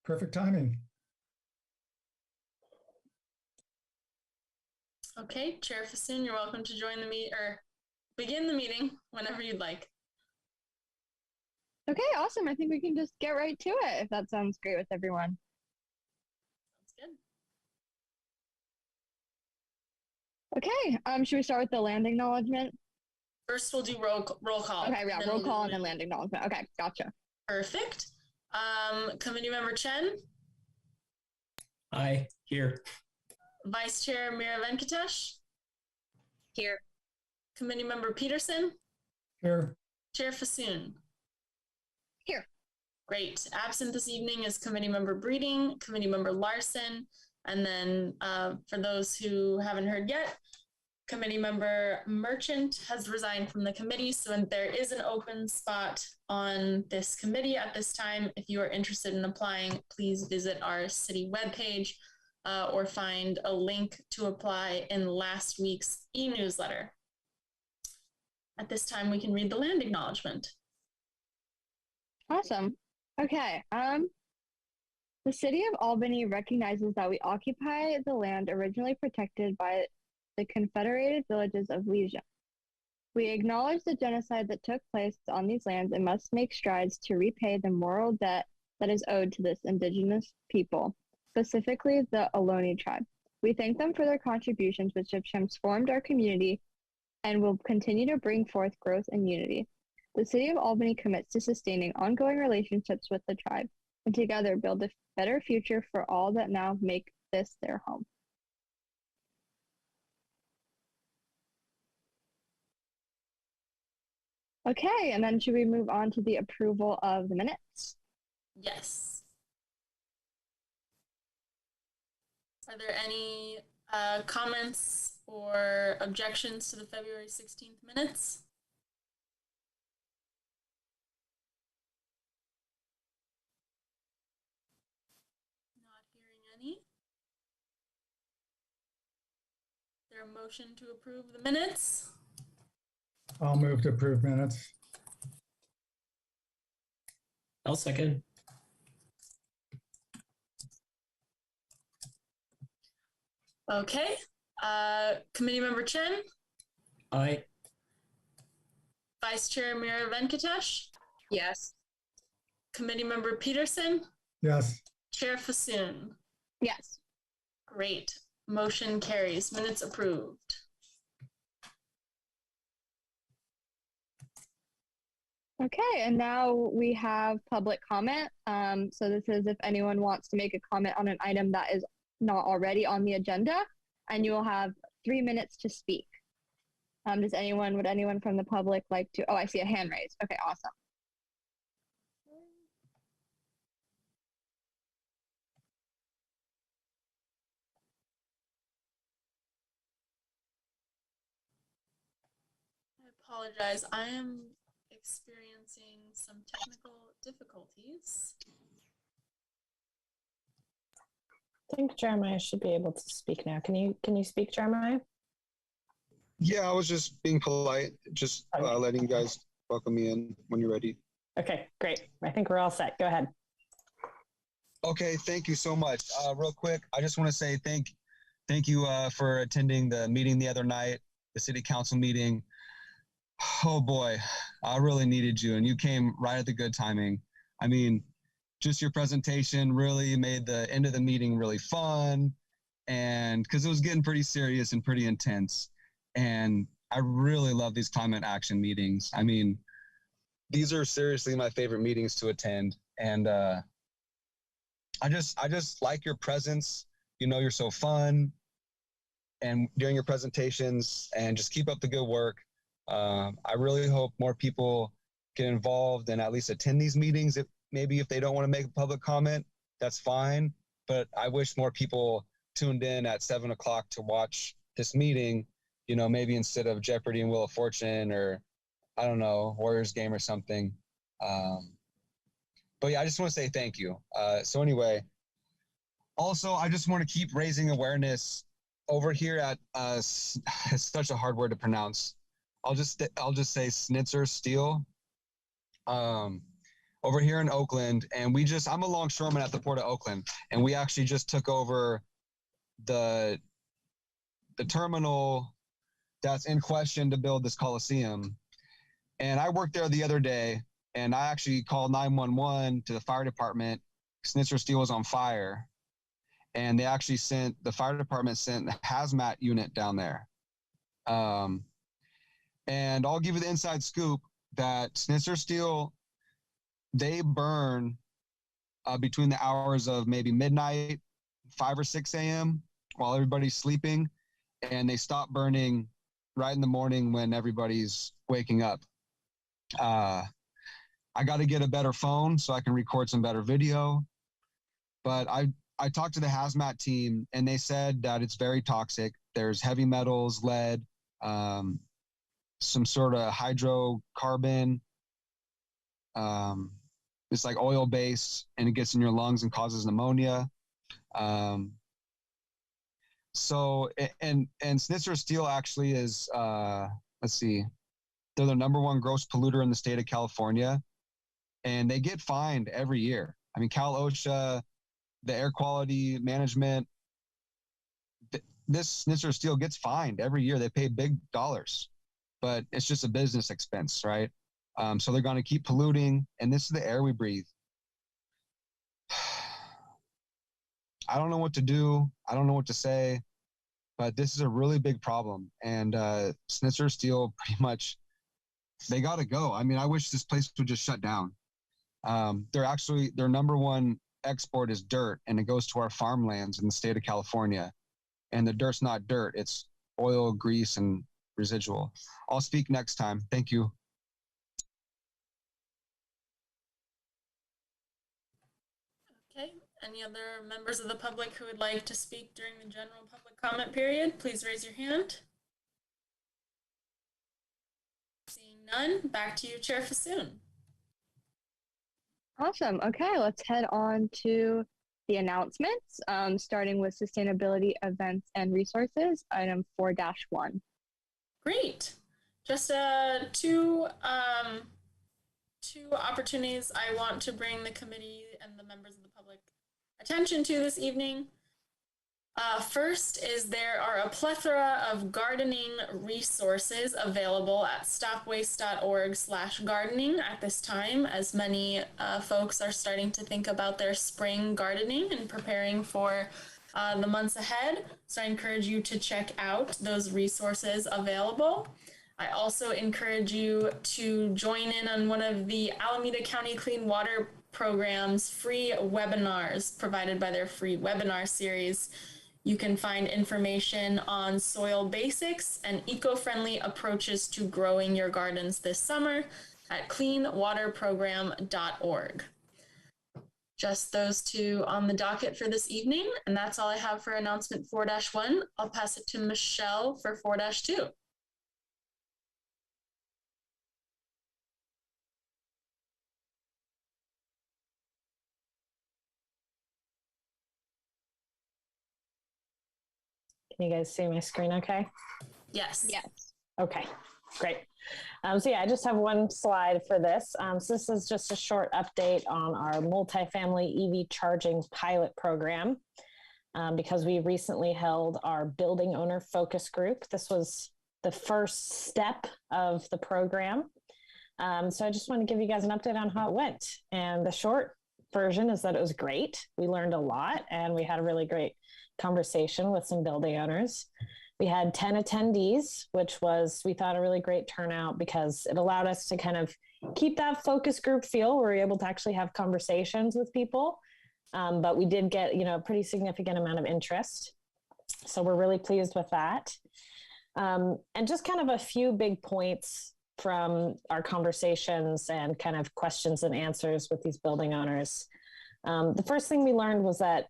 Perfect timing. Okay, Chair Fassoon, you're welcome to join the meet or begin the meeting whenever you'd like. Okay, awesome. I think we can just get right to it if that sounds great with everyone. Sounds good. Okay, should we start with the land acknowledgement? First, we'll do roll call. Okay, yeah, roll call and then land acknowledgement. Okay, gotcha. Perfect. Committee Member Chen? Aye, here. Vice Chair Mira Venkatesh? Here. Committee Member Peterson? Here. Chair Fassoon? Here. Great. Absent this evening is Committee Member Breeding, Committee Member Larson, and then for those who haven't heard yet, Committee Member Merchant has resigned from the committee, so there is an open spot on this committee at this time. If you are interested in applying, please visit our city webpage or find a link to apply in last week's e-newsletter. At this time, we can read the land acknowledgement. Awesome. Okay. The City of Albany recognizes that we occupy the land originally protected by the Confederated Villages of Legion. We acknowledge the genocide that took place on these lands and must make strides to repay the moral debt that is owed to this indigenous people, specifically the Ohlone tribe. We thank them for their contributions, which have transformed our community and will continue to bring forth growth and unity. The City of Albany commits to sustaining ongoing relationships with the tribe and together build a better future for all that now make this their home. Okay, and then should we move on to the approval of the minutes? Yes. Are there any comments or objections to the February 16th minutes? Not hearing any. Is there a motion to approve the minutes? I'll move to approve minutes. I'll second. Okay. Committee Member Chen? Aye. Vice Chair Mira Venkatesh? Yes. Committee Member Peterson? Yes. Chair Fassoon? Yes. Great. Motion carries. Minutes approved. Okay, and now we have public comment. So this is if anyone wants to make a comment on an item that is not already on the agenda, and you will have 3 minutes to speak. Would anyone from the public like to, oh, I see a hand raised. Okay, awesome. I apologize. I am experiencing some technical difficulties. I think Jeremiah should be able to speak now. Can you speak, Jeremiah? Yeah, I was just being polite, just letting you guys welcome me in when you're ready. Okay, great. I think we're all set. Go ahead. Okay, thank you so much. Real quick, I just want to say thank you for attending the meeting the other night, the city council meeting. Oh boy, I really needed you, and you came right at the good timing. I mean, just your presentation really made the end of the meeting really fun, and because it was getting pretty serious and pretty intense. And I really love these climate action meetings. I mean, these are seriously my favorite meetings to attend, and I just like your presence. You know, you're so fun, and during your presentations, and just keep up the good work. I really hope more people get involved and at least attend these meetings. If they don't want to make a public comment, that's fine. But I wish more people tuned in at 7 o'clock to watch this meeting, you know, maybe instead of Jeopardy and Wheel of Fortune or, I don't know, Warriors game or something. But yeah, I just want to say thank you. So anyway, also, I just want to keep raising awareness over here at, it's such a hard word to pronounce. I'll just say Snitzer Steel. over here in Oakland, and I'm a longshoreman at the Port of Oakland, and we actually just took over the terminal that's in question to build this Coliseum. And I worked there the other day, and I actually called 911 to the fire department. Snitzer Steel was on fire, and they actually the fire department sent the hazmat unit down there. And I'll give you the inside scoop that Snitzer Steel, they burn between the hours of maybe midnight, 5 or 6 a.m. while everybody's sleeping, and they stop burning right in the morning when everybody's waking up. I got to get a better phone so I can record some better video. But I talked to the hazmat team, and they said that it's very toxic. There's heavy metals, lead, some sort of hydrocarbon. It's like oil based, and it gets in your lungs and causes pneumonia. So Snitzer Steel actually is, let's see, they're the #1 gross polluter in the state of California, and they get fined every year. I mean, CalOSHA, the air quality management, this Snitzer Steel gets fined every year. They pay big dollars, but it's just a business expense, right? So they're going to keep polluting, and this is the air we breathe. I don't know what to do. I don't know what to say, but this is a really big problem. And Snitzer Steel, pretty much, they got to go. I mean, I wish this place would just shut down. Their #1 export is dirt, and it goes to our farmlands in the state of California. And the dirt's not dirt. It's oil, grease, and residual. I'll speak next time. Thank you. Okay, any other members of the public who would like to speak during the general public comment period, please raise your hand. Seeing none, back to you, Chair Fasoon. Awesome. Okay, let's head on to the announcements, starting with sustainability events and resources, item 4-1. Great. Just two opportunities I want to bring the committee and the members of the public attention to this evening. First is there are a plethora of gardening resources available at stopwaste.org/gardening at this time, as many folks are starting to think about their spring gardening and preparing for the months ahead. So I encourage you to check out those resources available. I also encourage you to join in on one of the Alameda County Clean Water Program's free webinars provided by their free webinar series. You can find information on soil basics and eco-friendly approaches to growing your gardens this summer at cleanwaterprogram.org. Just those two on the docket for this evening, and that's all I have for announcement 4-1. I'll pass it to Michelle for 4-2. Can you guys see my screen okay? Yes. Yes. Okay, great. So yeah, I just have one slide for this. So this is just a short update on our multifamily EV charging pilot program, because we recently held our building owner focus group. This was the first step of the program. So I just want to give you guys an update on how it went. And the short version is that it was great. We learned a lot, and we had a really great conversation with some building owners. We had 10 attendees, which was, we thought, a really great turnout because it allowed us to kind of keep that focus group feel where we're able to actually have conversations with people. But we did get, a pretty significant amount of interest. So we're really pleased with that. And just kind of a few big points from our conversations and kind of questions and answers with these building owners. The first thing we learned was that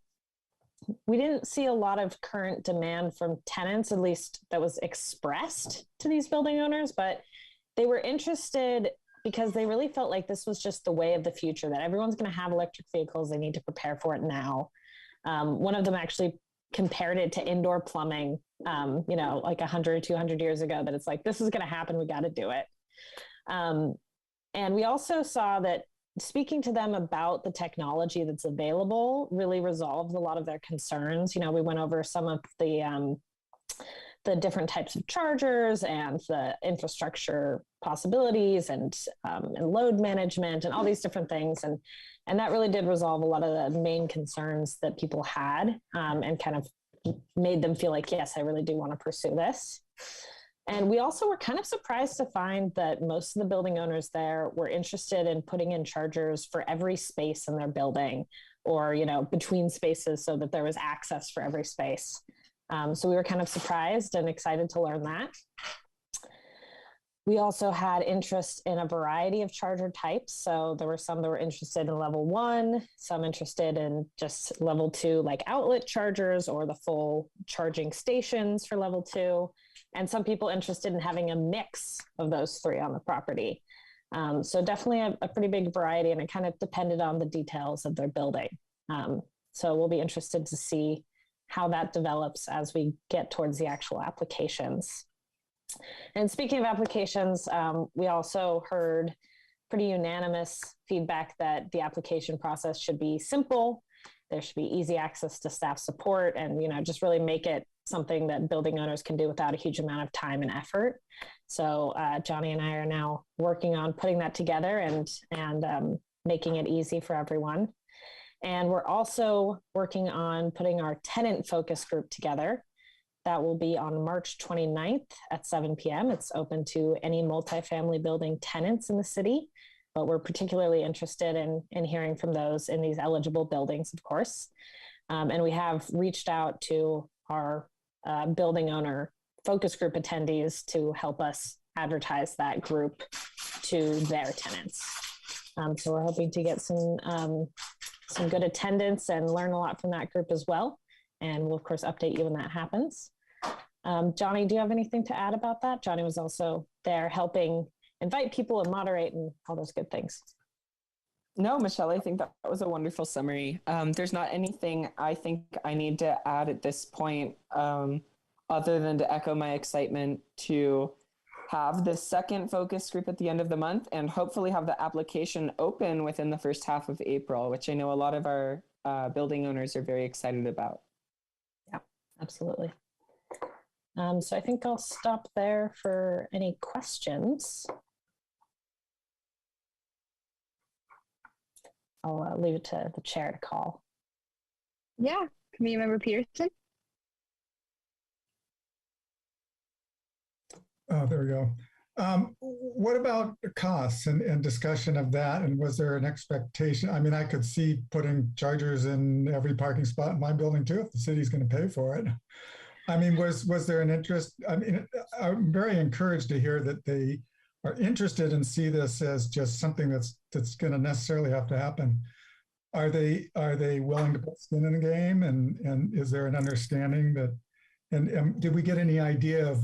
we didn't see a lot of current demand from tenants, at least that was expressed to these building owners, but they were interested because they really felt like this was just the way of the future, that everyone's going to have electric vehicles. They need to prepare for it now. One of them actually compared it to indoor plumbing, like 100, 200 years ago, that it's like, this is going to happen. We got to do it. And we also saw that speaking to them about the technology that's available really resolved a lot of their concerns. You know, we went over some of the different types of chargers and the infrastructure possibilities and load management and all these different things. And that really did resolve a lot of the main concerns that people had, and kind of made them feel like, yes, I really do want to pursue this. And we also were kind of surprised to find that most of the building owners there were interested in putting in chargers for every space in their building, or, you know, between spaces, so that there was access for every space. So we were kind of surprised and excited to learn that. We also had interest in a variety of charger types. So there were some that were interested in level 1, some interested in just level 2, like outlet chargers or the full charging stations for level 2. And some people interested in having a mix of those 3 on the property. So definitely a pretty big variety, and it kind of depended on the details of their building. So we'll be interested to see how that develops as we get towards the actual applications. And speaking of applications, we also heard pretty unanimous feedback that the application process should be simple. There should be easy access to staff support, and, you know, just really make it something that building owners can do without a huge amount of time and effort. So Johnny and I are now working on putting that together and making it easy for everyone. And we're also working on putting our tenant focus group together. That will be on March 29th at 7 p.m. It's open to any multifamily building tenants in the city, but we're particularly interested in hearing from those in these eligible buildings, of course. And we have reached out to our building owner focus group attendees to help us advertise that group to their tenants. So we're hoping to get some good attendance and learn a lot from that group as well. And we'll, of course, update you when that happens. Johnny, do you have anything to add about that? Johnny was also there helping invite people and moderate and all those good things. No, Michelle, I think that was a wonderful summary. There's not anything I think I need to add at this point, other than to echo my excitement to have the second focus group at the end of the month and hopefully have the application open within the first half of April, which I know a lot of our building owners are very excited about. Yeah, absolutely. So I think I'll stop there for any questions. I'll leave it to the chair to call. Yeah, Committee Member Peterson. Oh, there we go. What about the costs and discussion of that? And was there an expectation? I mean, I could see putting chargers in every parking spot in my building too, if the city's going to pay for it. I mean, was there an interest? I mean, I'm very encouraged to hear that they are interested and see this as just something that's going to necessarily have to happen. Are they willing to put skin in the game? And is there an understanding that? And did we get any idea of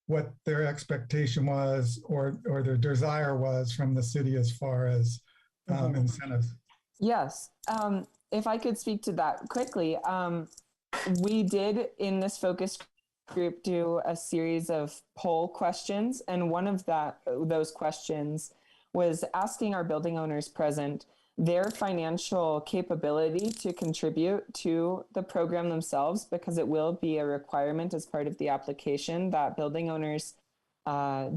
what their expectation was or their desire was from the city as far as incentives? Yes. If I could speak to that quickly, we did in this focus group do a series of poll questions. And one of those questions was asking our building owners present their financial capability to contribute to the program themselves, because it will be a requirement as part of the application that building owners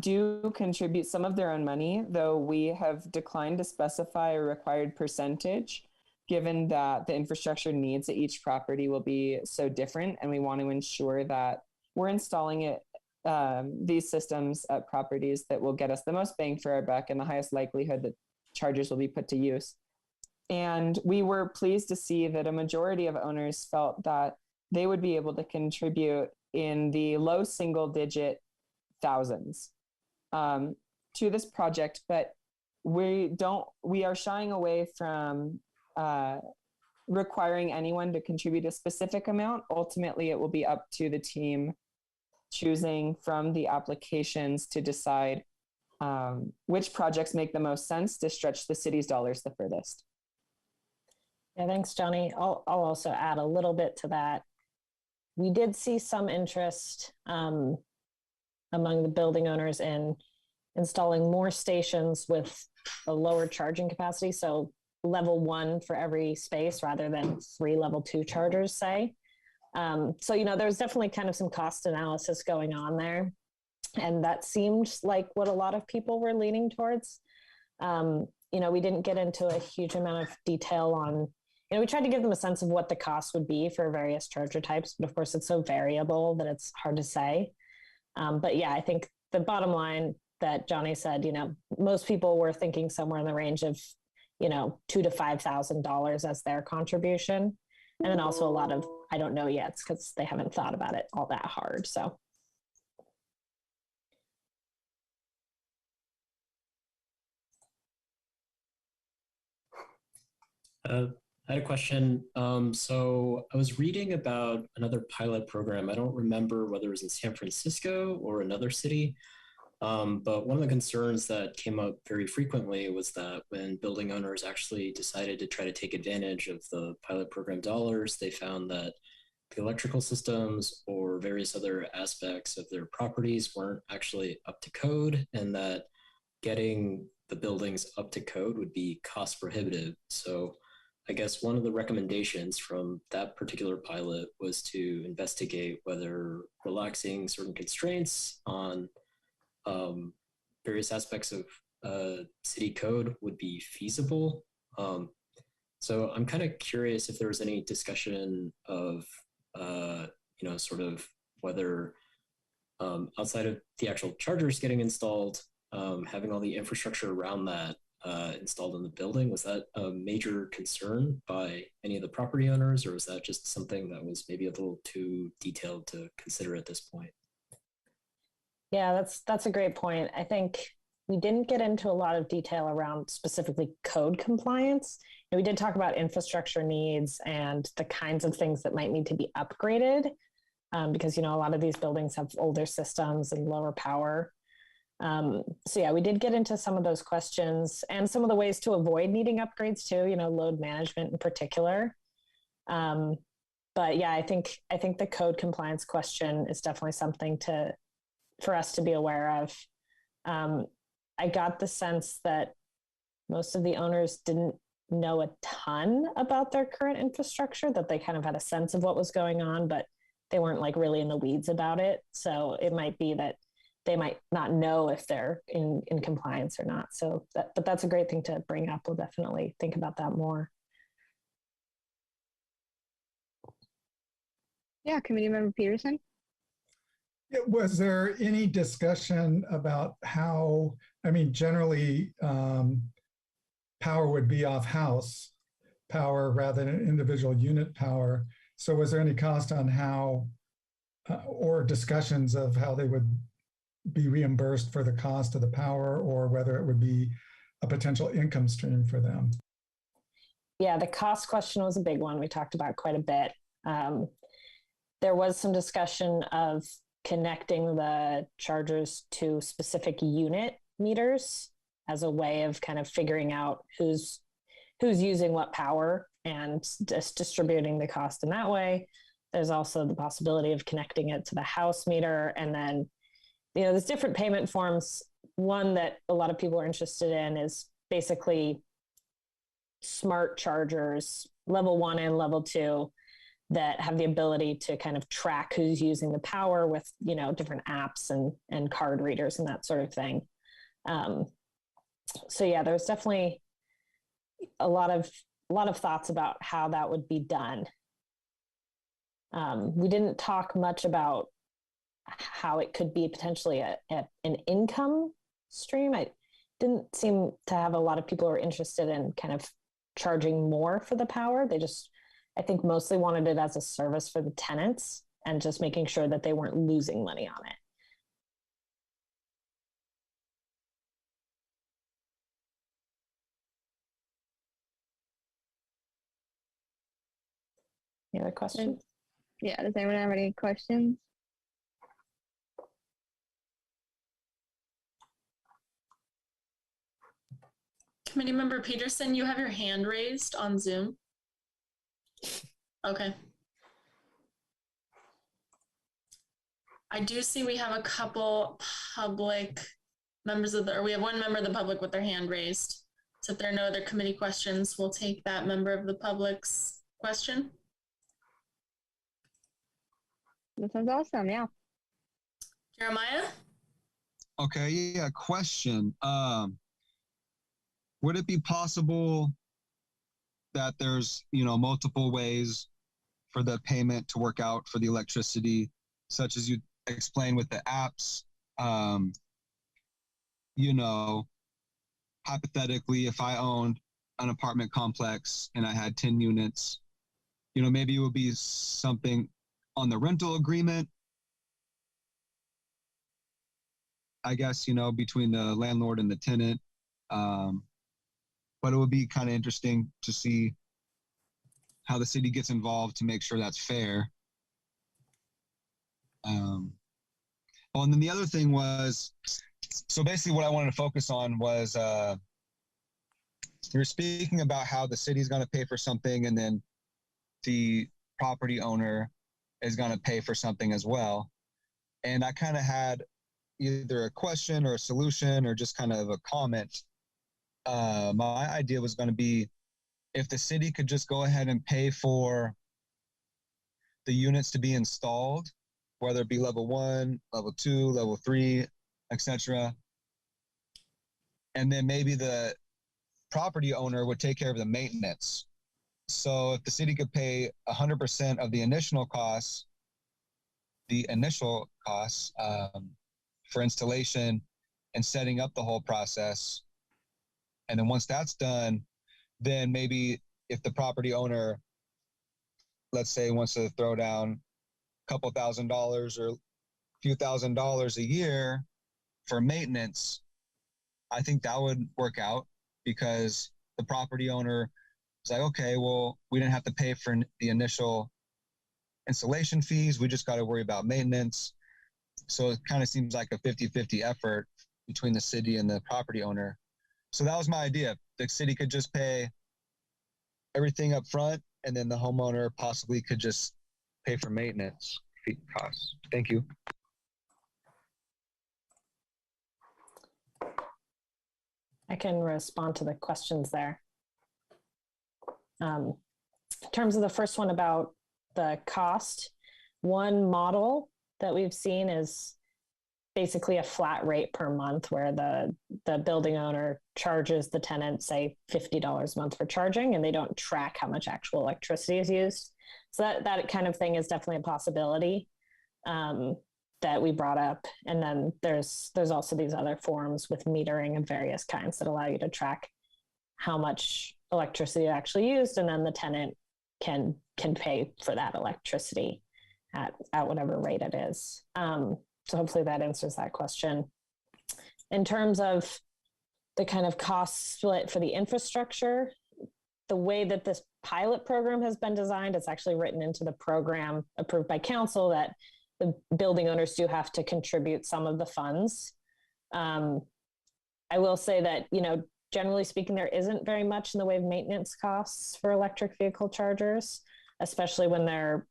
do contribute some of their own money, though we have declined to specify a required percentage, given that the infrastructure needs at each property will be so different. And we want to ensure that we're installing these systems at properties that will get us the most bang for our buck and the highest likelihood that chargers will be put to use. And we were pleased to see that a majority of owners felt that they would be able to contribute in the low single-digit thousands to this project, but we are shying away from requiring anyone to contribute a specific amount. Ultimately, it will be up to the team choosing from the applications to decide which projects make the most sense to stretch the city's dollars the furthest. Yeah, thanks, Johnny. I'll also add a little bit to that. We did see some interest among the building owners in installing more stations with a lower charging capacity. So level 1 for every space rather than 3 level 2 chargers, say. So, there's definitely kind of some cost analysis going on there. And that seemed like what a lot of people were leaning towards. We didn't get into a huge amount of detail on, we tried to give them a sense of what the cost would be for various charger types, but of course it's so variable that it's hard to say. But yeah, I think the bottom line that Johnny said, most people were thinking somewhere in the range of, $2,000 to $5,000 as their contribution. And then also a lot of, I don't know yet, because they haven't thought about it all that hard. So. I had a question. So I was reading about another pilot program. I don't remember whether it was in San Francisco or another city. But one of the concerns that came up very frequently was that when building owners actually decided to try to take advantage of the pilot program dollars, they found that the electrical systems or various other aspects of their properties weren't actually up to code, and that getting the buildings up to code would be cost prohibitive. So I guess one of the recommendations from that particular pilot was to investigate whether relaxing certain constraints on various aspects of city code would be feasible. So I'm kind of curious if there was any discussion of, sort of whether outside of the actual chargers getting installed, having all the infrastructure around that installed in the building, was that a major concern by any of the property owners, or was that just something that was maybe a little too detailed to consider at this point? Yeah, that's a great point. I think we didn't get into a lot of detail around specifically code compliance. And we did talk about infrastructure needs and the kinds of things that might need to be upgraded, because a lot of these buildings have older systems and lower power. So yeah, we did get into some of those questions and some of the ways to avoid needing upgrades too. Load management in particular. But yeah, I think the code compliance question is definitely something for us to be aware of. I got the sense that most of the owners didn't know a ton about their current infrastructure, that they kind of had a sense of what was going on, but they weren't like really in the weeds about it. So it might be that they might not know if they're in compliance or not. So but that's a great thing to bring up. We'll definitely think about that more. Yeah, Committee Member Peterson. Was there any discussion about how, generally power would be off house power rather than individual unit power. So was there any cost on how, or discussions of how they would be reimbursed for the cost of the power, or whether it would be a potential income stream for them? Yeah, the cost question was a big one. We talked about quite a bit. There was some discussion of connecting the chargers to specific unit meters as a way of kind of figuring out who's using what power and just distributing the cost in that way. There's also the possibility of connecting it to the house meter. And then, there's different payment forms. One that a lot of people are interested in is basically smart chargers, level 1 and level 2, that have the ability to kind of track who's using the power with, different apps and card readers and that sort of thing. So yeah, there's definitely a lot of thoughts about how that would be done. We didn't talk much about how it could be potentially an income stream. I didn't seem to have a lot of people who are interested in kind of charging more for the power. They just, I think, mostly wanted it as a service for the tenants and just making sure that they weren't losing money on it. Any other questions? Yeah, does anyone have any questions? Committee Member Peterson, you have your hand raised on Zoom. Okay. I do see we have a couple public we have one member of the public with their hand raised. So if there are no other committee questions, we'll take that member of the public's question. This sounds awesome. Yeah. Jeremiah? Okay, yeah, question. Would it be possible that there's, multiple ways for the payment to work out for the electricity, such as you explained with the apps? Hypothetically, if I owned an apartment complex and I had 10 units, maybe it would be something on the rental agreement, I guess, between the landlord and the tenant. But it would be kind of interesting to see how the city gets involved to make sure that's fair. And then the other thing was, so basically what I wanted to focus on was, you're speaking about how the city's going to pay for something and then the property owner is going to pay for something as well. And I kind of had either a question or a solution or just kind of a comment. My idea was going to be if the city could just go ahead and pay for the units to be installed, whether it be level 1, level 2, level 3, etc. And then maybe the property owner would take care of the maintenance. So if the city could pay 100% of the initial costs for installation and setting up the whole process, and then once that's done, then maybe if the property owner, let's say, wants to throw down a couple $1,000s or a few $1,000s a year for maintenance, I think that would work out because the property owner is like, okay, well, we didn't have to pay for the initial installation fees. We just got to worry about maintenance. So it kind of seems like a 50-50 effort between the city and the property owner. So that was my idea. The city could just pay everything up front, and then the homeowner possibly could just pay for maintenance costs. Thank you. I can respond to the questions there. In terms of the first one about the cost, one model that we've seen is basically a flat rate per month where the building owner charges the tenant, say, $50 a month for charging, and they don't track how much actual electricity is used. So that kind of thing is definitely a possibility that we brought up. And then there's also these other forms with metering of various kinds that allow you to track how much electricity actually used, and then the tenant can pay for that electricity at whatever rate it is. So hopefully that answers that question. In terms of the kind of cost split for the infrastructure, the way that this pilot program has been designed, it's actually written into the program approved by council that the building owners do have to contribute some of the funds. I will say that, generally speaking, there isn't very much in the way of maintenance costs for electric vehicle chargers, especially when they're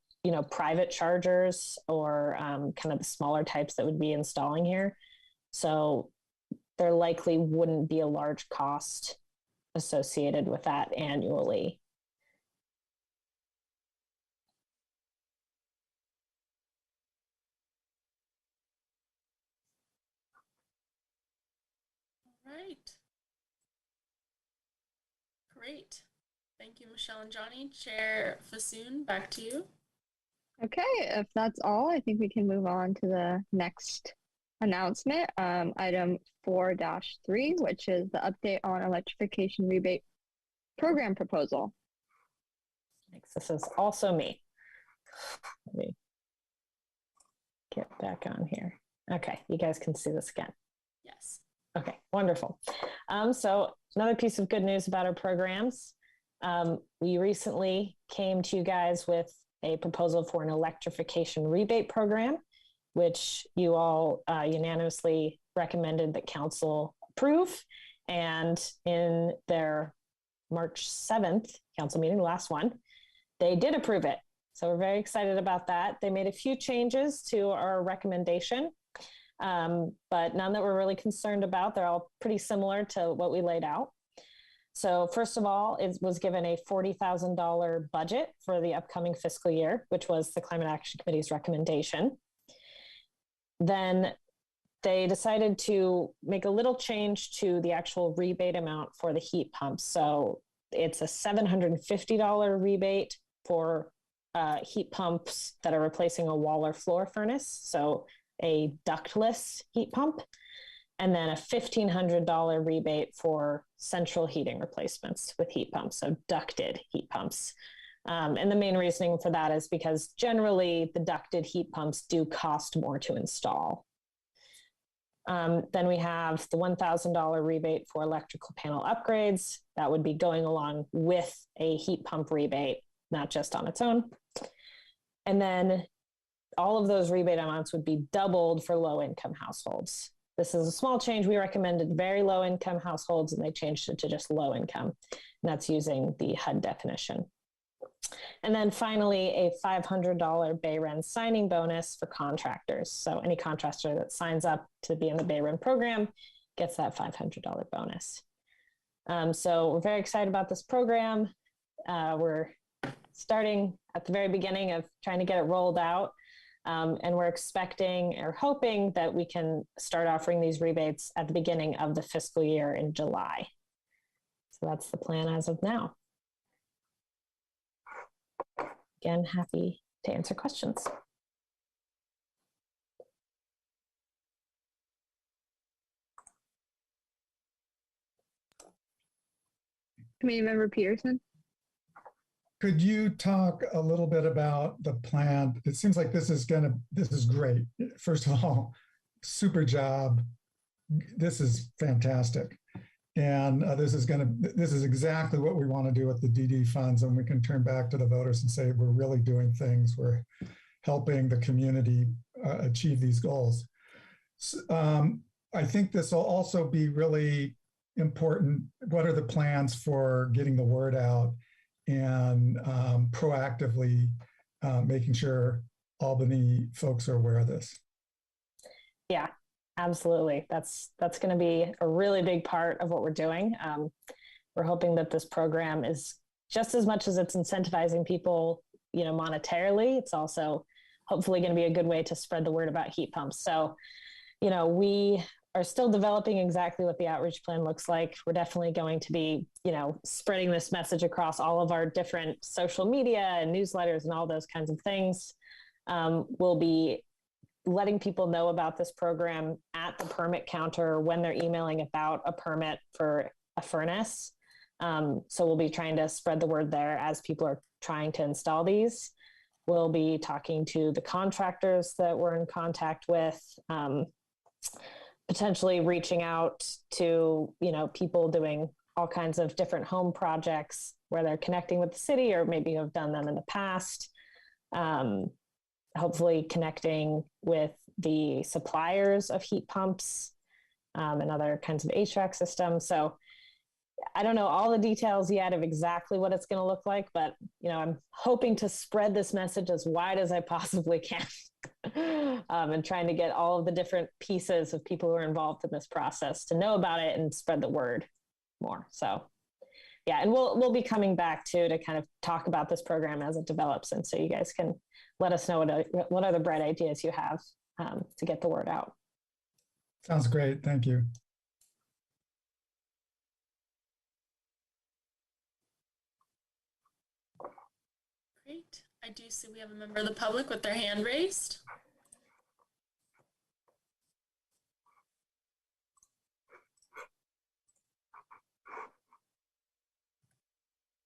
private chargers or kind of the smaller types that would be installing here. So there likely wouldn't be a large cost associated with that annually. All right. Great. Thank you, Michelle and Johnny. Chair Fasoon, back to you. Okay, if that's all, I think we can move on to the next announcement, item 4-3, which is the update on electrification rebate program proposal. Thanks. This is also me. Let me get back on here. Okay, you guys can see this again. Yes. Okay, wonderful. So another piece of good news about our programs. We recently came to you guys with a proposal for an electrification rebate program, which you all unanimously recommended that council approve. And in their March 7th council meeting, the last one, they did approve it. So we're very excited about that. They made a few changes to our recommendation. but none that we're really concerned about. They're all pretty similar to what we laid out. So first of all, it was given a $40,000 budget for the upcoming fiscal year, which was the Climate Action Committee's recommendation. Then they decided to make a little change to the actual rebate amount for the heat pumps. So it's a $750 rebate for heat pumps that are replacing a wall or floor furnace, so a ductless heat pump, and then a $1,500 rebate for central heating replacements with heat pumps, so ducted heat pumps. And the main reasoning for that is because generally the ducted heat pumps do cost more to install. Then we have the $1,000 rebate for electrical panel upgrades. That would be going along with a heat pump rebate, not just on its own. And then all of those rebate amounts would be doubled for low-income households. This is a small change. We recommended very low-income households, and they changed it to just low-income. And that's using the HUD definition. And then finally, a $500 Bay Rent signing bonus for contractors. So any contractor that signs up to be in the Bay Rent program gets that $500 bonus. So we're very excited about this program. We're starting at the very beginning of trying to get it rolled out. And we're expecting or hoping that we can start offering these rebates at the beginning of the fiscal year in July. So that's the plan as of now. Again, happy to answer questions. Committee Member Peterson. Could you talk a little bit about the plan? It seems like this is great. First of all, super job. This is fantastic. And this is exactly what we want to do with the DD funds. And we can turn back to the voters and say, we're really doing things. We're helping the community achieve these goals. I think this will also be really important. What are the plans for getting the word out and proactively making sure Albany folks are aware of this? Yeah, absolutely. That's going to be a really big part of what we're doing. We're hoping that this program is just as much as it's incentivizing people, monetarily, it's also hopefully going to be a good way to spread the word about heat pumps. So, we are still developing exactly what the outreach plan looks like. We're definitely going to be, spreading this message across all of our different social media and newsletters and all those kinds of things. We'll be letting people know about this program at the permit counter when they're emailing about a permit for a furnace. So we'll be trying to spread the word there as people are trying to install these. We'll be talking to the contractors that we're in contact with, potentially reaching out to, people doing all kinds of different home projects where they're connecting with the city or maybe have done them in the past. Hopefully connecting with the suppliers of heat pumps and other kinds of HVAC systems. So I don't know all the details yet of exactly what it's going to look like, but I'm hoping to spread this message as wide as I possibly can, and trying to get all of the different pieces of people who are involved in this process to know about it and spread the word more. So yeah, and we'll be coming back too to kind of talk about this program as it develops, and so you guys can let us know what other bright ideas you have to get the word out. Sounds great. Thank you. Great. I do see we have a member of the public with their hand raised.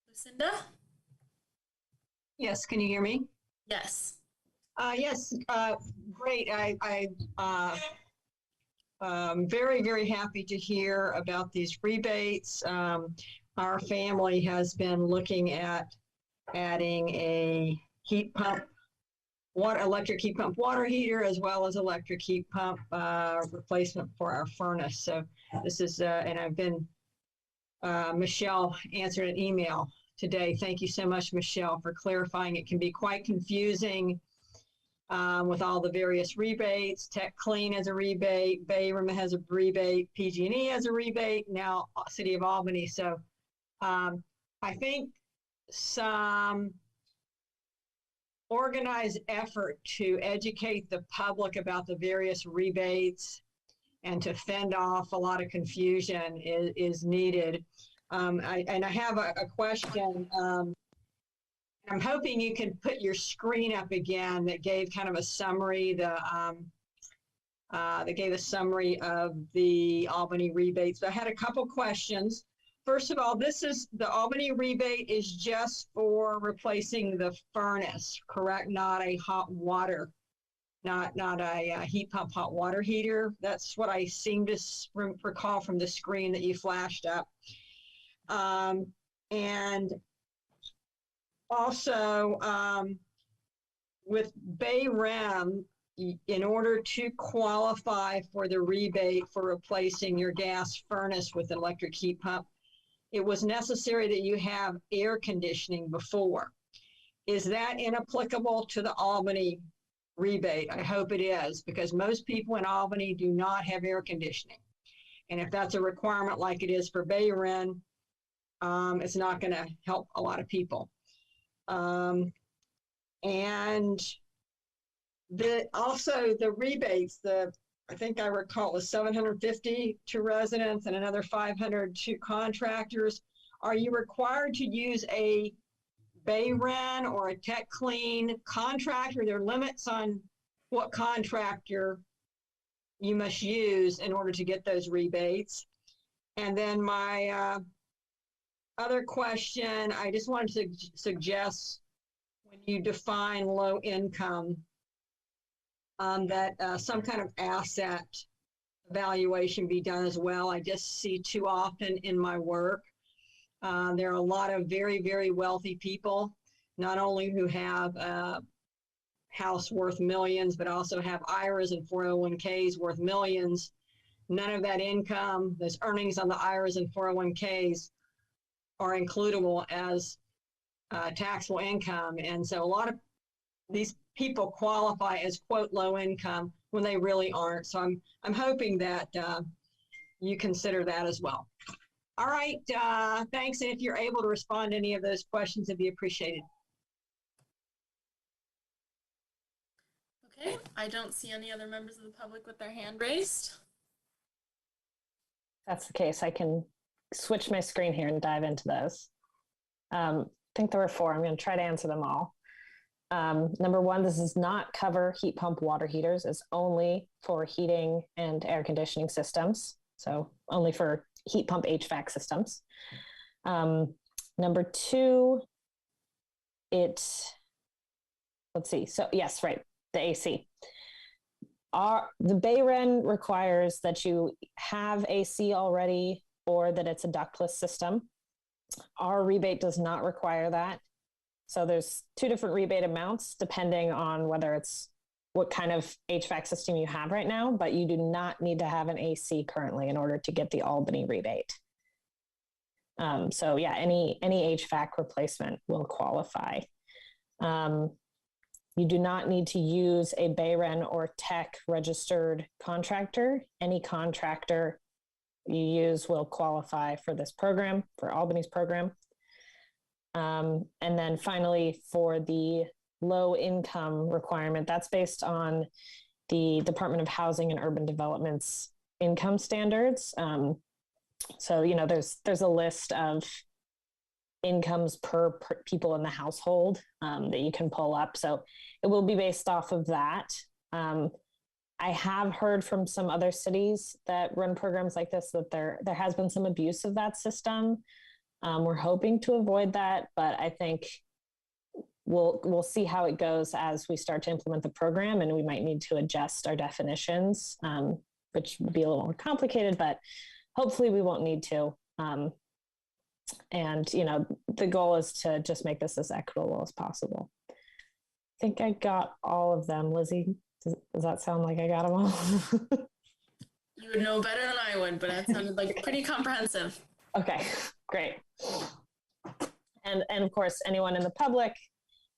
Lucinda? Yes, can you hear me? Yes. Yes, great. I'm very, very happy to hear about these rebates. Our family has been looking at adding a heat pump, electric heat pump water heater, as well as electric heat pump replacement for our furnace. So this is, and I've been, Michelle answered an email today. Thank you so much, Michelle, for clarifying. It can be quite confusing with all the various rebates. Tech Clean has a rebate, Bayram has a rebate, PG&E has a rebate, now City of Albany. So I think some organized effort to educate the public about the various rebates and to fend off a lot of confusion is needed. I have a question. I'm hoping you can put your screen up again that gave kind of a summary, that gave a summary of the Albany rebates. I had a couple questions. First of all, the Albany rebate is just for replacing the furnace, correct? Not a hot water, not a heat pump hot water heater. That's what I seem to recall from the screen that you flashed up. And also, with Bayram, in order to qualify for the rebate for replacing your gas furnace with an electric heat pump, it was necessary that you have air conditioning before. Is that inapplicable to the Albany rebate? I hope it is, because most people in Albany do not have air conditioning. And if that's a requirement like it is for Bayram, it's not going to help a lot of people. And also the rebates, I think I recall it was $750 to residents and another $500 to contractors. Are you required to use a Bayram or a Tech Clean contractor? There are limits on what contractor you must use in order to get those rebates. And then my other question, I just wanted to suggest when you define low income, that some kind of asset evaluation be done as well. I just see too often in my work, there are a lot of very, very wealthy people, not only who have a house worth millions, but also have IRAs and 401ks worth millions. None of that income, those earnings on the IRAs and 401ks are includable as taxable income. And so a lot of these people qualify as quote low income when they really aren't. So I'm hoping that you consider that as well. All right, thanks. And if you're able to respond to any of those questions, it'd be appreciated. Okay, I don't see any other members of the public with their hand raised. If that's the case, I can switch my screen here and dive into those. I think there were 4. I'm going to try to answer them all. Number 1, this does not cover heat pump water heaters. It's only for heating and air conditioning systems. So only for heat pump HVAC systems. Number 2, let's see. So yes, right. The AC. The Bayram requires that you have AC already or that it's a ductless system. Our rebate does not require that. So there's 2 different rebate amounts depending on whether it's what kind of HVAC system you have right now, but you do not need to have an AC currently in order to get the Albany rebate. So yeah, any HVAC replacement will qualify. You do not need to use a Bayram or Tech registered contractor. Any contractor you use will qualify for this program, for Albany's program. And then finally, for the low income requirement, that's based on the Department of Housing and Urban Development's income standards. So, you know, there's a list of incomes per people in the household that you can pull up. So it will be based off of that. I have heard from some other cities that run programs like this that there has been some abuse of that system. We're hoping to avoid that, but I think we'll see how it goes as we start to implement the program, and we might need to adjust our definitions, which would be a little more complicated, but hopefully we won't need to. And, you know, the goal is to just make this as equitable as possible. I think I got all of them. Lizzie, does that sound like I got them all? You would know better than I would, but that sounded like pretty comprehensive. Okay, great. And of course, anyone in the public,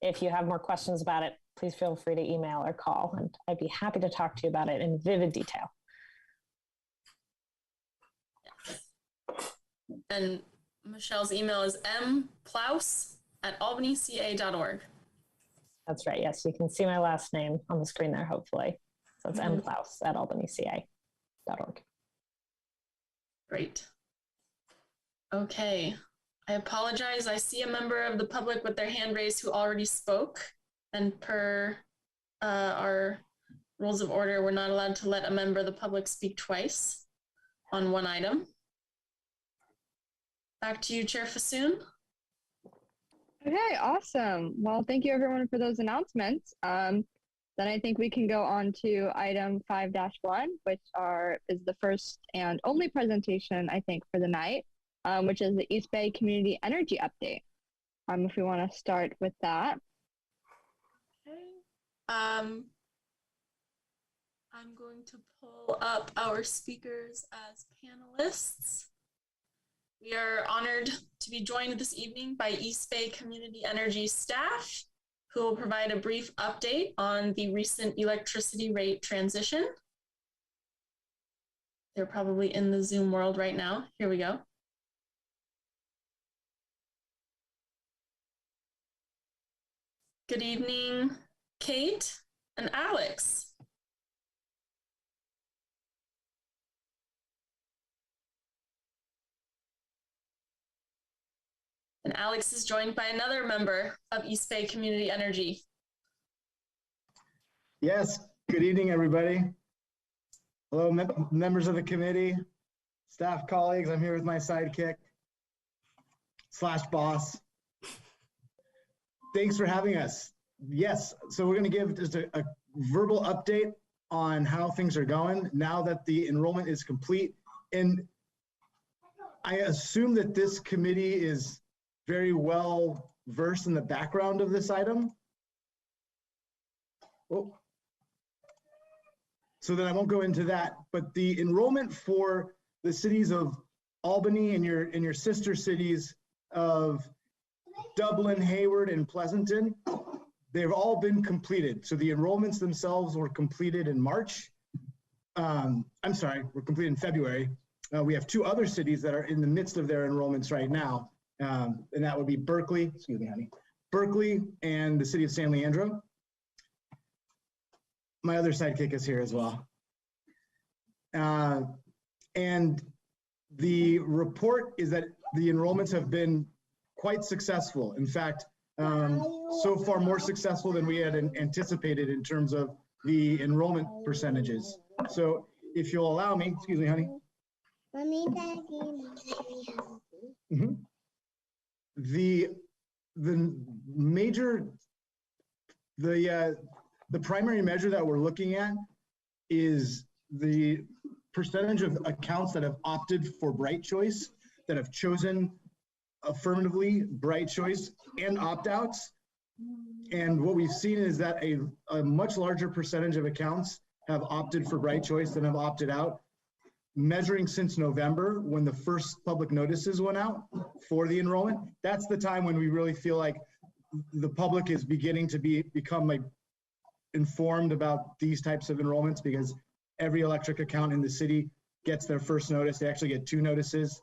if you have more questions about it, please feel free to email or call, and I'd be happy to talk to you about it in vivid detail. And Michelle's email is mplaus@albanyca.org. That's right. Yes, you can see my last name on the screen there, hopefully. So it's mplaus@albanyca.org. Great. Okay. I apologize. I see a member of the public with their hand raised who already spoke. And per our rules of order, we're not allowed to let a member of the public speak twice on one item. Back to you, Chair Fassoon. Okay, awesome. Well, thank you everyone for those announcements. Then I think we can go on to item 5-1, which is the first and only presentation, I think, for the night, which is the East Bay Community Energy Update. If we want to start with that. Okay. I'm going to pull up our speakers as panelists. We are honored to be joined this evening by East Bay Community Energy staff, who will provide a brief update on the recent electricity rate transition. They're probably in the Zoom world right now. Here we go. Good evening, Kate and Alex. And Alex is joined by another member of East Bay Community Energy. Yes, good evening, everybody. Hello, members of the committee, staff colleagues. I'm here with my sidekick / boss. Thanks for having us. Yes, so we're going to give just a verbal update on how things are going now that the enrollment is complete. And I assume that this committee is very well versed in the background of this item. Oh. So then I won't go into that, but the enrollment for the cities of Albany and your sister cities of Dublin, Hayward, and Pleasanton, they've all been completed. So the enrollments themselves were completed in March. I'm sorry, were completed in February. We have 2 other cities that are in the midst of their enrollments right now. And that would be Berkeley, excuse me, honey, Berkeley and the city of San Leandro. My other sidekick is here as well. And the report is that the enrollments have been quite successful. In fact, so far more successful than we had anticipated in terms of the enrollment percentages. So if you'll allow me, excuse me, honey. Mm-hmm. The primary measure that we're looking at is the percentage of accounts that have opted for Bright Choice, that have chosen affirmatively Bright Choice and opt-outs. And what we've seen is that a much larger percentage of accounts have opted for Bright Choice than have opted out. Measuring since November, when the first public notices went out for the enrollment, that's the time when we really feel like the public is beginning to become like informed about these types of enrollments, because every electric account in the city gets their first notice. They actually get 2 notices.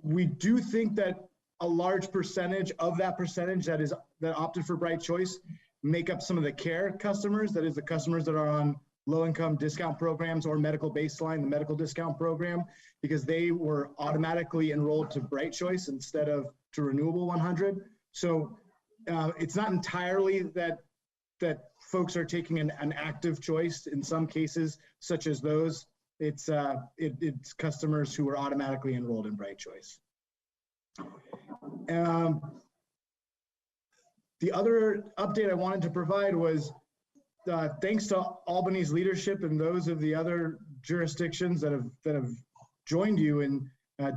We do think that a large percentage of that percentage that opted for Bright Choice make up some of the care customers, that is the customers that are on low-income discount programs or medical baseline, the medical discount program, because they were automatically enrolled to Bright Choice instead of to Renewable 100. So it's not entirely that folks are taking an active choice. In some cases, such as those, it's customers who are automatically enrolled in Bright Choice. The other update I wanted to provide was thanks to Albany's leadership and those of the other jurisdictions that have joined you in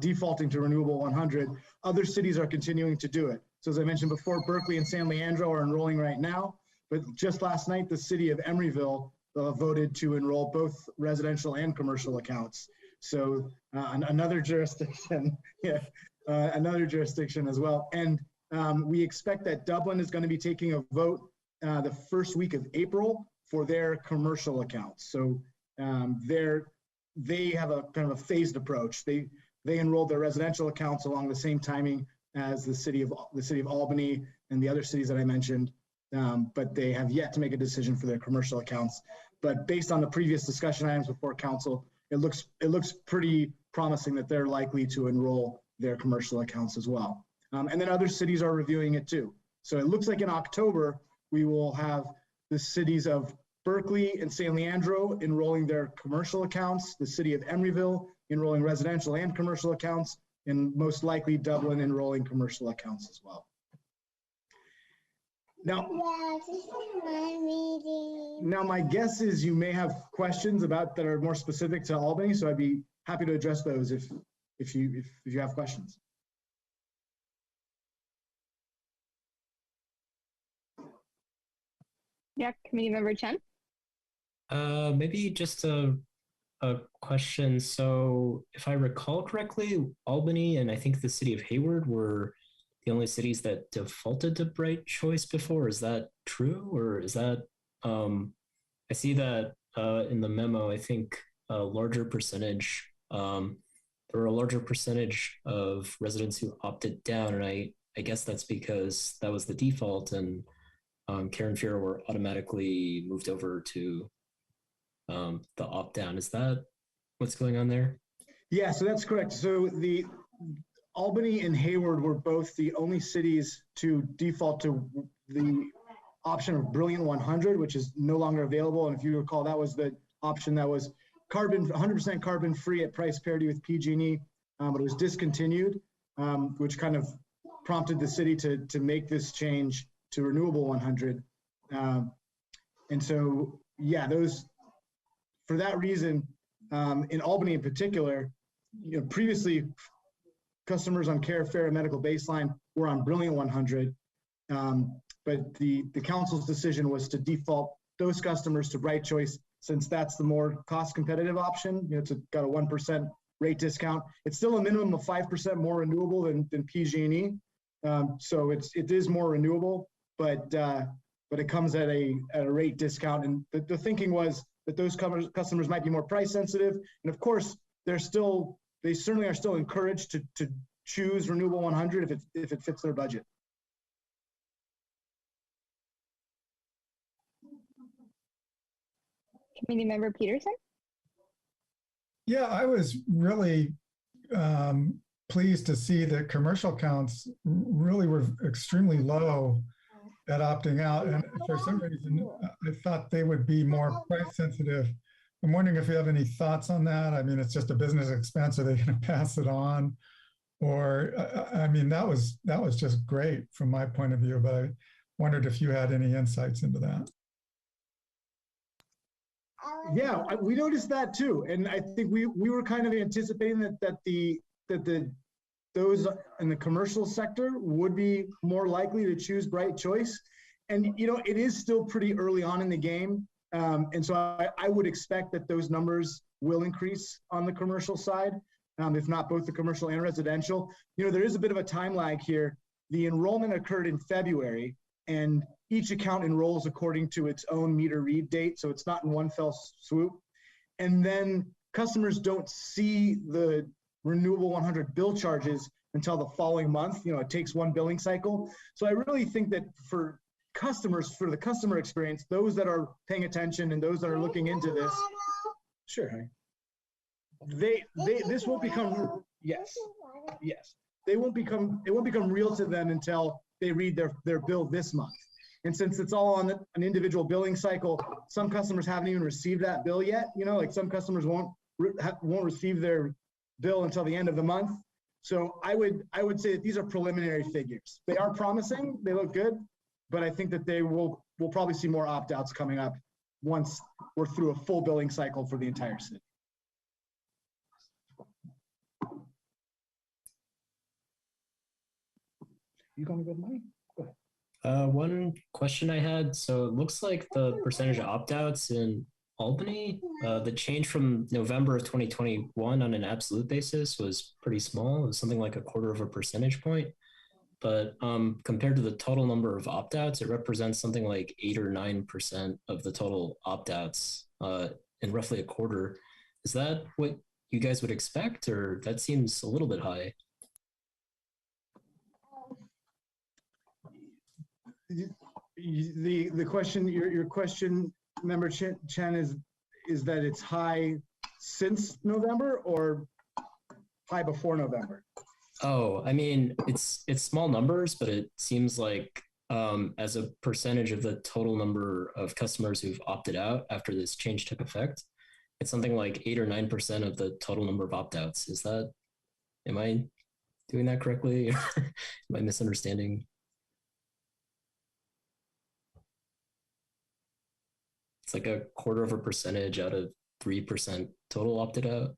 defaulting to Renewable 100, other cities are continuing to do it. So as I mentioned before, Berkeley and San Leandro are enrolling right now, but just last night, the city of Emeryville voted to enroll both residential and commercial accounts. So another jurisdiction, yeah, another jurisdiction as well. And We expect that Dublin is going to be taking a vote the first week of April for their commercial accounts. So they have a kind of a phased approach. They enrolled their residential accounts along the same timing as the city of Albany and the other cities that I mentioned, but they have yet to make a decision for their commercial accounts. But based on the previous discussion items before council, it looks pretty promising that they're likely to enroll their commercial accounts as well. And then other cities are reviewing it too. So it looks like in October, we will have the cities of Berkeley and San Leandro enrolling their commercial accounts, the city of Emeryville enrolling residential and commercial accounts, and most likely Dublin enrolling commercial accounts as well. Now my guess is you may have questions about that are more specific to Albany, so I'd be happy to address those if you have questions. Yeah, Committee Member Chen. Maybe just a question. So if I recall correctly, Albany and I think the city of Hayward were the only cities that defaulted to bright choice before. Is that true? Or is that, I see that in the memo, I think a larger percentage, there were a larger percentage of residents who opted down. And I guess that's because that was the default and Karen Fear were automatically moved over to the opt-down. Is that what's going on there? Yeah, so that's correct. So the Albany and Hayward were both the only cities to default to the option of Brilliant 100, which is no longer available. And if you recall, that was the option that was 100% carbon free at price parity with PG&E, but it was discontinued, which kind of prompted the city to make this change to Renewable 100. And so, yeah, for that reason, in Albany in particular, previously customers on Care, Fair, and Medical Baseline were on Brilliant 100, but the council's decision was to default those customers to Bright Choice, since that's the more cost competitive option. It's got a 1% rate discount. It's still a minimum of 5% more renewable than PG&E, so it is more renewable, but it comes at a rate discount. And the thinking was that those customers might be more price sensitive, and of course they certainly are still encouraged to choose Renewable 100 if it fits their budget. Committee Member Peterson. Yeah, I was really pleased to see that commercial counts really were extremely low at opting out. And for some reason, I thought they would be more price sensitive. I'm wondering if you have any thoughts on that. I mean, it's just a business expense. Are they going to pass it on? Or, I mean, that was just great from my point of view, but I wondered if you had any insights into that. Yeah, we noticed that too. And I think we were kind of anticipating that those in the commercial sector would be more likely to choose Bright Choice. And, it is still pretty early on in the game. And so I would expect that those numbers will increase on the commercial side, if not both the commercial and residential. There is a bit of a time lag here. The enrollment occurred in February, and each account enrolls according to its own meter read date, so it's not in one fell swoop. And then customers don't see the Renewable 100 bill charges until the following month. It takes one billing cycle. So I really think that for the customer experience, those that are paying attention and those that are looking into this, sure, this won't become, yes, it won't become real to them until they read their bill this month. And since it's all on an individual billing cycle, some customers haven't even received that bill yet. Like some customers won't receive their bill until the end of the month. So I would say that these are preliminary figures. They are promising, they look good, but I think that we'll probably see more opt-outs coming up once we're through a full billing cycle for the entire city. You gonna go, Mike? Go ahead. One question I had, so it looks like the percentage of opt-outs in Albany, the change from November of 2021 on an absolute basis was pretty small. It was something like 1/4 of a percentage point. but compared to the total number of opt-outs, it represents something like 8 or 9% of the total opt-outs in roughly a quarter. Is that what you guys would expect, or that seems a little bit high? The question, your question, Member Chen, is that it's high since November or high before November? Oh, I mean, it's small numbers, but it seems like as a percentage of the total number of customers who've opted out after this change took effect, it's something like 8 or 9% of the total number of opt-outs. Am I doing that correctly? Am I misunderstanding? It's like a quarter of a percentage out of 3% total opted out.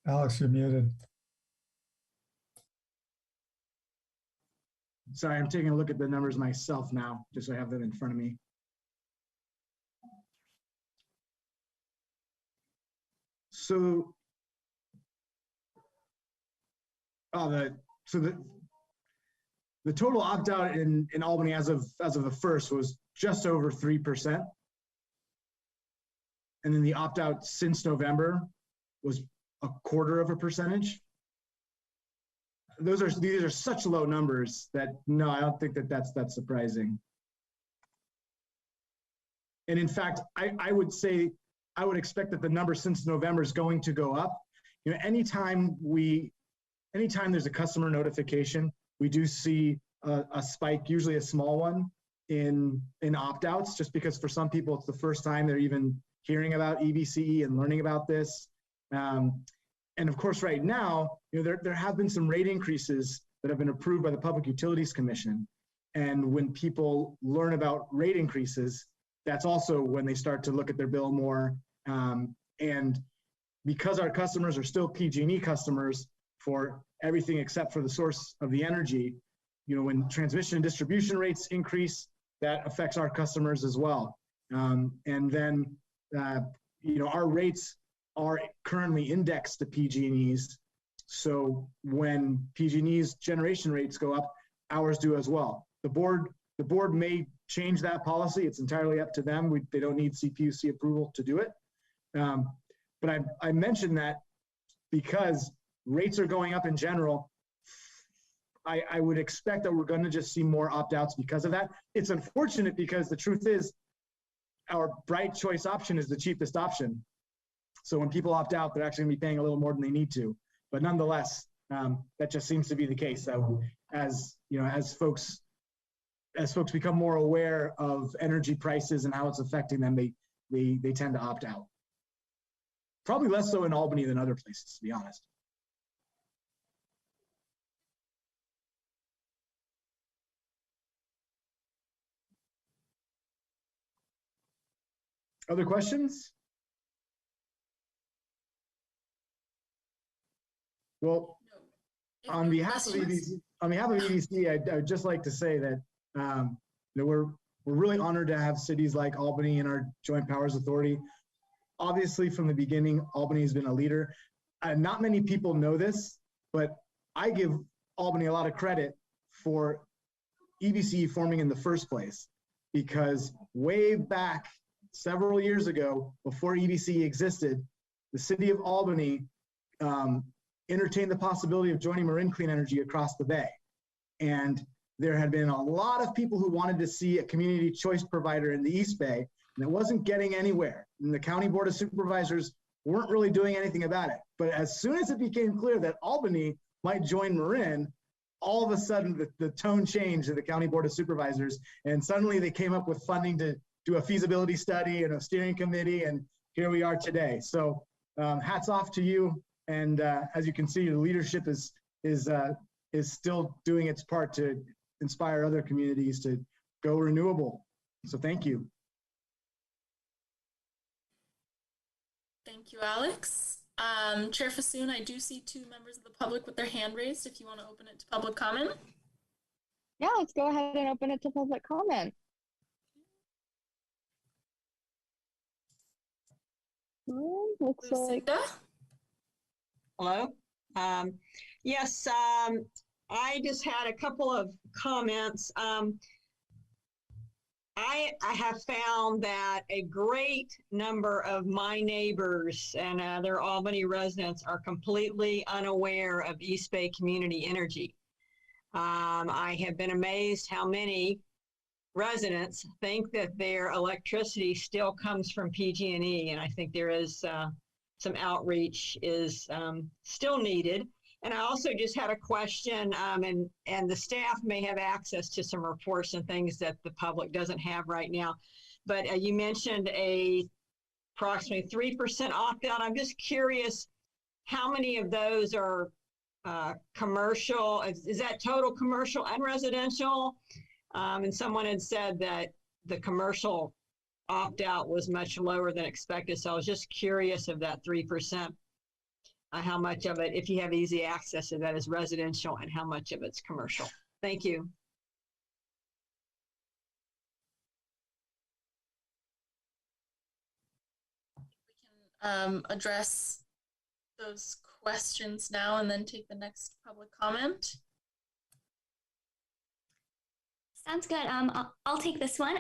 Alex, you're muted. Sorry, I'm taking a look at the numbers myself now, just so I have them in front of me. So, the total opt-out in Albany as of the first was just over 3%. And then the opt-out since November was a quarter of a percentage. These are such low numbers that no, I don't think that that's surprising. And in fact, I would say I would expect that the number since November is going to go up. You know, anytime there's a customer notification, we do see a spike, usually a small one, in opt-outs, just because for some people it's the first time they're even hearing about EBCE and learning about this. And of course, right now, you know, there have been some rate increases that have been approved by the Public Utilities Commission. And when people learn about rate increases, that's also when they start to look at their bill more. And because our customers are still PG&E customers for everything except for the source of the energy, you know, when transmission and distribution rates increase, that affects our customers as well. And then, you know, our rates are currently indexed to PG&E's. So when PG&E's generation rates go up, ours do as well. The board may change that policy. It's entirely up to them. They don't need CPUC approval to do it. But I mentioned that because rates are going up in general. I would expect that we're going to just see more opt-outs because of that. It's unfortunate because the truth is our bright choice option is the cheapest option. So when people opt out, they're actually going to be paying a little more than they need to. But nonetheless, that just seems to be the case. So as you know, as folks become more aware of energy prices and how it's affecting them, they tend to opt out. Probably less so in Albany than other places, to be honest. Other questions? Well, on behalf of EDC, I would just like to say that you know, we're really honored to have cities like Albany in our Joint Powers Authority. Obviously, from the beginning, Albany has been a leader. Not many people know this, but I give Albany a lot of credit for EBCE forming in the first place, because way back several years ago, before EBCE existed, the City of Albany entertained the possibility of joining Marin Clean Energy across the bay. And there had been a lot of people who wanted to see a community choice provider in the East Bay, and it wasn't getting anywhere. And the County Board of Supervisors weren't really doing anything about it. But as soon as it became clear that Albany might join Marin, all of a sudden the tone changed at the County Board of Supervisors, and suddenly they came up with funding to do a feasibility study and a steering committee, and here we are today. So hats off to you. And as you can see, the leadership is still doing its part to inspire other communities to go renewable. So thank you. Thank you, Alex. Chair Fasoon, I do see 2 members of the public with their hand raised. If you want to open it to public comment. Yeah, let's go ahead and open it to public comment. Looks Lucinda? like Hello? Yes, I just had a couple of comments. I have found that a great number of my neighbors and other Albany residents are completely unaware of East Bay Community Energy. I have been amazed how many residents think that their electricity still comes from PG&E, and I think there is some outreach is still needed. And I also just had a question, and the staff may have access to some reports and things that the public doesn't have right now. But you mentioned approximately 3% opt-out. I'm just curious, how many of those are commercial? Is that total commercial and residential? And someone had said that the commercial opt-out was much lower than expected. So I was just curious of that 3%. How much of it, if you have easy access to that, is residential and how much of it's commercial? Thank you. We can address those questions now and then take the next public comment. Sounds good. I'll take this one.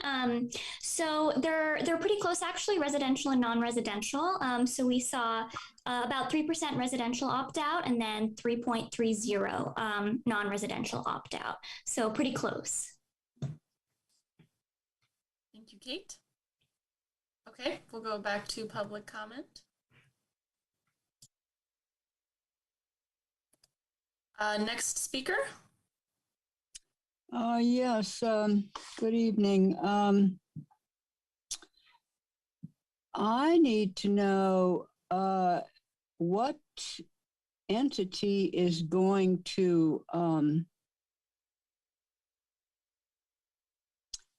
So they're pretty close, actually, residential and non-residential. So we saw about 3% residential opt-out and then 3.30 non-residential opt-out. So pretty close. Thank you, Kate. Okay, we'll go back to public comment. Next speaker. Yes, good evening. I need to know what entity is going to,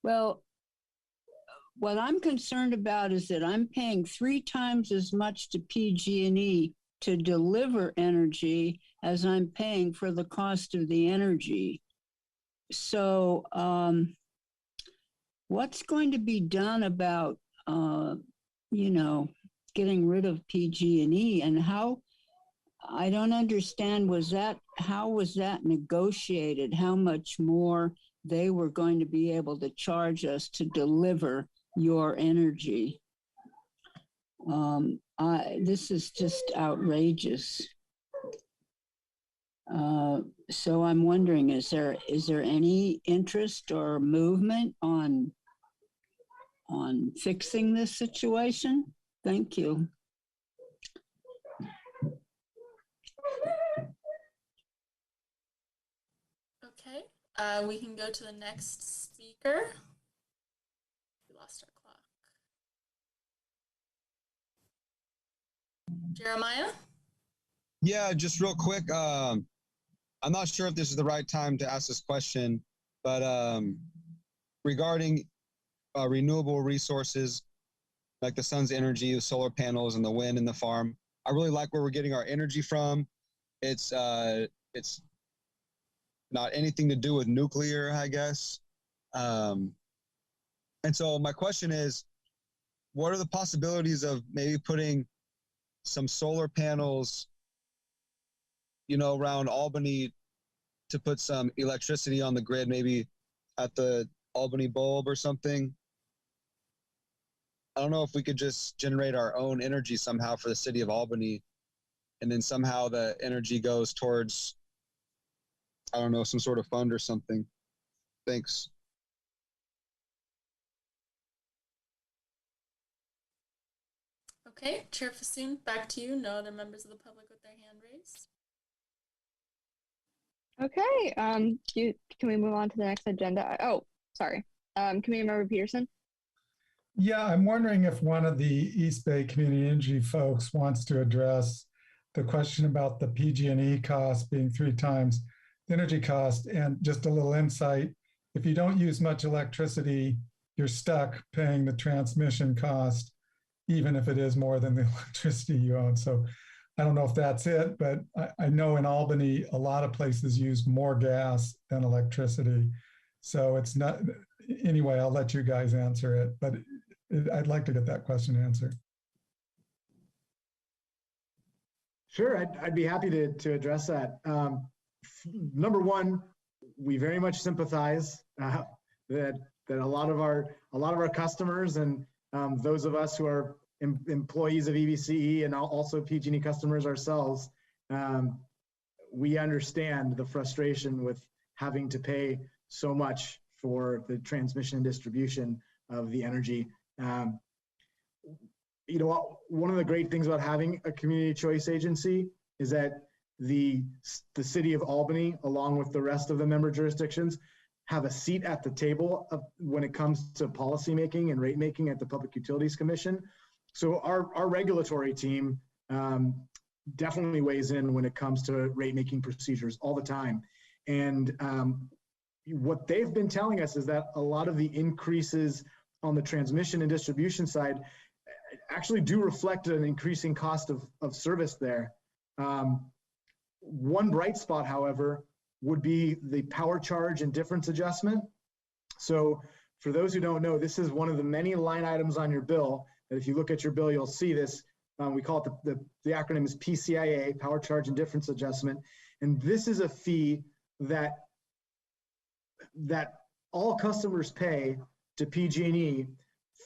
well, what I'm concerned about is that I'm paying 3 times as much to PG&E to deliver energy as I'm paying for the cost of the energy. So what's going to be done about, getting rid of PG&E, and how, I don't understand, how was that negotiated? How much more they were going to be able to charge us to deliver your energy? This is just outrageous. So I'm wondering, is there any interest or movement on fixing this situation? Thank you. Okay, we can go to the next speaker. We lost our clock. Jeremiah? Yeah, just real quick. I'm not sure if this is the right time to ask this question, but regarding renewable resources like the sun's energy, the solar panels, and the wind and the farm, I really like where we're getting our energy from. It's not anything to do with nuclear, I guess. And so my question is, what are the possibilities of maybe putting some solar panels, around Albany to put some electricity on the grid, maybe at the Albany bulb or something? I don't know if we could just generate our own energy somehow for the city of Albany, and then somehow the energy goes towards, I don't know, some sort of fund or something. Thanks. Okay, Chair Fassoon, back to you. No other members of the public with their hand raised. Okay, can we move on to the next agenda? Oh, sorry. Committee Member Peterson? Yeah, I'm wondering if one of the East Bay Community Energy folks wants to address the question about the PG&E cost being 3 times the energy cost. And just a little insight, if you don't use much electricity, you're stuck paying the transmission cost, even if it is more than the electricity you own. So I don't know if that's it, but I know in Albany, a lot of places use more gas than electricity. So it's not, anyway, I'll let you guys answer it, but I'd like to get that question answered. Sure, I'd be happy to address that. Number one, we very much sympathize that a lot of our customers and those of us who are employees of EVCE and also PG&E customers ourselves, we understand the frustration with having to pay so much for the transmission and distribution of the energy. You know, one of the great things about having a community choice agency is that the City of Albany, along with the rest of the member jurisdictions, have a seat at the table when it comes to policymaking and rate making at the Public Utilities Commission. So our regulatory team definitely weighs in when it comes to rate making procedures all the time. And what they've been telling us is that a lot of the increases on the transmission and distribution side actually do reflect an increasing cost of service there. One bright spot, however, would be the power charge and difference adjustment. So for those who don't know, this is one of the many line items on your bill that if you look at your bill, you'll see this. We call it the acronym is PCIA, Power Charge and Difference Adjustment. And this is a fee that all customers pay to PG&E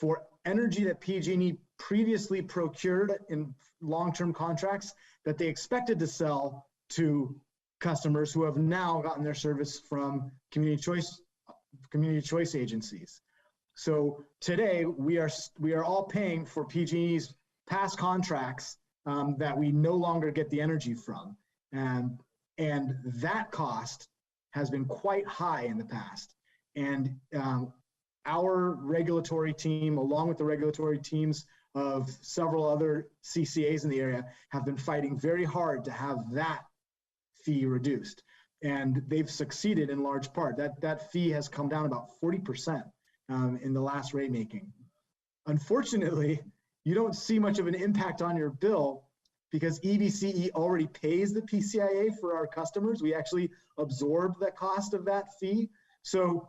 for energy that PG&E previously procured in long-term contracts that they expected to sell to customers who have now gotten their service from community choice agencies. So today we are all paying for PG&E's past contracts that we no longer get the energy from, and that cost has been quite high in the past. And our regulatory team, along with the regulatory teams of several other CCAs in the area, have been fighting very hard to have that fee reduced. And they've succeeded in large part. That fee has come down about 40% in the last rate making. Unfortunately, you don't see much of an impact on your bill because EVCE already pays the PCIA for our customers. We actually absorb the cost of that fee. So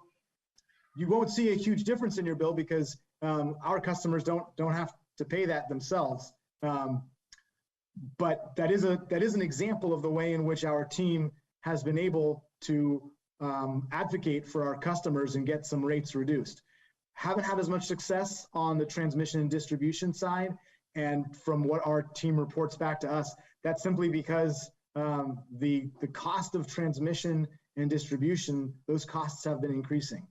you won't see a huge difference in your bill because our customers don't have to pay that themselves. But that is an example of the way in which our team has been able to advocate for our customers and get some rates reduced. Haven't had as much success on the transmission and distribution side. And from what our team reports back to us, that's simply because the cost of transmission and distribution, those costs have been increasing.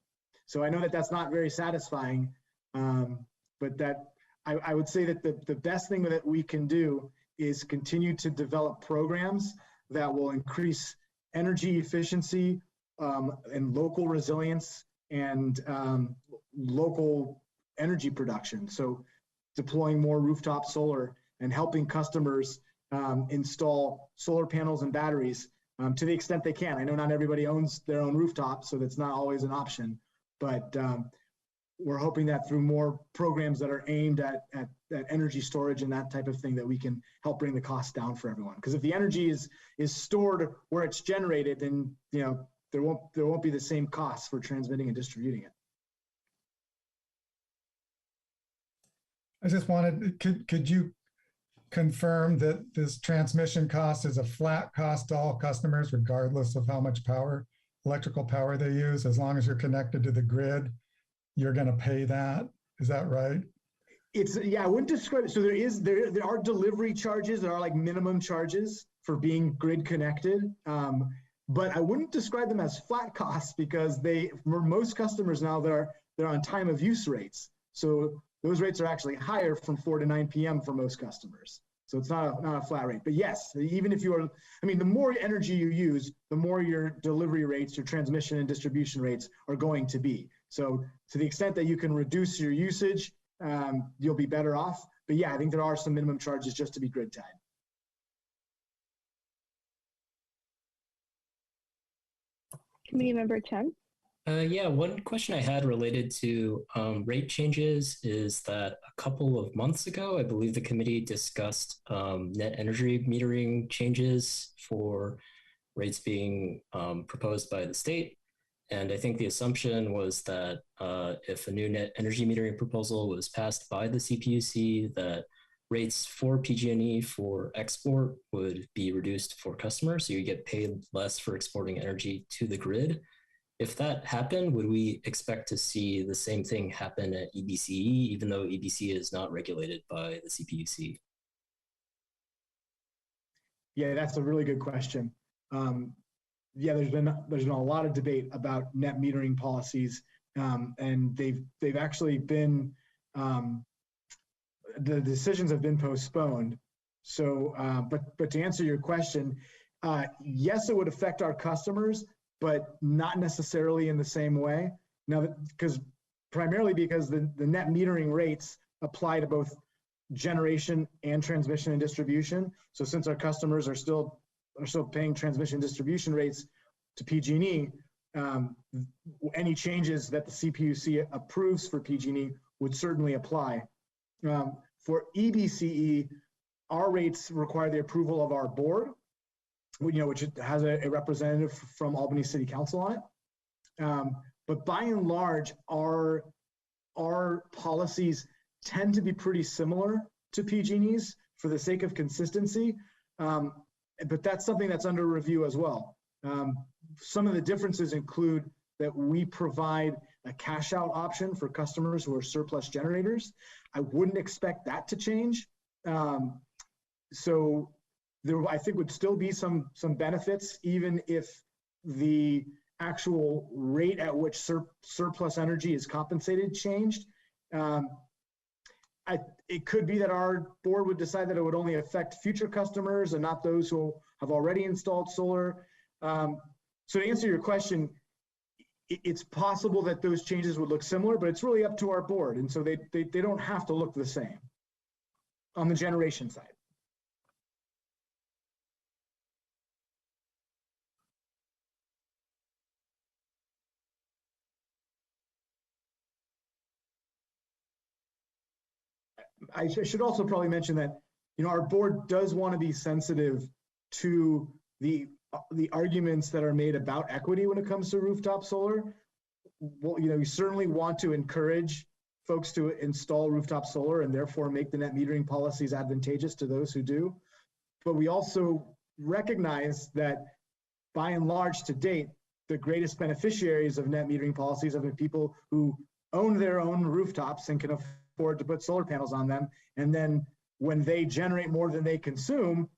So I know that that's not very satisfying, but that I would say that the best thing that we can do is continue to develop programs that will increase energy efficiency and local resilience and local energy production. So deploying more rooftop solar and helping customers install solar panels and batteries to the extent they can. I know not everybody owns their own rooftop, so that's not always an option, but we're hoping that through more programs that are aimed at energy storage and that type of thing, that we can help bring the cost down for everyone. Because if the energy is stored where it's generated, then there won't be the same costs for transmitting and distributing it. I just wanted, could you confirm that this transmission cost is a flat cost to all customers, regardless of how much electrical power they use? As long as you're connected to the grid, you're going to pay that. Is that right? I wouldn't describe it. So there are delivery charges. There are like minimum charges for being grid connected. But I wouldn't describe them as flat costs because for most customers now, they're on time of use rates. So those rates are actually higher from 4 to 9 p.m. for most customers. So it's not a flat rate. But yes, even if the more energy you use, the more your delivery rates, your transmission and distribution rates are going to be. So to the extent that you can reduce your usage, you'll be better off. But yeah, I think there are some minimum charges just to be grid tied. Committee Member Chen. Yeah, one question I had related to rate changes is that a couple of months ago, I believe the committee discussed net energy metering changes for rates being proposed by the state. And I think the assumption was that if a new net energy metering proposal was passed by the CPUC, that rates for PG&E for export would be reduced for customers, so you get paid less for exporting energy to the grid. If that happened, would we expect to see the same thing happen at EBCE, even though EBC is not regulated by the CPUC? Yeah, that's a really good question. Yeah, there's been a lot of debate about net metering policies, and they've actually been the decisions have been postponed. So, but to answer your question, yes, it would affect our customers, but not necessarily in the same way. Now, primarily because the net metering rates apply to both generation and transmission and distribution. So since our customers are still paying transmission distribution rates to PG&E, any changes that the CPUC approves for PG&E would certainly apply. For EBCE, our rates require the approval of our board, which has a representative from Albany City Council on it. But by and large, our policies tend to be pretty similar to PG&E's for the sake of consistency. But that's something that's under review as well. Some of the differences include that we provide a cash out option for customers who are surplus generators. I wouldn't expect that to change. So there, I think, would still be some benefits, even if the actual rate at which surplus energy is compensated changed. It could be that our board would decide that it would only affect future customers and not those who have already installed solar. So to answer your question, it's possible that those changes would look similar, but it's really up to our board. And so they don't have to look the same on the generation side. I should also probably mention that, our board does want to be sensitive to the arguments that are made about equity when it comes to rooftop solar. Well, we certainly want to encourage folks to install rooftop solar and therefore make the net metering policies advantageous to those who do. But we also recognize that by and large to date, the greatest beneficiaries of net metering policies have been people who own their own rooftops and can afford to put solar panels on them. And then when they generate more than they consume,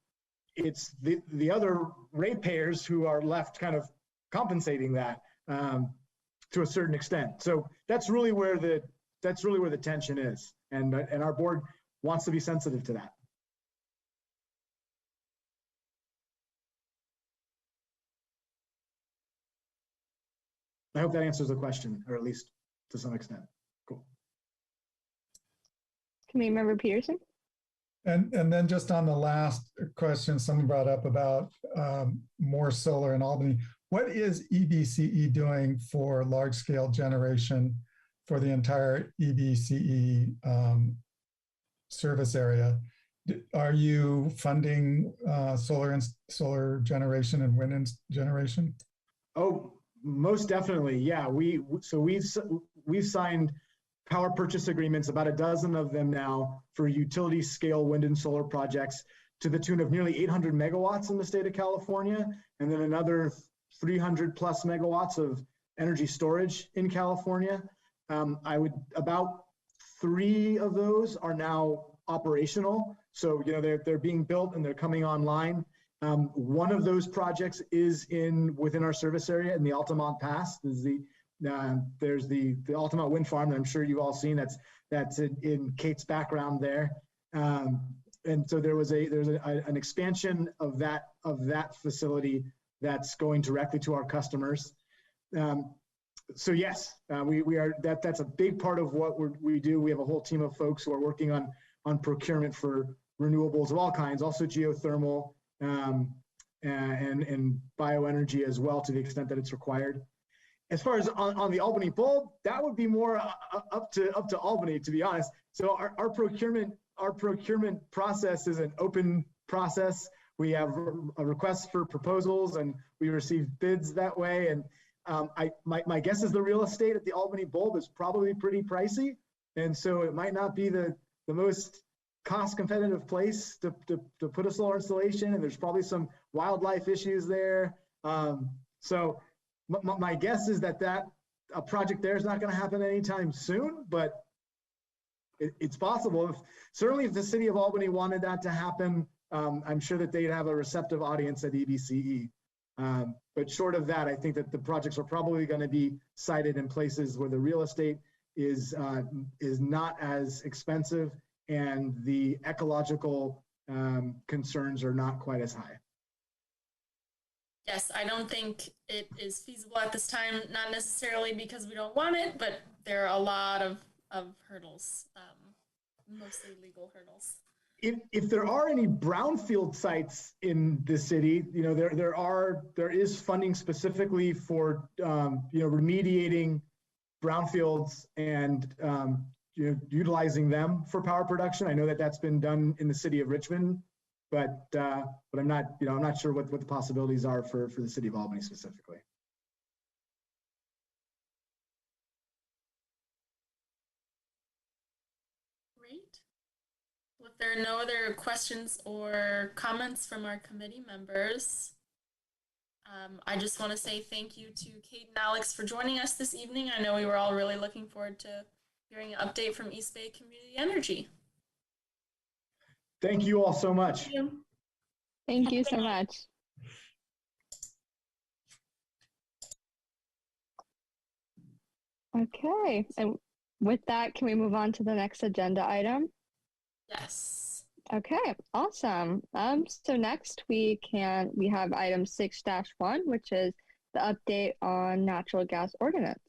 it's the other ratepayers who are left kind of compensating that to a certain extent. So that's really where the tension is, and our board wants to be sensitive to that. I hope that answers the question, or at least to some extent. Cool. Committee Member Peterson. And then just on the last question, someone brought up about more solar in Albany. What is EBCE doing for large scale generation for the entire EBCE service area? Are you funding solar generation and wind generation? Oh, most definitely. Yeah, we've signed power purchase agreements, about a dozen of them now, for utility scale wind and solar projects to the tune of nearly 800 megawatts in the state of California, and then another 300 plus megawatts of energy storage in California. About 3 of those are now operational. So, they're being built and they're coming online. One of those projects is within our service area in the Altamont Pass. There's the Altamont Wind Farm that I'm sure you've all seen. That's in Kate's background there. And so there's an expansion of that facility that's going directly to our customers. So yes, we are. That's a big part of what we do. We have a whole team of folks who are working on procurement for renewables of all kinds, also geothermal and bioenergy as well, to the extent that it's required. As far as on the Albany bulb, that would be more up to Albany, to be honest. So our procurement process is an open process. We have a request for proposals and we receive bids that way. And my guess is the real estate at the Albany bulb is probably pretty pricey, and so it might not be the most cost competitive place to put a solar installation, and there's probably some wildlife issues there. So my guess is that a project there is not going to happen anytime soon, but it's possible. Certainly if the city of Albany wanted that to happen, I'm sure that they'd have a receptive audience at EBCE. But short of that, I think that the projects are probably going to be sited in places where the real estate is not as expensive and the ecological concerns are not quite as high. Yes, I don't think it is feasible at this time, not necessarily because we don't want it, but there are a lot of hurdles, mostly legal hurdles. If there are any brownfield sites in the city, you know, there is funding specifically for remediating brownfields and utilizing them for power production. I know that that's been done in the city of Richmond, but I'm not sure what the possibilities are for the city of Albany specifically. Great. Well, if there are no other questions or comments from our committee members, I just want to say thank you to Kate and Alex for joining us this evening. I know we were all really looking forward to hearing an update from East Bay Community Energy. Thank you all so much. Thank you. Thank you so much. Okay, and with that, can we move on to the next agenda item? Yes. Okay, awesome. So next we have item 6-1, which is the update on Natural Gas Ordinance.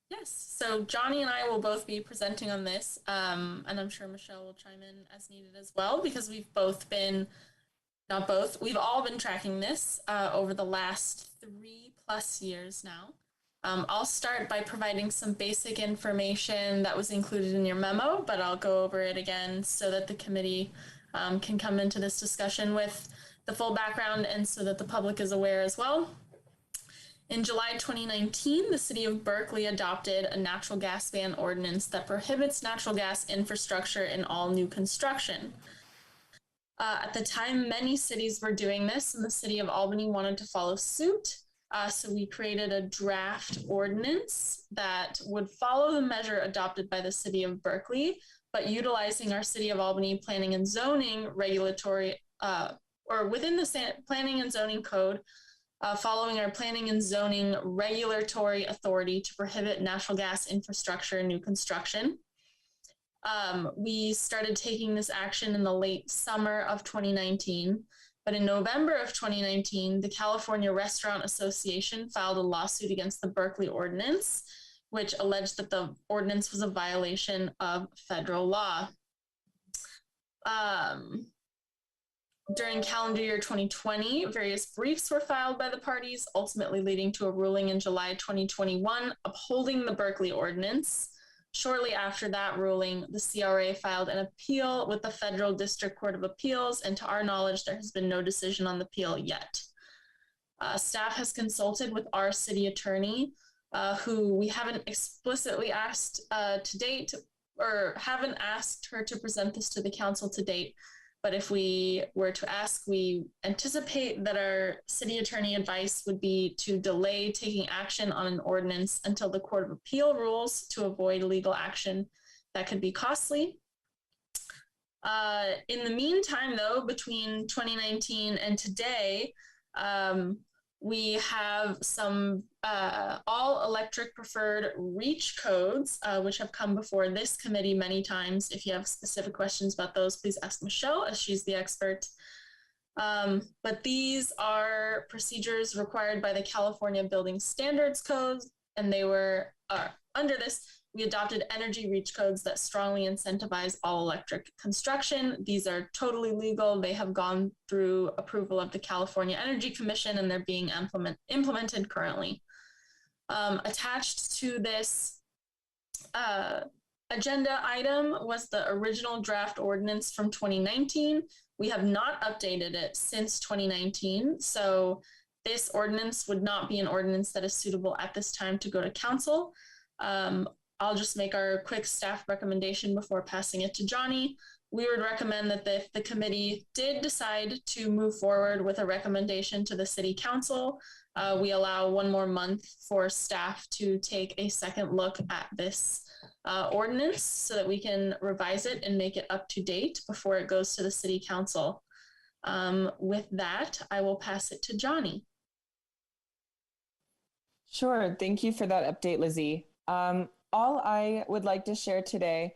Yes, so Johnny and I will both be presenting on this, and I'm sure Michelle will chime in as needed as well, because we've all been tracking this over the last 3+ years now. I'll start by providing some basic information that was included in your memo, but I'll go over it again so that the committee can come into this discussion with the full background and so that the public is aware as well. In July 2019, the City of Berkeley adopted a natural gas ban ordinance that prohibits natural gas infrastructure in all new construction. At the time, many cities were doing this, and the City of Albany wanted to follow suit. So we created a draft ordinance that would follow the measure adopted by the City of Berkeley, but utilizing our City of Albany Planning and Zoning regulatory, or within the Planning and Zoning Code, following our Planning and Zoning regulatory authority to prohibit natural gas infrastructure in new construction. We started taking this action in the late summer of 2019, but in November of 2019, the California Restaurant Association filed a lawsuit against the Berkeley Ordinance, which alleged that the ordinance was a violation of federal law. During calendar year 2020, various briefs were filed by the parties, ultimately leading to a ruling in July 2021 upholding the Berkeley Ordinance. Shortly after that ruling, the CRA filed an appeal with the Federal District Court of Appeals, and to our knowledge, there has been no decision on the appeal yet. Staff has consulted with our city attorney, who we haven't explicitly asked to date, or haven't asked her to present this to the council to date. But if we were to ask, we anticipate that our city attorney advice would be to delay taking action on an ordinance until the Court of Appeal rules to avoid legal action that could be costly. In the meantime, though, between 2019 and today, we have some all-electric preferred REACH codes, which have come before this committee many times. If you have specific questions about those, please ask Michelle, as she's the expert. But these are procedures required by the California Building Standards Code, and they were, under this, we adopted energy REACH codes that strongly incentivize all-electric construction. These are totally legal. They have gone through approval of the California Energy Commission, and they're being implemented currently. Attached to this agenda item was the original draft ordinance from 2019. We have not updated it since 2019, so this ordinance would not be an ordinance that is suitable at this time to go to council. I'll just make our quick staff recommendation before passing it to Johnny. we would recommend that if the committee did decide to move forward with a recommendation to the city council, we allow 1 more month for staff to take a second look at this ordinance so that we can revise it and make it up to date before it goes to the city council. With that, I will pass it to Johnny. Sure. Thank you for that update, Lizzie. All I would like to share today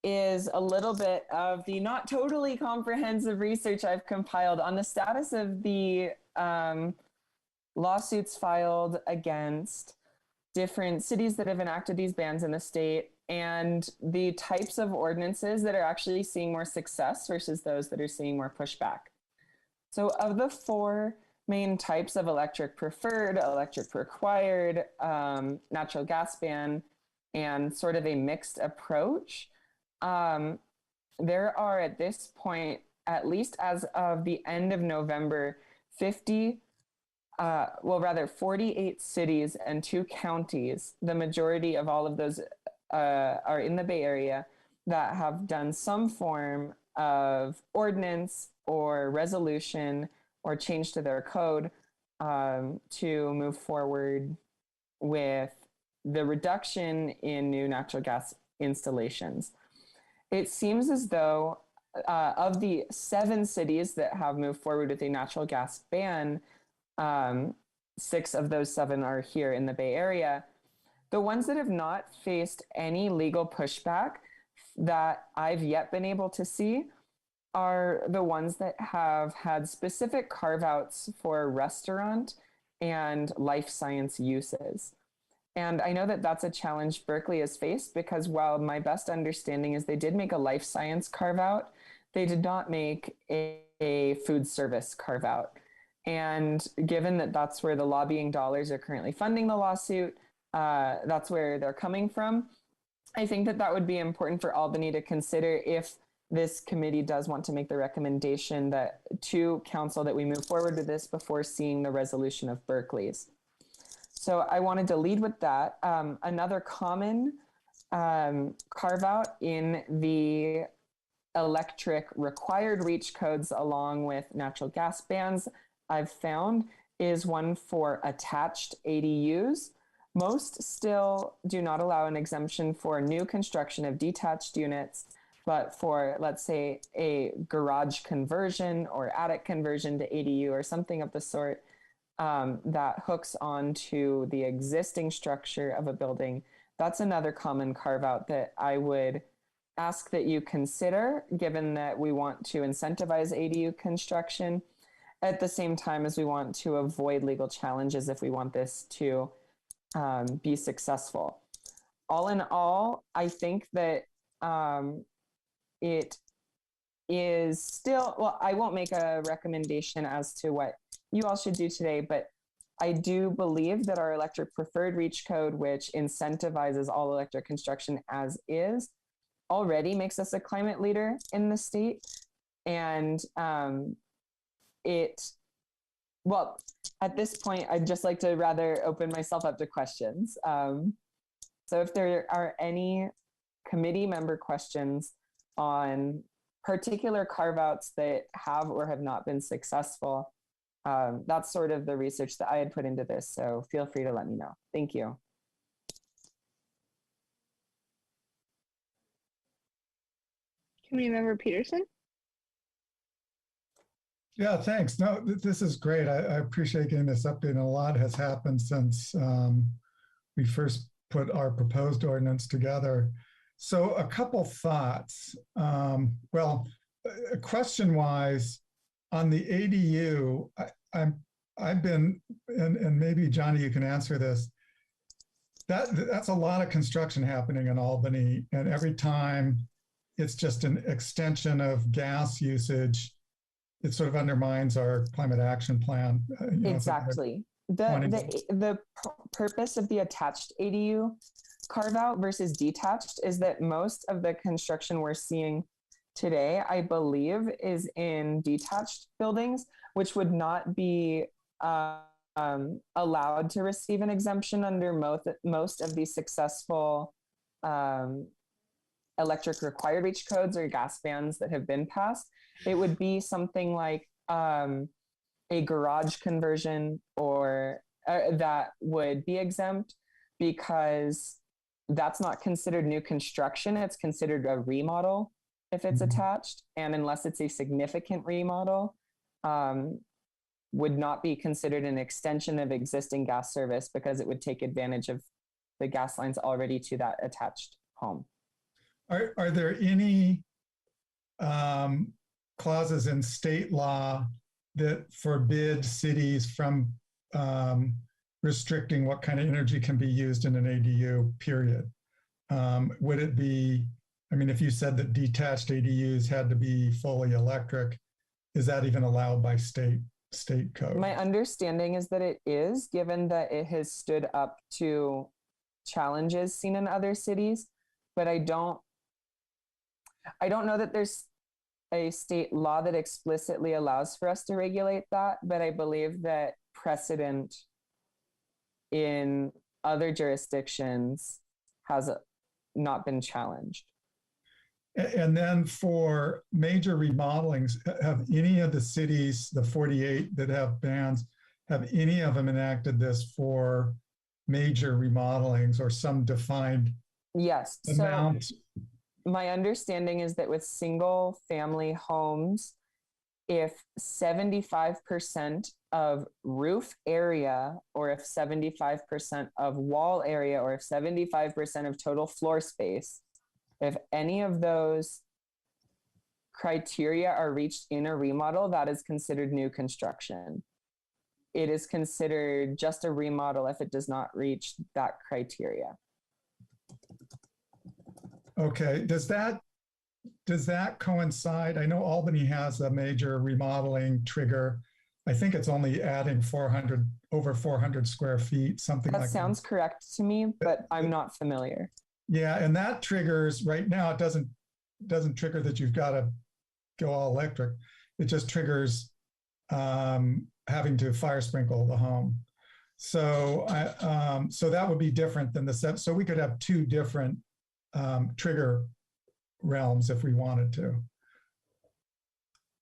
is a little bit of the not totally comprehensive research I've compiled on the status of the lawsuits filed against different cities that have enacted these bans in the state and the types of ordinances that are actually seeing more success versus those that are seeing more pushback. So of the 4 main types of electric preferred, electric required, natural gas ban, and sort of a mixed approach, there are at this point, at least as of the end of November, 48 cities and 2 counties, the majority of all of those are in the Bay Area, that have done some form of ordinance or resolution or change to their code to move forward with the reduction in new natural gas installations. It seems as though of the 7 cities that have moved forward with a natural gas ban, 6 of those 7 are here in the Bay Area. The ones that have not faced any legal pushback that I've yet been able to see are the ones that have had specific carve-outs for restaurant and life science uses. And I know that that's a challenge Berkeley has faced because while my best understanding is they did make a life science carve-out, they did not make a food service carve-out. And given that that's where the lobbying dollars are currently funding the lawsuit, that's where they're coming from, I think that that would be important for Albany to consider if this committee does want to make the recommendation that to council that we move forward with this before seeing the resolution of Berkeley's. So I wanted to lead with that. Another common carve out in the electric required reach codes along with natural gas bans I've found is one for attached ADUs. Most still do not allow an exemption for new construction of detached units, but for, let's say, a garage conversion or attic conversion to ADU or something of the sort that hooks onto the existing structure of a building, that's another common carve out that I would ask that you consider, given that we want to incentivize ADU construction at the same time as we want to avoid legal challenges if we want this to be successful. All in all, I think that it is still, well, I won't make a recommendation as to what you all should do today, but I do believe that our electric preferred reach code, which incentivizes all electric construction as is, already makes us a climate leader in the state. And well, at this point, I'd just like to rather open myself up to questions. So if there are any committee member questions on particular carve-outs that have or have not been successful, that's sort of the research that I had put into this. So feel free to let me know. Thank you. Committee Member Peterson? Yeah, thanks. No, this is great. I appreciate getting this update. And a lot has happened since we first put our proposed ordinance together. So a couple thoughts. Well, question-wise, on the ADU, I've been, and maybe Johnny, you can answer this. That's a lot of construction happening in Albany, and every time it's just an extension of gas usage, it sort of undermines our climate action plan. Exactly. The purpose of the attached ADU carve out versus detached is that most of the construction we're seeing today, I believe, is in detached buildings, which would not be allowed to receive an exemption under most of the successful electric required reach codes or gas bans that have been passed. It would be something like a garage conversion or that would be exempt because that's not considered new construction. It's considered a remodel if it's attached. And unless it's a significant remodel, would not be considered an extension of existing gas service because it would take advantage of the gas lines already to that attached home. Are there any clauses in state law that forbid cities from restricting what kind of energy can be used in an ADU, period? Would it be, I mean, if you said that detached ADUs had to be fully electric, is that even allowed by state code? My understanding is that it is, given that it has stood up to challenges seen in other cities, but I don't know that there's a state law that explicitly allows for us to regulate that, but I believe that precedent in other jurisdictions has not been challenged. And then for major remodelings, have any of the cities, the 48 that have bans, have any of them enacted this for major remodelings or some defined Yes. amount? So my understanding is that with single family homes, if 75% of roof area, or if 75% of wall area, or if 75% of total floor space, if any of those criteria are reached in a remodel, that is considered new construction. It is considered just a remodel if it does not reach that criteria. Okay, does that coincide? I know Albany has a major remodeling trigger. I think it's only adding over 400 square feet, something like that. That sounds correct to me, but I'm not familiar. Yeah, and that triggers, right now, it doesn't trigger that you've got to go all electric. It just triggers having to fire sprinkle the home. So so that would be different than the set. So we could have two different trigger realms if we wanted to.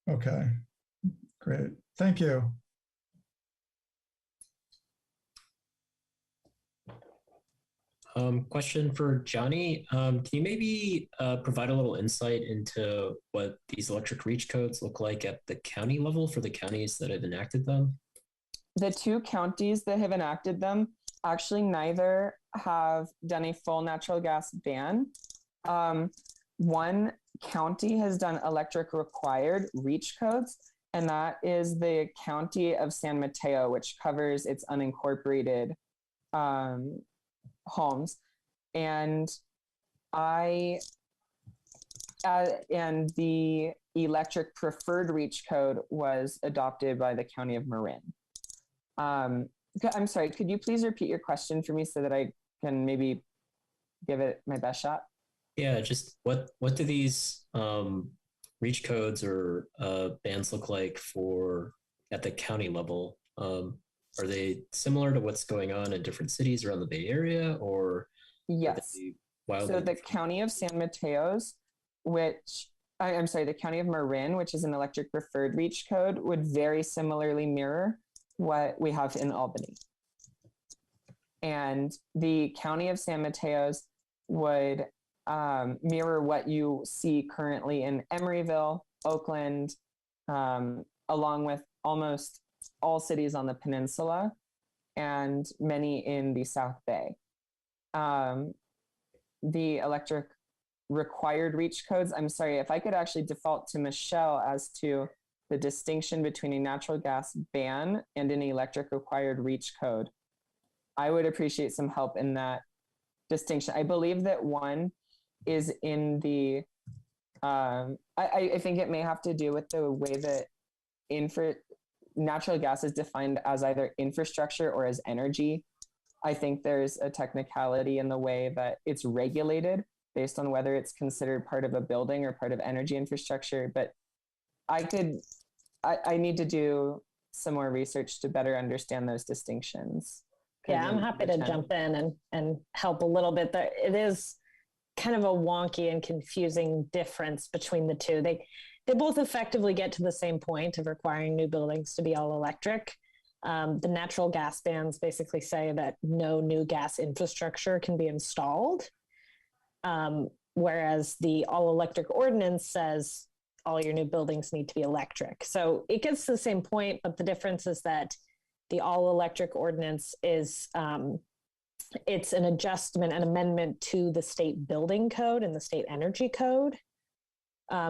Okay, great. Thank you. Question for Johnny. Can you maybe provide a little insight into what these electric reach codes look like at the county level for the counties that have enacted them? The two counties that have enacted them, actually neither have done a full natural gas ban. One county has done electric required reach codes, and that is the county of San Mateo, which covers its unincorporated homes. And and the electric preferred reach code was adopted by the county of Marin. I'm sorry, could you please repeat your question for me so that I can maybe give it my best shot? Yeah, just what do these reach codes or bans look like for at the county level? Are they similar to what's going on in different cities around the Bay Area, or? Yes. So the county of San Mateo's, the county of Marin, which is an electric preferred reach code, would very similarly mirror what we have in Albany. And the county of San Mateo's would mirror what you see currently in Emeryville, Oakland, along with almost all cities on the peninsula and many in the South Bay. The electric required reach codes, I'm sorry, if I could actually default to Michelle as to the distinction between a natural gas ban and an electric required reach code, I would appreciate some help in that distinction. I believe that one is in the, I think it may have to do with the way that natural gas is defined as either infrastructure or as energy. I think there's a technicality in the way that it's regulated based on whether it's considered part of a building or part of energy infrastructure. But I need to do some more research to better understand those distinctions. Yeah, I'm happy to jump in and help a little bit. It is kind of a wonky and confusing difference between the two. They both effectively get to the same point of requiring new buildings to be all electric. The natural gas bans basically say that no new gas infrastructure can be installed, whereas the all electric ordinance says all your new buildings need to be electric. So it gets to the same point, but the difference is that the all electric ordinance is it's an adjustment, an amendment to the state building code and the state energy code,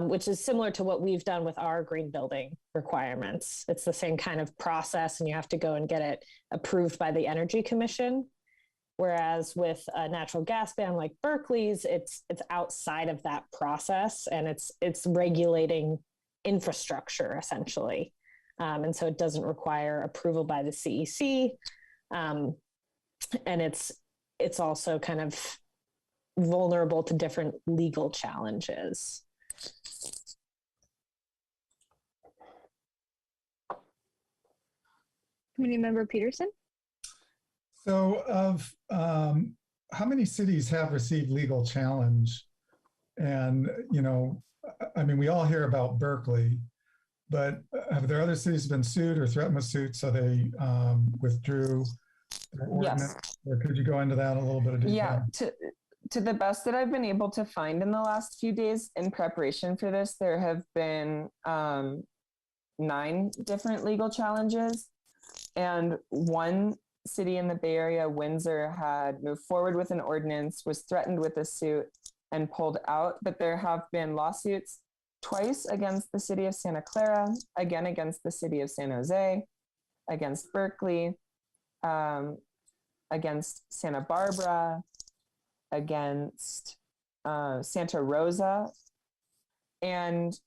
which is similar to what we've done with our green building requirements. It's the same kind of process, and you have to go and get it approved by the Energy Commission. Whereas with a natural gas ban like Berkeley's, it's outside of that process, and it's regulating infrastructure essentially. And so it doesn't require approval by the CEC. And it's also kind of vulnerable to different legal challenges. Committee Member Peterson? So of how many cities have received legal challenge? And, you know, I mean, we all hear about Berkeley, but have there other cities been sued or threatened with suit, so they withdrew their ordinance? Yes. Or could you go into that a little bit of detail? Yeah, to the best that I've been able to find in the last few days in preparation for this, there have been 9 different legal challenges. And one city in the Bay Area, Windsor, had moved forward with an ordinance, was threatened with a suit, and pulled out. But there have been lawsuits twice against the city of Santa Clara, again against the city of San Jose, against Berkeley, against Santa Barbara, against Santa Rosa. And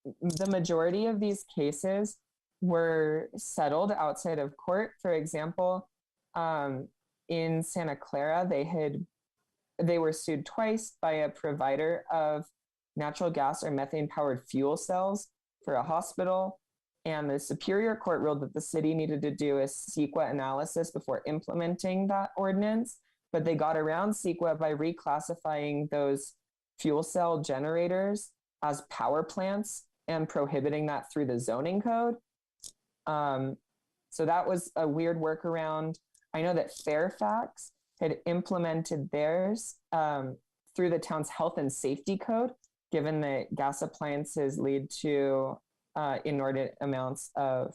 the majority of these cases were settled outside of court. For example, in Santa Clara, they were sued twice by a provider of natural gas or methane powered fuel cells for a hospital. And the Superior Court ruled that the city needed to do a CEQA analysis before implementing that ordinance, but they got around CEQA by reclassifying those fuel cell generators as power plants and prohibiting that through the zoning code. So that was a weird workaround. I know that Fairfax had implemented theirs through the town's health and safety code, given that gas appliances lead to inordinate amounts of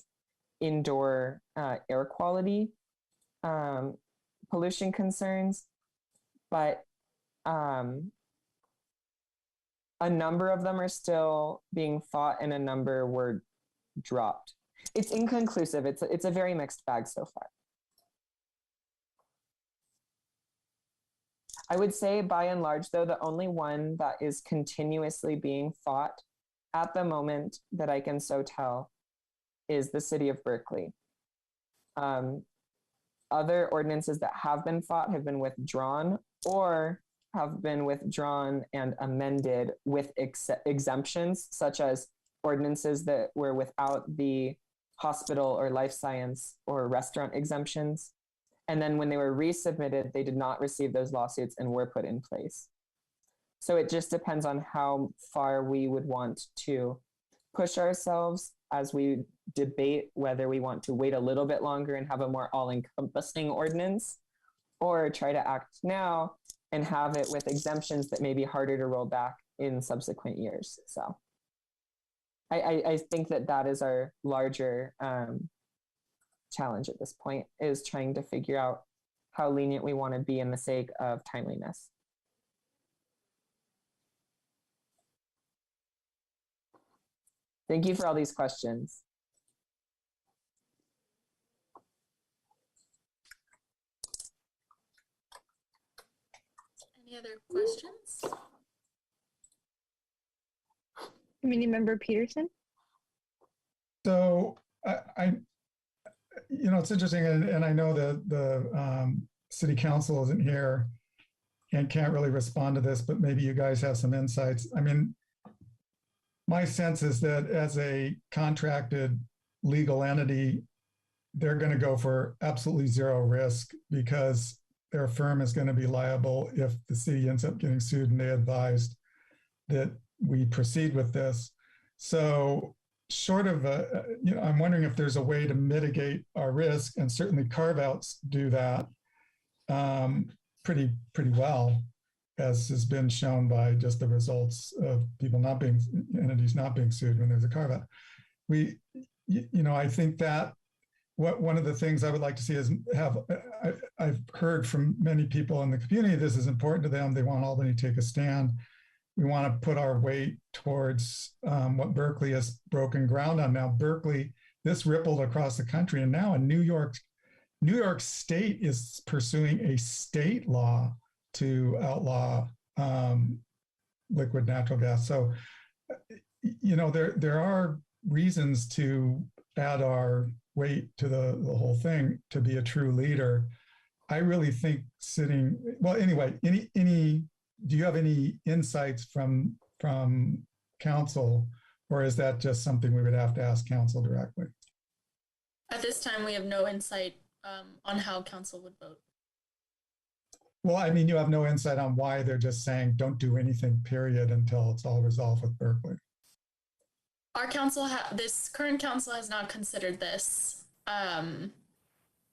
indoor air quality pollution concerns. But a number of them are still being fought, and a number were dropped. It's inconclusive. It's a very mixed bag so far. I would say by and large, though, the only one that is continuously being fought at the moment that I can so tell is the city of Berkeley. Other ordinances that have been fought have been withdrawn or have been withdrawn and amended with exemptions, such as ordinances that were without the hospital or life science or restaurant exemptions. And then when they were resubmitted, they did not receive those lawsuits and were put in place. So it just depends on how far we would want to push ourselves as we debate whether we want to wait a little bit longer and have a more all-encompassing ordinance, or try to act now and have it with exemptions that may be harder to roll back in subsequent years. So I think that is our larger challenge at this point, is trying to figure out how lenient we want to be in the sake of timeliness. Thank you for all these questions. Any other questions? Committee Member Peterson? So you know, it's interesting, and I know that the city council isn't here and can't really respond to this, but maybe you guys have some insights. I mean, my sense is that as a contracted legal entity, they're going to go for absolutely zero risk, because their firm is going to be liable if the city ends up getting sued, and they advised that we proceed with this. So short of, I'm wondering if there's a way to mitigate our risk, and certainly carve-outs do that pretty well, as has been shown by just the results of entities not being sued when there's a carve-out. I think that one of the things I would like to see is I've heard from many people in the community, this is important to them. They want Albany to take a stand. We want to put our weight towards what Berkeley has broken ground on. Now, Berkeley, this rippled across the country, and now in New York State is pursuing a state law to outlaw liquid natural gas. So, there are reasons to add our weight to the whole thing to be a true leader. I really think do you have any insights from council, or is that just something we would have to ask council directly? At this time, we have no insight on how council would vote. Well, I mean, you have no insight on why they're just saying don't do anything, period, until it's all resolved with Berkeley. Our council, this current council has not considered this.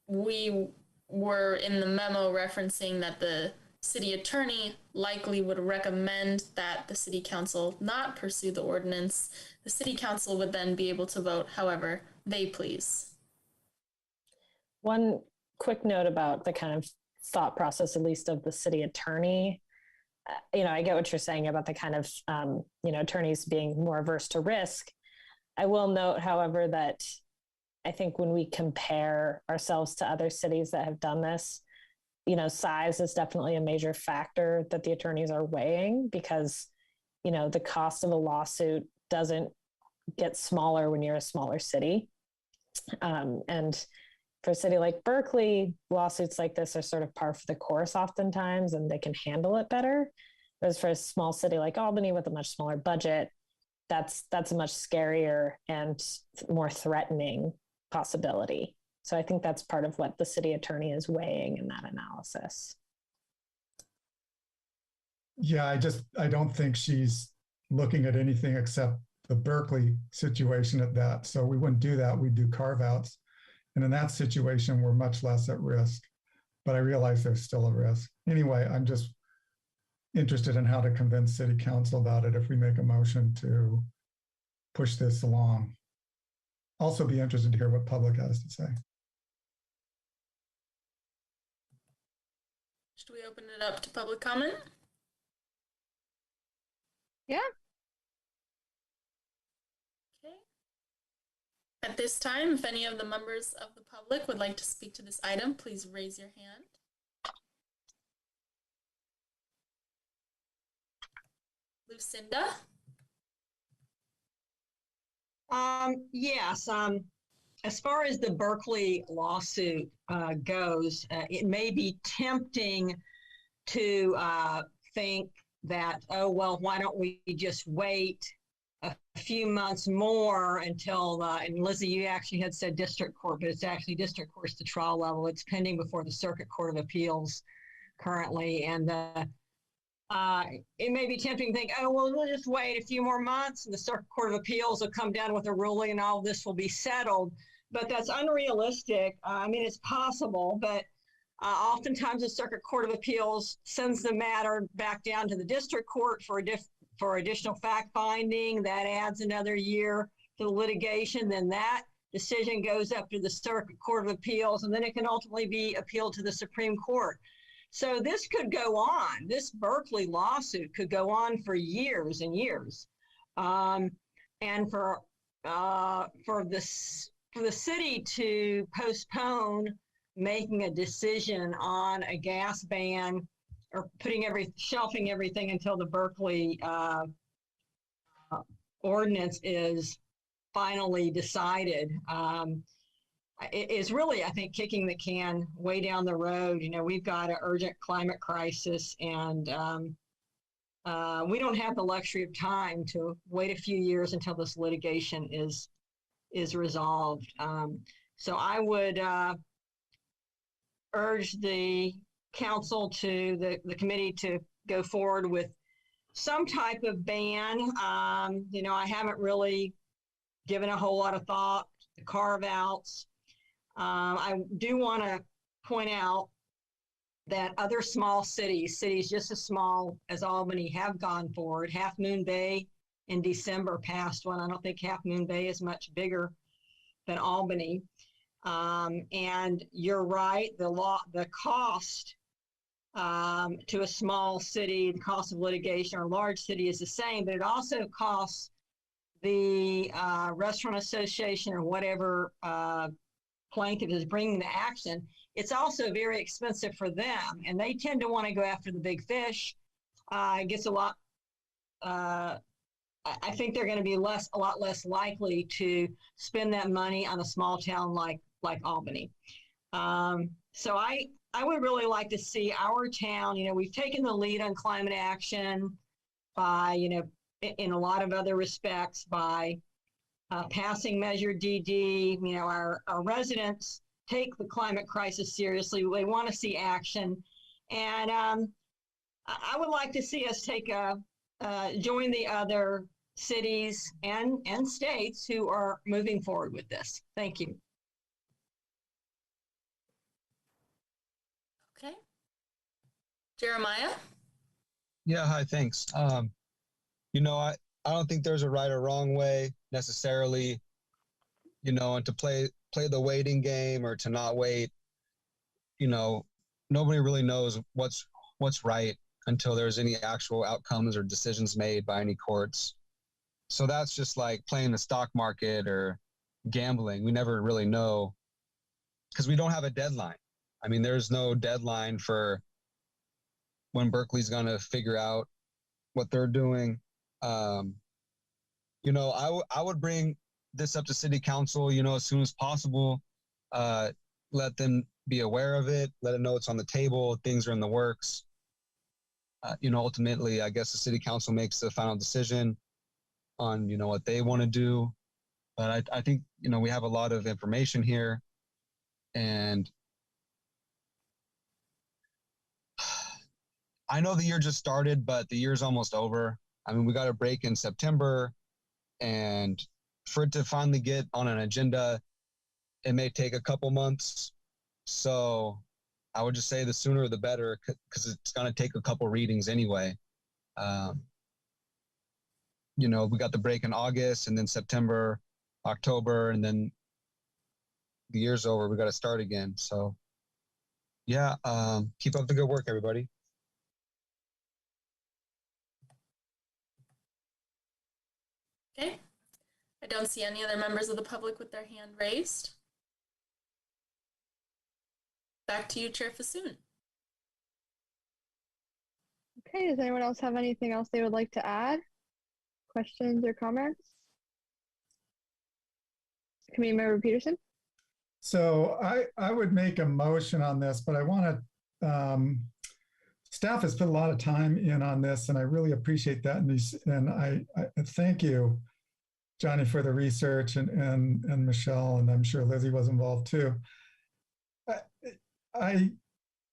We were in the memo referencing that the city attorney likely would recommend that the city council not pursue the ordinance. The city council would then be able to vote however they please. One quick note about the kind of thought process, at least of the city attorney. I get what you're saying about the kind of, attorneys being more averse to risk. I will note, however, that I think when we compare ourselves to other cities that have done this, size is definitely a major factor that the attorneys are weighing, because, the cost of a lawsuit doesn't get smaller when you're a smaller city. And for a city like Berkeley, lawsuits like this are sort of par for the course oftentimes, and they can handle it better. Whereas for a small city like Albany with a much smaller budget, that's a much scarier and more threatening possibility. So I think that's part of what the city attorney is weighing in that analysis. Yeah, I don't think she's looking at anything except the Berkeley situation at that. So we wouldn't do that. We'd do carve-outs. And in that situation, we're much less at risk. But I realize there's still a risk. Anyway, I'm just interested in how to convince city council about it if we make a motion to push this along. Also be interested to hear what public has to say. Should we open it up to public comment? Yeah. Okay. At this time, if any of the members of the public would like to speak to this item, please raise your hand. Lucinda? Yes. As far as the Berkeley lawsuit goes, it may be tempting to think that, oh, well, why don't we just wait a few months more until, and Lizzie, you actually had said district court, but it's actually district court's the trial level. It's pending before the Circuit Court of Appeals currently. And it may be tempting to think, oh, well, we'll just wait a few more months and the Circuit Court of Appeals will come down with a ruling and all of this will be settled. But that's unrealistic. I mean, it's possible, but oftentimes the Circuit Court of Appeals sends the matter back down to the district court for additional fact finding. That adds another year to the litigation. Then that decision goes up to the Circuit Court of Appeals, and then it can ultimately be appealed to the Supreme Court. So this could go on. This Berkeley lawsuit could go on for years and years. And for the city to postpone making a decision on a gas ban or shelving everything until the Berkeley ordinance is finally decided is really, I think, kicking the can way down the road. We've got an urgent climate crisis, and we don't have the luxury of time to wait a few years until this litigation is resolved. So I would urge the council to the committee to go forward with some type of ban. I haven't really given a whole lot of thought to carve outs. I do want to point out that other small cities just as small as Albany have gone forward. Half Moon Bay in December passed one. I don't think Half Moon Bay is much bigger than Albany. And you're right, the cost to a small city, the cost of litigation or a large city is the same, but it also costs the restaurant association or whatever plaintiff is bringing the action. It's also very expensive for them, and they tend to want to go after the big fish. It gets a lot. I think they're going to be a lot less likely to spend that money on a small town like Albany. So I would really like to see our town. We've taken the lead on climate action by in a lot of other respects by passing Measure DD. Our residents take the climate crisis seriously. They want to see action. And I would like to see us join the other cities and states who are moving forward with this. Thank you. Okay. Jeremiah? Yeah, hi, thanks. I don't think there's a right or wrong way necessarily, and to play the waiting game or to not wait. Nobody really knows what's right until there's any actual outcomes or decisions made by any courts. So that's just like playing the stock market or gambling. We never really know because we don't have a deadline. I mean, there's no deadline for when Berkeley's going to figure out what they're doing. I would bring this up to city council, as soon as possible. Let them be aware of it. Let them know it's on the table. Things are in the works. Ultimately, I guess the city council makes the final decision on, what they want to do. But I think, we have a lot of information here. And I know the year just started, but the year's almost over. I mean, we got a break in September, and for it to finally get on an agenda, it may take a couple months. So I would just say the sooner the better, because it's going to take a couple readings anyway. We got the break in August, and then September, October, and then the year's over. We got to start again. So yeah, keep up the good work, everybody. Okay. I don't see any other members of the public with their hand raised. Back to you, Chair Fasoon. Okay, does anyone else have anything else they would like to add? Questions or comments? Committee Member Peterson? So I would make a motion on this, but I want to, staff has put a lot of time in on this, and I really appreciate that. And I thank you, Johnny, for the research, and Michelle, and I'm sure Lizzie was involved too. I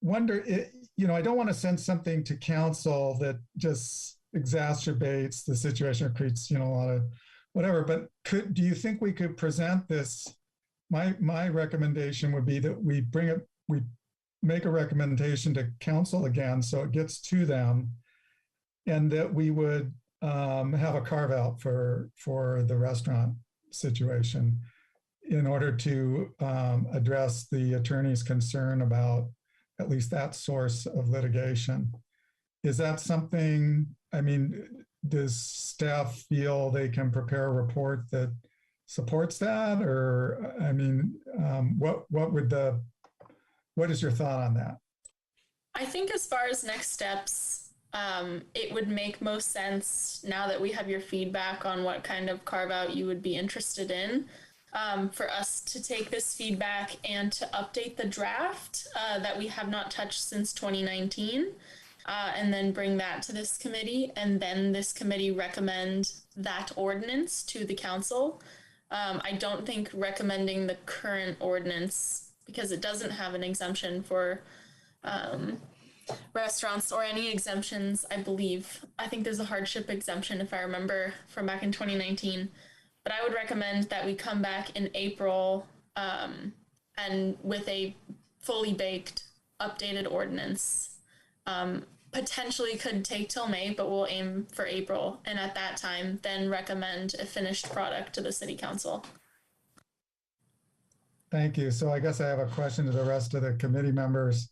wonder, I don't want to send something to council that just exacerbates the situation or creates, a lot of whatever, but do you think we could present this? My recommendation would be that we make a recommendation to council again, so it gets to them, and that we would have a carve out for the restaurant situation in order to address the attorney's concern about at least that source of litigation. Is that something, does staff feel they can prepare a report that supports that? Or, what is your thought on that? I think as far as next steps, it would make most sense now that we have your feedback on what kind of carve out you would be interested in, for us to take this feedback and to update the draft that we have not touched since 2019, and then bring that to this committee, and then this committee recommend that ordinance to the council. I don't think recommending the current ordinance, because it doesn't have an exemption for restaurants or any exemptions, I believe. I think there's a hardship exemption, if I remember, from back in 2019. But I would recommend that we come back in April and with a fully baked, updated ordinance. Potentially could take till May, but we'll aim for April. And at that time, then recommend a finished product to the city council. Thank you. So I guess I have a question to the rest of the committee members,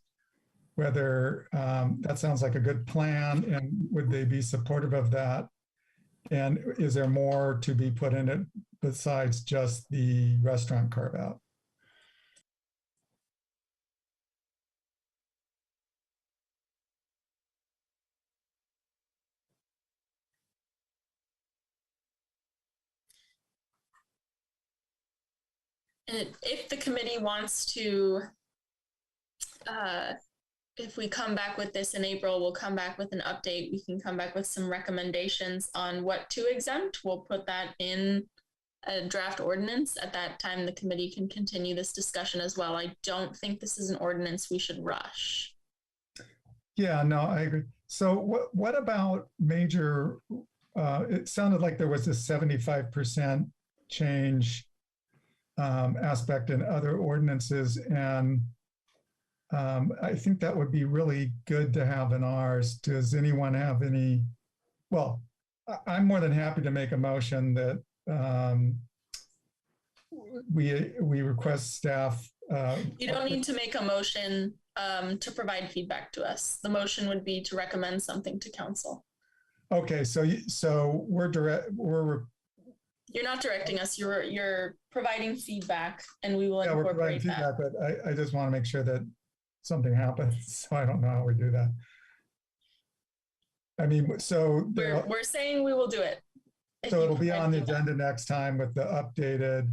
whether that sounds like a good plan and would they be supportive of that? And is there more to be put in it besides just the restaurant carve out? And if the committee wants to, if we come back with this in April, we'll come back with an update. We can come back with some recommendations on what to exempt. We'll put that in a draft ordinance. At that time, the committee can continue this discussion as well. I don't think this is an ordinance we should rush. Yeah, no, I agree. So what about major, it sounded like there was a 75% change aspect in other ordinances. And I think that would be really good to have in ours. Does anyone have any? Well, I'm more than happy to make a motion that we request staff. You don't need to make a motion to provide feedback to us. The motion would be to recommend something to council. Okay, so You're not directing us. You're providing feedback, and we will yeah, incorporate we're providing feedback, but I just want to make sure that something happens. So I don't know how we do that. I mean, so we're saying we will do it. So it'll be on the agenda next time with the updated.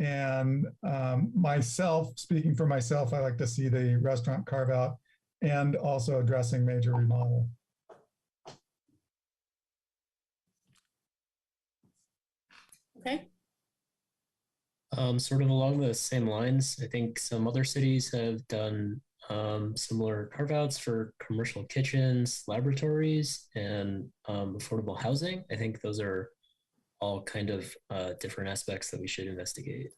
And myself, speaking for myself, I like to see the restaurant carve out and also addressing major remodel. Okay. Sort of along the same lines, I think some other cities have done similar carve-outs for commercial kitchens, laboratories, and affordable housing. I think those are all kind of different aspects that we should investigate.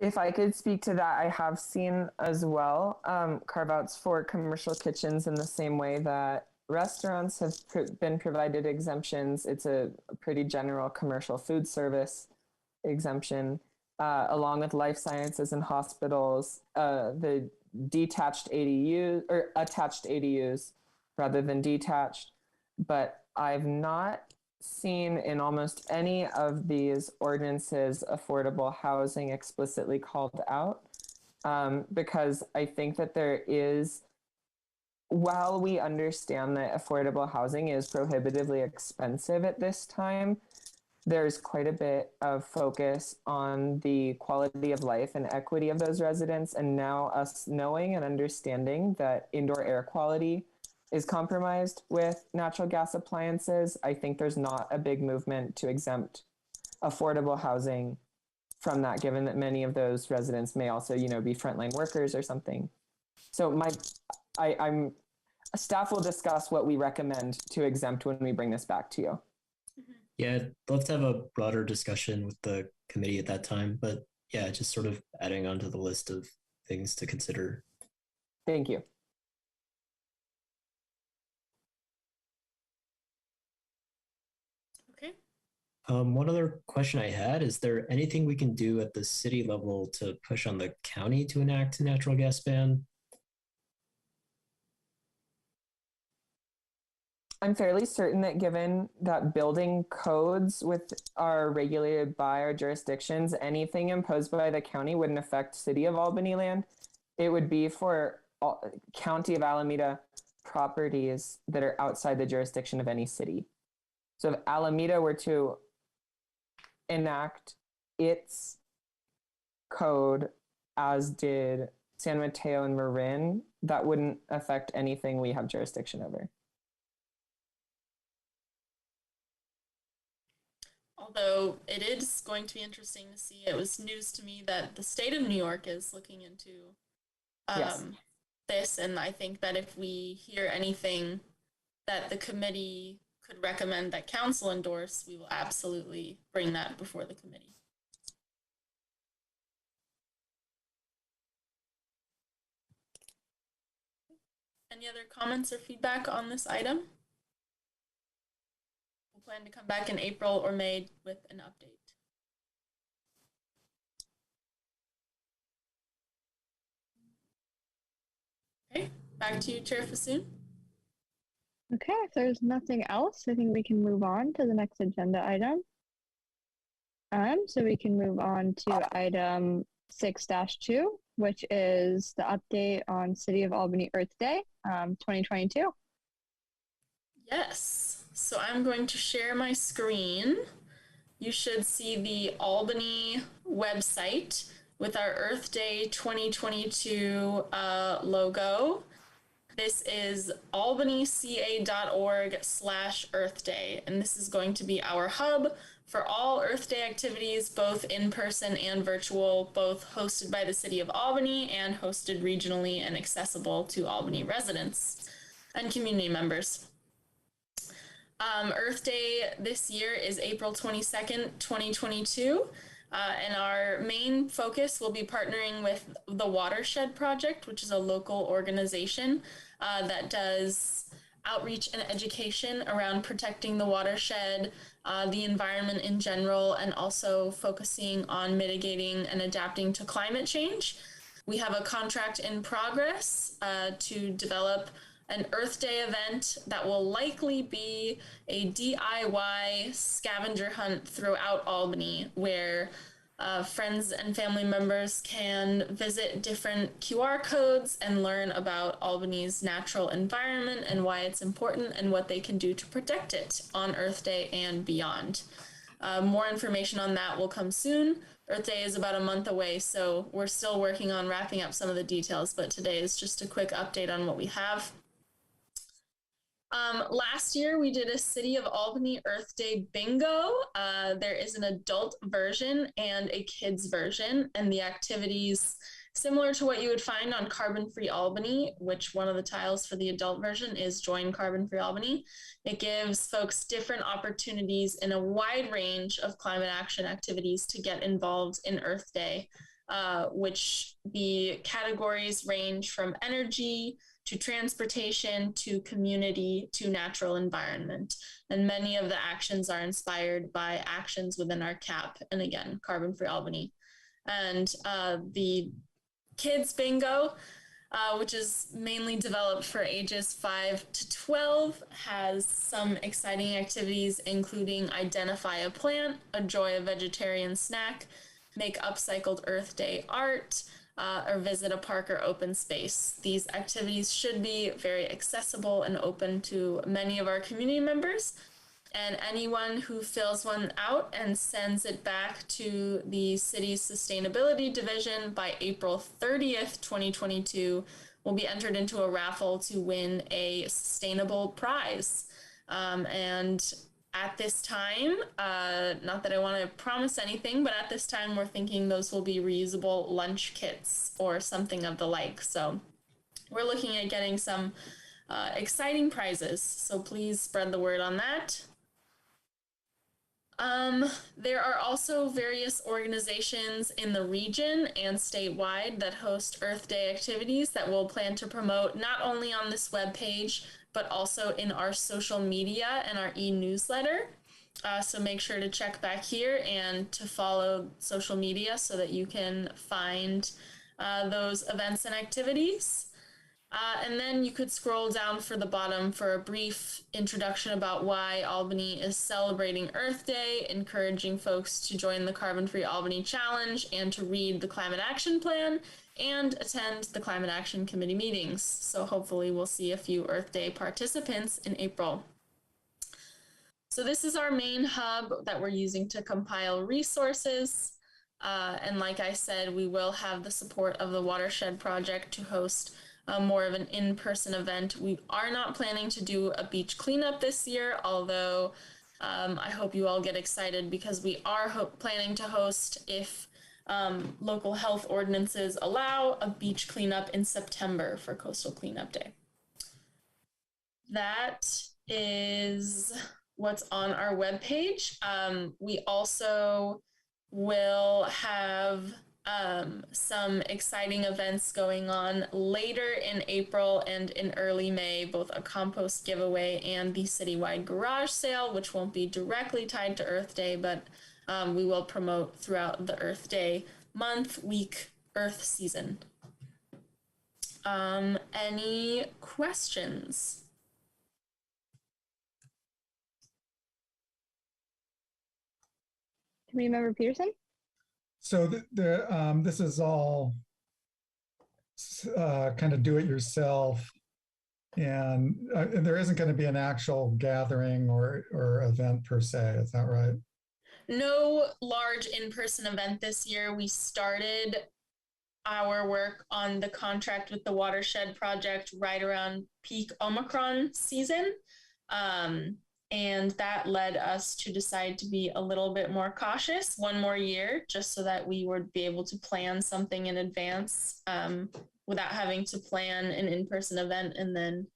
If I could speak to that, I have seen as well carve-outs for commercial kitchens in the same way that restaurants have been provided exemptions. It's a pretty general commercial food service exemption, along with life sciences and hospitals, the detached ADUs or attached ADUs rather than detached. But I've not seen in almost any of these ordinances affordable housing explicitly called out, because I think that there is, while we understand that affordable housing is prohibitively expensive at this time, there's quite a bit of focus on the quality of life and equity of those residents. And now us knowing and understanding that indoor air quality is compromised with natural gas appliances, I think there's not a big movement to exempt affordable housing from that, given that many of those residents may also, be frontline workers or something. So staff will discuss what we recommend to exempt when we bring this back to you. Yeah, I'd love to have a broader discussion with the committee at that time, but yeah, just sort of adding on to the list of things to consider. Thank you. Okay. One other question I had, is there anything we can do at the city level to push on the county to enact a natural gas ban? I'm fairly certain that given that building codes are regulated by our jurisdictions, anything imposed by the county wouldn't affect City of Albany land. It would be for County of Alameda properties that are outside the jurisdiction of any city. So if Alameda were to enact its code as did San Mateo and Marin, that wouldn't affect anything we have jurisdiction over. Although it is going to be interesting to see, it was news to me that the state of New York is looking into Yes. this, and I think that if we hear anything that the committee could recommend that council endorse, we will absolutely bring that before the committee. Any other comments or feedback on this item? We'll plan to come back in April or May with an update. Okay, back to you, Chair Fasoon. Okay, if there's nothing else, I think we can move on to the next agenda item. So we can move on to item 6-2, which is the update on City of Albany Earth Day 2022. Yes, so I'm going to share my screen. You should see the Albany website with our Earth Day 2022 logo. This is albanyca.org/Earth Day, and this is going to be our hub for all Earth Day activities, both in person and virtual, both hosted by the City of Albany and hosted regionally and accessible to Albany residents and community members. Earth Day this year is April 22nd, 2022. And our main focus will be partnering with the Watershed Project, which is a local organization that does outreach and education around protecting the watershed, the environment in general, and also focusing on mitigating and adapting to climate change. We have a contract in progress to develop an Earth Day event that will likely be a DIY scavenger hunt throughout Albany, where friends and family members can visit different QR codes and learn about Albany's natural environment and why it's important and what they can do to protect it on Earth Day and beyond. More information on that will come soon. Earth Day is about a month away, so we're still working on wrapping up some of the details, but today is just a quick update on what we have. Last year, we did a City of Albany Earth Day bingo. There is an adult version and a kids version, and the activities similar to what you would find on Carbon Free Albany, which one of the tiles for the adult version is Join Carbon Free Albany. It gives folks different opportunities in a wide range of climate action activities to get involved in Earth Day, which the categories range from energy to transportation, to community, to natural environment. And many of the actions are inspired by actions within our CAP, and again, Carbon Free Albany. And the kids bingo, which is mainly developed for ages 5 to 12, has some exciting activities, including identify a plant, enjoy a vegetarian snack, make upcycled Earth Day art, or visit a park or open space. These activities should be very accessible and open to many of our community members. And anyone who fills one out and sends it back to the city's sustainability division by April 30th, 2022, will be entered into a raffle to win a sustainable prize. And at this time, not that I want to promise anything, but at this time we're thinking those will be reusable lunch kits or something of the like. So we're looking at getting some exciting prizes. So please spread the word on that. There are also various organizations in the region and statewide that host Earth Day activities that we'll plan to promote not only on this webpage, but also in our social media and our e-newsletter. So make sure to check back here and to follow social media so that you can find those events and activities. And then you could scroll down for the bottom for a brief introduction about why Albany is celebrating Earth Day, encouraging folks to join the Carbon Free Albany Challenge and to read the Climate Action Plan and attend the Climate Action Committee meetings. So hopefully we'll see a few Earth Day participants in April. So this is our main hub that we're using to compile resources. And like I said, we will have the support of the Watershed Project to host more of an in-person event. We are not planning to do a beach cleanup this year, although I hope you all get excited because we are planning to host, if local health ordinances allow a beach cleanup in September for Coastal Cleanup Day. That is what's on our webpage. We also will have some exciting events going on later in April and in early May, both a compost giveaway and the citywide garage sale, which won't be directly tied to Earth Day, but we will promote throughout the Earth Day month, week, Earth season. Any questions? Committee Member Peterson? So this is all kind of do it yourself, and there isn't going to be an actual gathering or event per se. Is that right? No large in-person event this year. We started our work on the contract with the watershed project right around peak Omicron season. And that led us to decide to be a little bit more cautious one more year, just so that we would be able to plan something in advance without having to plan an in-person event and then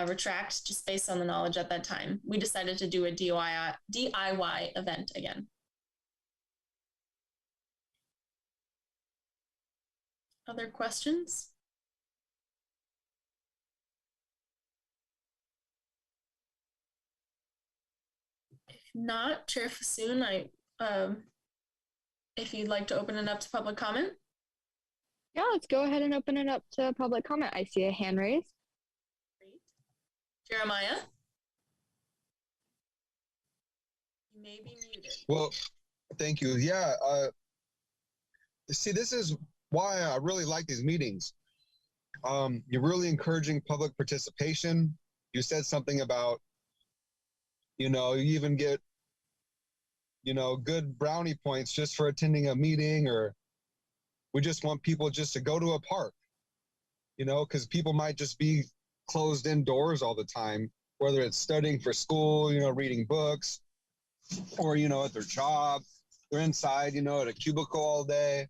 retract just based on the knowledge at that time. We decided to do a DIY event again. Other questions? Not, Chair Fasoon, if you'd like to open it up to public comment. Yeah, let's go ahead and open it up to public comment. I see a hand raised. Great. Jeremiah? You may be muted. Well, thank you. Yeah. See, this is why I really like these meetings. You're really encouraging public participation. You said something about, you even get, good brownie points just for attending a meeting, or we just want people just to go to a park, because people might just be closed indoors all the time, whether it's studying for school, reading books, or, at their job, they're inside, at a cubicle all day.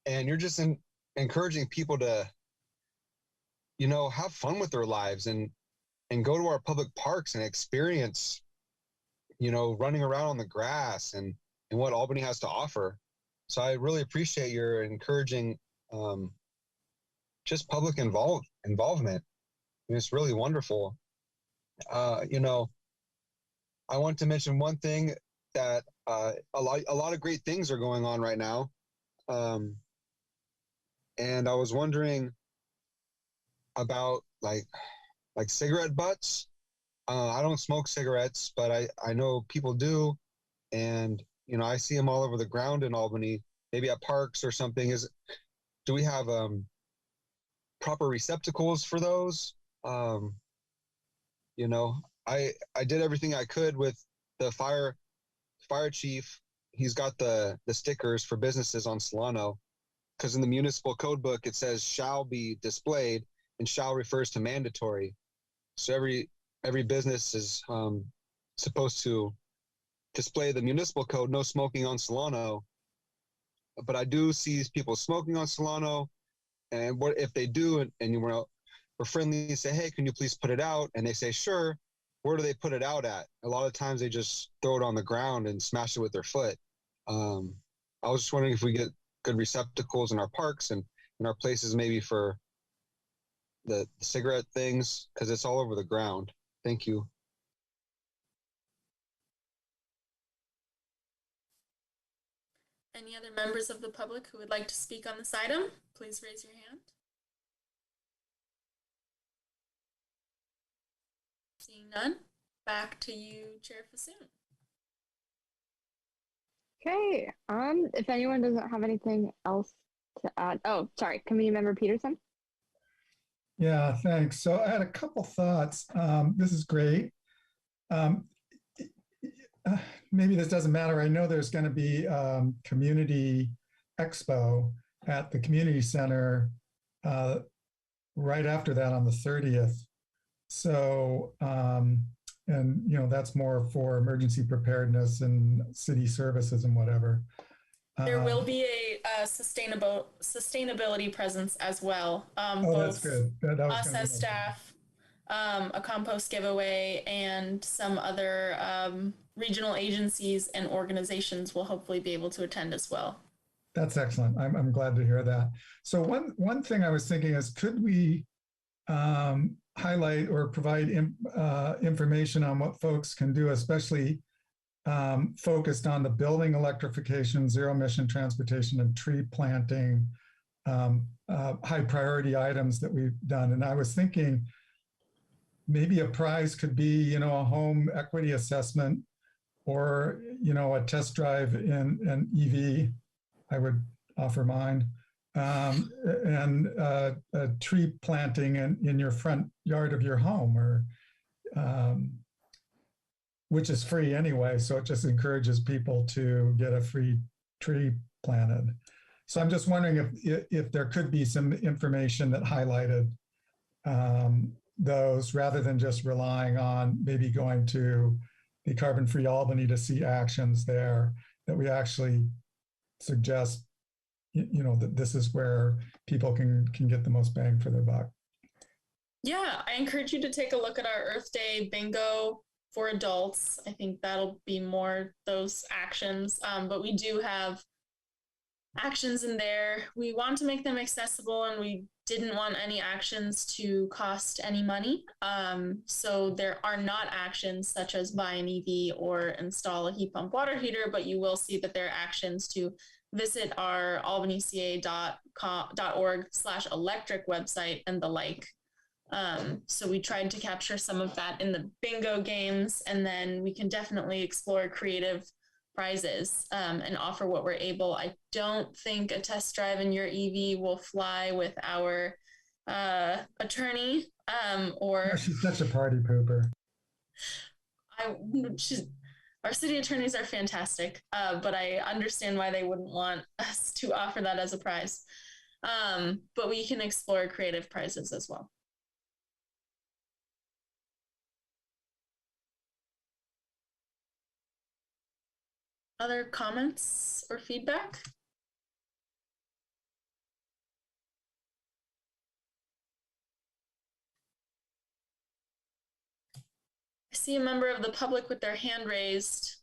And you're just encouraging people to, have fun with their lives and go to our public parks and experience, running around on the grass and what Albany has to offer. So I really appreciate your encouraging just public involvement. It's really wonderful. I want to mention one thing that a lot of great things are going on right now. And I was wondering about like cigarette butts. I don't smoke cigarettes, but I know people do. And, I see them all over the ground in Albany, maybe at parks or something. Do we have proper receptacles for those? I did everything I could with the fire chief. He's got the stickers for businesses on Solano, because in the municipal code book, it says shall be displayed, and shall refers to mandatory. So every business is supposed to display the municipal code, no smoking on Solano. But I do see people smoking on Solano, and what if they do, and we're friendly and say, hey, can you please put it out? And they say, sure. Where do they put it out at? A lot of times they just throw it on the ground and smash it with their foot. I was just wondering if we get good receptacles in our parks and in our places, maybe for the cigarette things, because it's all over the ground. Thank you. Any other members of the public who would like to speak on this item, please raise your hand. Seeing none, back to you, Chair Fasoon. Okay. If anyone doesn't have anything else to add, sorry, Committee Member Peterson. Yeah, thanks. So I had a couple thoughts. This is great. Maybe this doesn't matter. I know there's going to be community expo at the community center right after that on the 30th. So, and that's more for emergency preparedness and city services and whatever. There will be a sustainability presence as well. Oh, that's Both good. That was us gonna be as my- staff, a compost giveaway, and some other regional agencies and organizations will hopefully be able to attend as well. That's excellent. I'm glad to hear that. So one thing I was thinking is, could we highlight or provide information on what folks can do, especially focused on the building electrification, zero emission transportation, and tree planting, high priority items that we've done. And I was thinking maybe a prize could be, a home equity assessment, or, a test drive in an EV. I would offer mine. And a tree planting in your front yard of your home, or which is free anyway. So it just encourages people to get a free tree planted. So I'm just wondering if there could be some information that highlighted those, rather than just relying on maybe going to the Carbon Free Albany to see actions there, that we actually suggest, that this is where people can get the most bang for their buck. Yeah, I encourage you to take a look at our Earth Day bingo for adults. I think that'll be more those actions, but we do have actions in there. We want to make them accessible, and we didn't want any actions to cost any money. So there are not actions such as buy an EV or install a heat pump water heater, but you will see that there are actions to visit our albanyca.org/electric website and the like. So we tried to capture some of that in the bingo games, and then we can definitely explore creative prizes and offer what we're able. I don't think a test drive in your EV will fly with our attorney or She's such a party pooper. Our city attorneys are fantastic, but I understand why they wouldn't want us to offer that as a prize. But we can explore creative prizes as well. Other comments or feedback? I see a member of the public with their hand raised.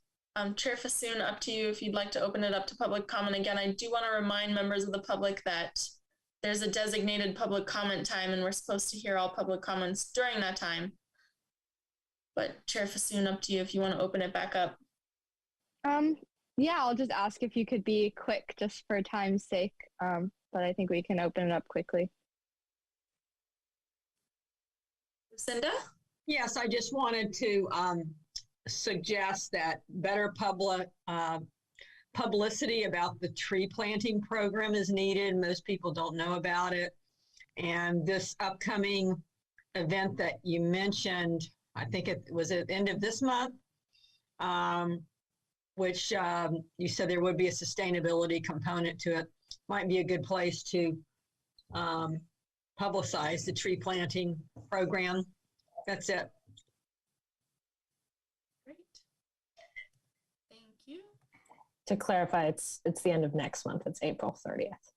Chair Fasoon, up to you if you'd like to open it up to public comment. Again, I do want to remind members of the public that there's a designated public comment time, and we're supposed to hear all public comments during that time. But Chair Fasoon, up to you if you want to open it back up. Yeah, I'll just ask if you could be quick just for time's sake. But I think we can open it up quickly. Lucinda? Yes, I just wanted to suggest that better publicity about the tree planting program is needed. Most people don't know about it. And this upcoming event that you mentioned, I think it was at the end of this month, which you said there would be a sustainability component to it, might be a good place to publicize the tree planting program. That's it. Great. Thank you. To clarify, it's the end of next month. It's April 30th.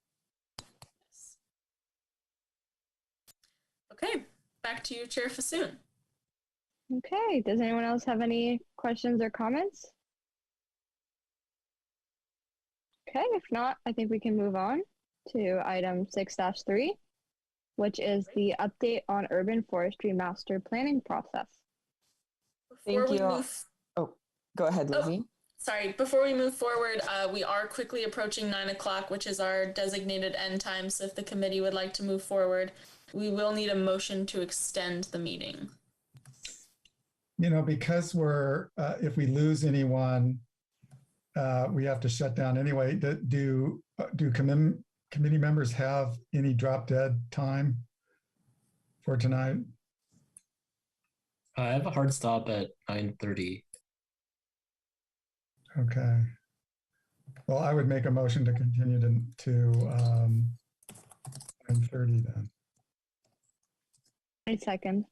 Yes. Okay, back to you, Chair Fasoon. Okay, does anyone else have any questions or comments? Okay, if not, I think we can move on to item 6-3, which is the update on urban forestry master planning process. Thank you. Oh, go ahead, Lizzie. Sorry, before we move forward, we are quickly approaching 9 o'clock, which is our designated end time. So if the committee would like to move forward, we will need a motion to extend the meeting. Because if we lose anyone, we have to shut down anyway. Do committee members have any drop dead time for tonight? I have a hard stop at 9:30. Okay. Well, I would make a motion to continue to 9:30 then. I second.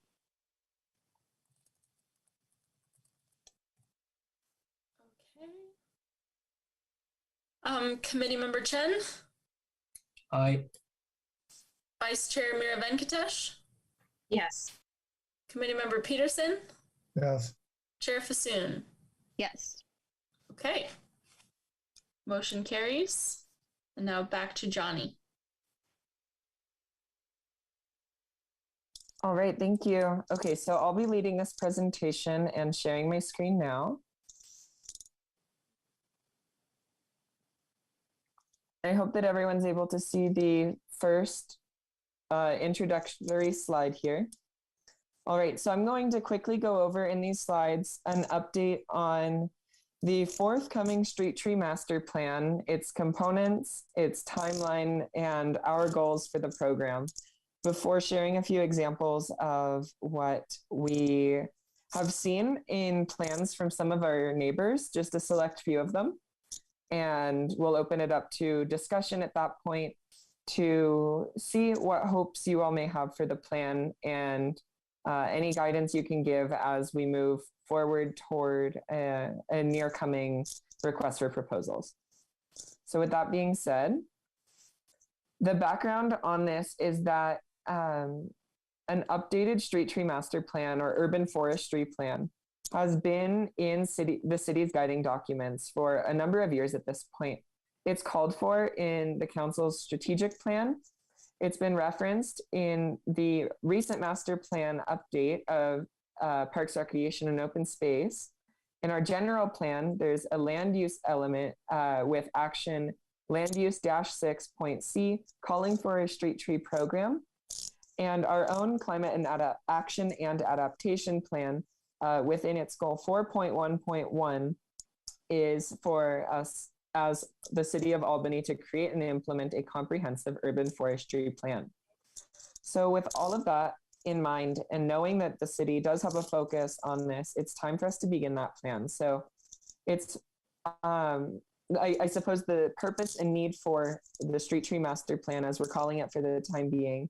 Committee Member Chen, Aye. Vice Chair Mira Venkatesh, Yes. Committee Member Peterson, Yes. Chair Fasoon. Yes. Okay. Motion carries. And now back to Johnny. All right, thank you. Okay, so I'll be leading this presentation and sharing my screen now. I hope that everyone's able to see the first introductory slide here. All right, so I'm going to quickly go over in these slides an update on the forthcoming Street Tree Master Plan, its components, its timeline, and our goals for the program, before sharing a few examples of what we have seen in plans from some of our neighbors, just a select few of them. And we'll open it up to discussion at that point to see what hopes you all may have for the plan and any guidance you can give as we move forward toward a near coming request for proposals. So with that being said, the background on this is that an updated street tree master plan or urban forestry plan has been in the city's guiding documents for a number of years at this point. It's called for in the council's strategic plan. It's been referenced in the recent master plan update of Parks, Recreation, and Open Space. In our general plan, there's a land use element with action land use -6.c calling for a street tree program. And our own climate and action and adaptation plan within its goal 4.1.1 is for us as the City of Albany to create and implement a comprehensive urban forestry plan. So with all of that in mind, and knowing that the city does have a focus on this, it's time for us to begin that plan. So it's, I suppose the purpose and need for the Street Tree Master Plan, as we're calling it for the time being,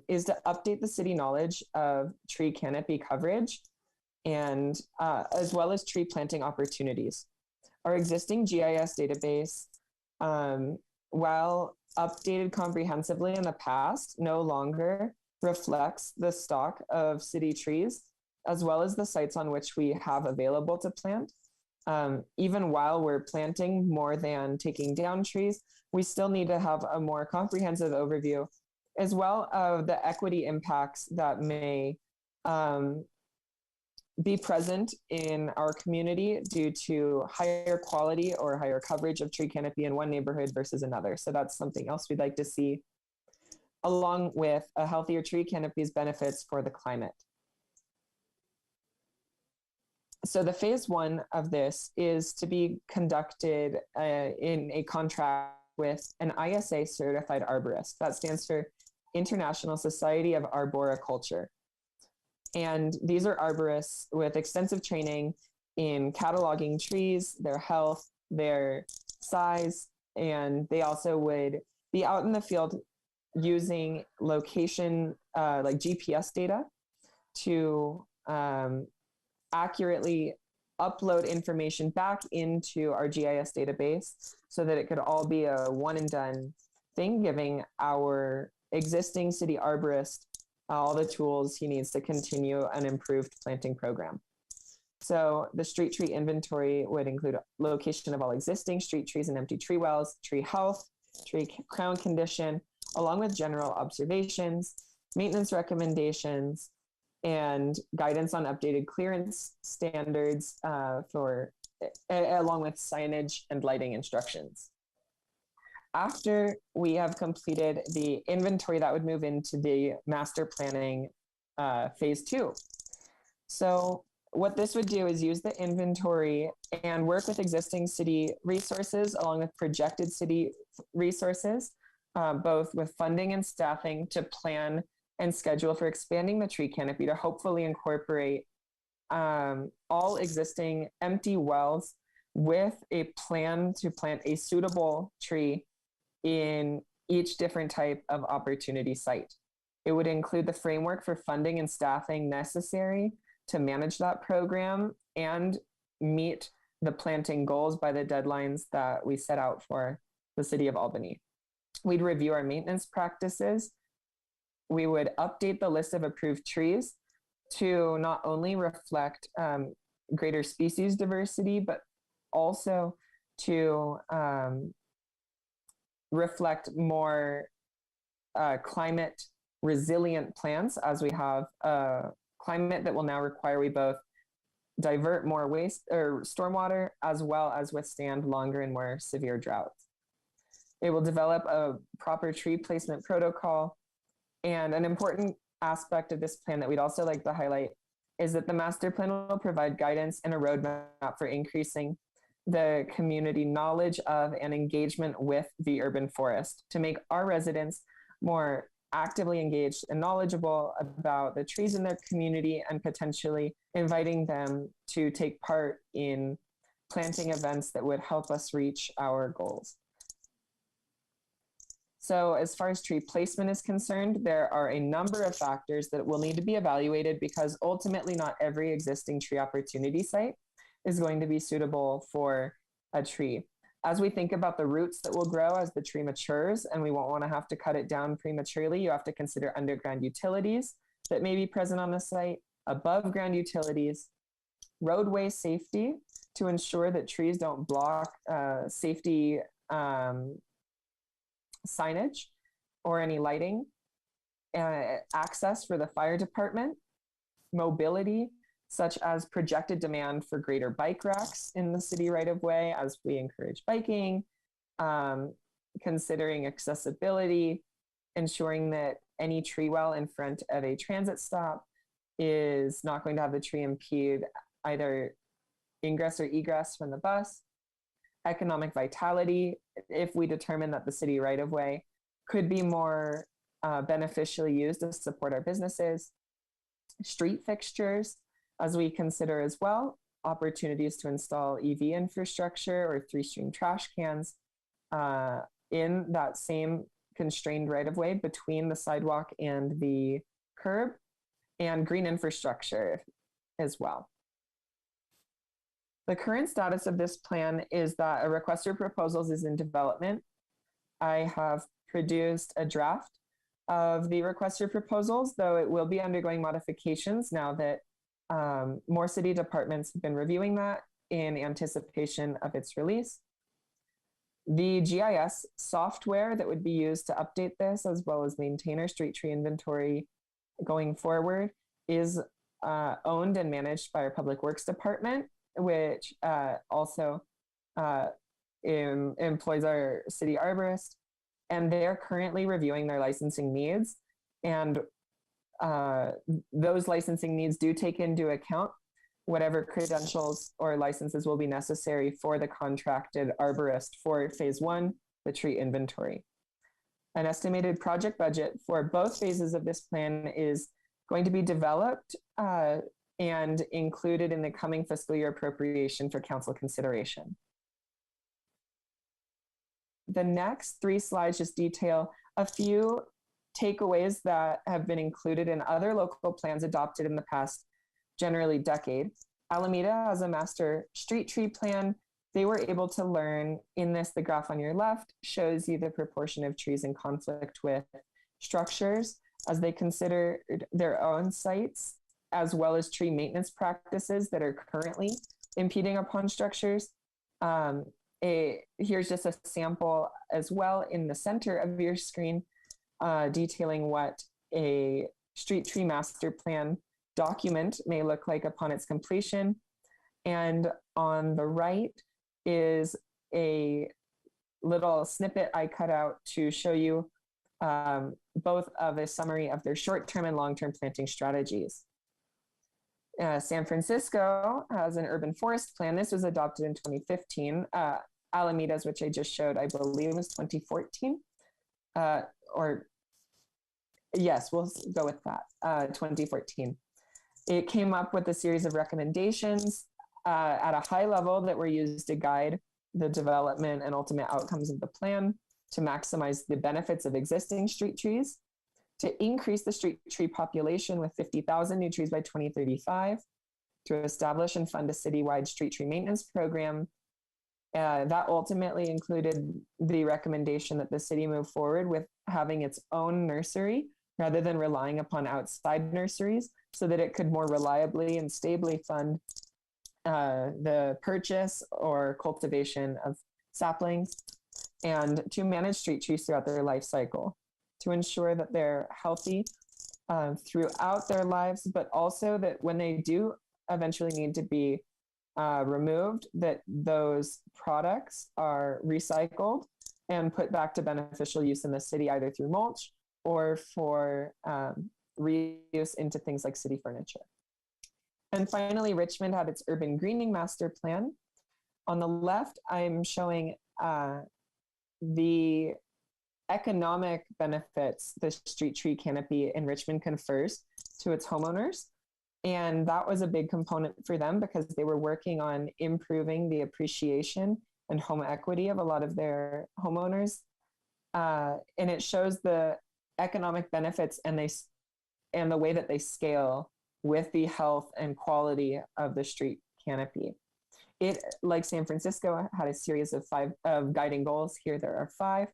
is to update the city knowledge of tree canopy coverage and as well as tree planting opportunities. Our existing GIS database, while updated comprehensively in the past, no longer reflects the stock of city trees, as well as the sites on which we have available to plant. Even while we're planting more than taking down trees, we still need to have a more comprehensive overview, as well of the equity impacts that may be present in our community due to higher quality or higher coverage of tree canopy in one neighborhood versus another. So that's something else we'd like to see, along with a healthier tree canopy's benefits for the climate. So the phase one of this is to be conducted in a contract with an ISA certified arborist. That stands for International Society of Arboriculture. And these are arborists with extensive training in cataloging trees, their health, their size, and they also would be out in the field using location like GPS data to accurately upload information back into our GIS database so that it could all be a one and done thing, giving our existing city arborist all the tools he needs to continue an improved planting program. So the street tree inventory would include location of all existing street trees and empty tree wells, tree health, tree crown condition, along with general observations, maintenance recommendations, and guidance on updated clearance standards along with signage and lighting instructions. After we have completed the inventory, that would move into the master planning phase two. So what this would do is use the inventory and work with existing city resources along with projected city resources, both with funding and staffing to plan and schedule for expanding the tree canopy to hopefully incorporate all existing empty wells with a plan to plant a suitable tree in each different type of opportunity site. It would include the framework for funding and staffing necessary to manage that program and meet the planting goals by the deadlines that we set out for the City of Albany. We'd review our maintenance practices. We would update the list of approved trees to not only reflect greater species diversity, but also to reflect more climate resilient plans, as we have a climate that will now require we both divert more waste or stormwater as well as withstand longer and more severe droughts. It will develop a proper tree placement protocol. And an important aspect of this plan that we'd also like to highlight is that the master plan will provide guidance and a roadmap for increasing the community knowledge of and engagement with the urban forest to make our residents more actively engaged and knowledgeable about the trees in their community, and potentially inviting them to take part in planting events that would help us reach our goals. So as far as tree placement is concerned, there are a number of factors that will need to be evaluated, because ultimately not every existing tree opportunity site is going to be suitable for a tree. As we think about the roots that will grow as the tree matures, and we won't want to have to cut it down prematurely, you have to consider underground utilities that may be present on the site, above ground utilities, roadway safety to ensure that trees don't block safety signage or any lighting, access for the fire department, mobility, such as projected demand for greater bike racks in the city right of way as we encourage biking, considering accessibility, ensuring that any tree well in front of a transit stop is not going to have the tree impede either ingress or egress from the bus, economic vitality, if we determine that the city right of way could be more beneficially used to support our businesses, street fixtures, as we consider as well opportunities to install EV infrastructure or 3-stream trash cans in that same constrained right of way between the sidewalk and the curb, and green infrastructure as well. The current status of this plan is that a request for proposals is in development. I have produced a draft of the request for proposals, though it will be undergoing modifications now that more city departments have been reviewing that in anticipation of its release. The GIS software that would be used to update this, as well as maintain our street tree inventory going forward, is owned and managed by our Public Works Department, which also employs our city arborist, and they're currently reviewing their licensing needs. And those licensing needs do take into account whatever credentials or licenses will be necessary for the contracted arborist for phase 1, the tree inventory. An estimated project budget for both phases of this plan is going to be developed and included in the coming fiscal year appropriation for council consideration. The next 3 slides just detail a few takeaways that have been included in other local plans adopted in the past, generally decade. Alameda has a master street tree plan. They were able to learn in this, the graph on your left shows you the proportion of trees in conflict with structures as they consider their own sites, as well as tree maintenance practices that are currently impeding upon structures. Here's just a sample as well in the center of your screen, detailing what a street tree master plan document may look like upon its completion. And on the right is a little snippet I cut out to show you both of a summary of their short-term and long-term planting strategies. San Francisco has an urban forest plan. This was adopted in 2015. Alameda's, which I just showed, I believe was 2014. Or yes, we'll go with that, 2014. It came up with a series of recommendations at a high level that were used to guide the development and ultimate outcomes of the plan, to maximize the benefits of existing street trees, to increase the street tree population with 50,000 new trees by 2035, to establish and fund a citywide street tree maintenance program. That ultimately included the recommendation that the city move forward with having its own nursery rather than relying upon outside nurseries, so that it could more reliably and stably fund the purchase or cultivation of saplings, and to manage street trees throughout their life cycle, to ensure that they're healthy throughout their lives, but also that when they do eventually need to be removed, that those products are recycled and put back to beneficial use in the city, either through mulch or for reuse into things like city furniture. And finally, Richmond had its urban greening master plan. On the left, I'm showing the economic benefits the street tree canopy in Richmond confers to its homeowners. And that was a big component for them because they were working on improving the appreciation and home equity of a lot of their homeowners. And it shows the economic benefits and the way that they scale with the health and quality of the street canopy. It, like San Francisco, had a series of guiding goals. Here there are 5.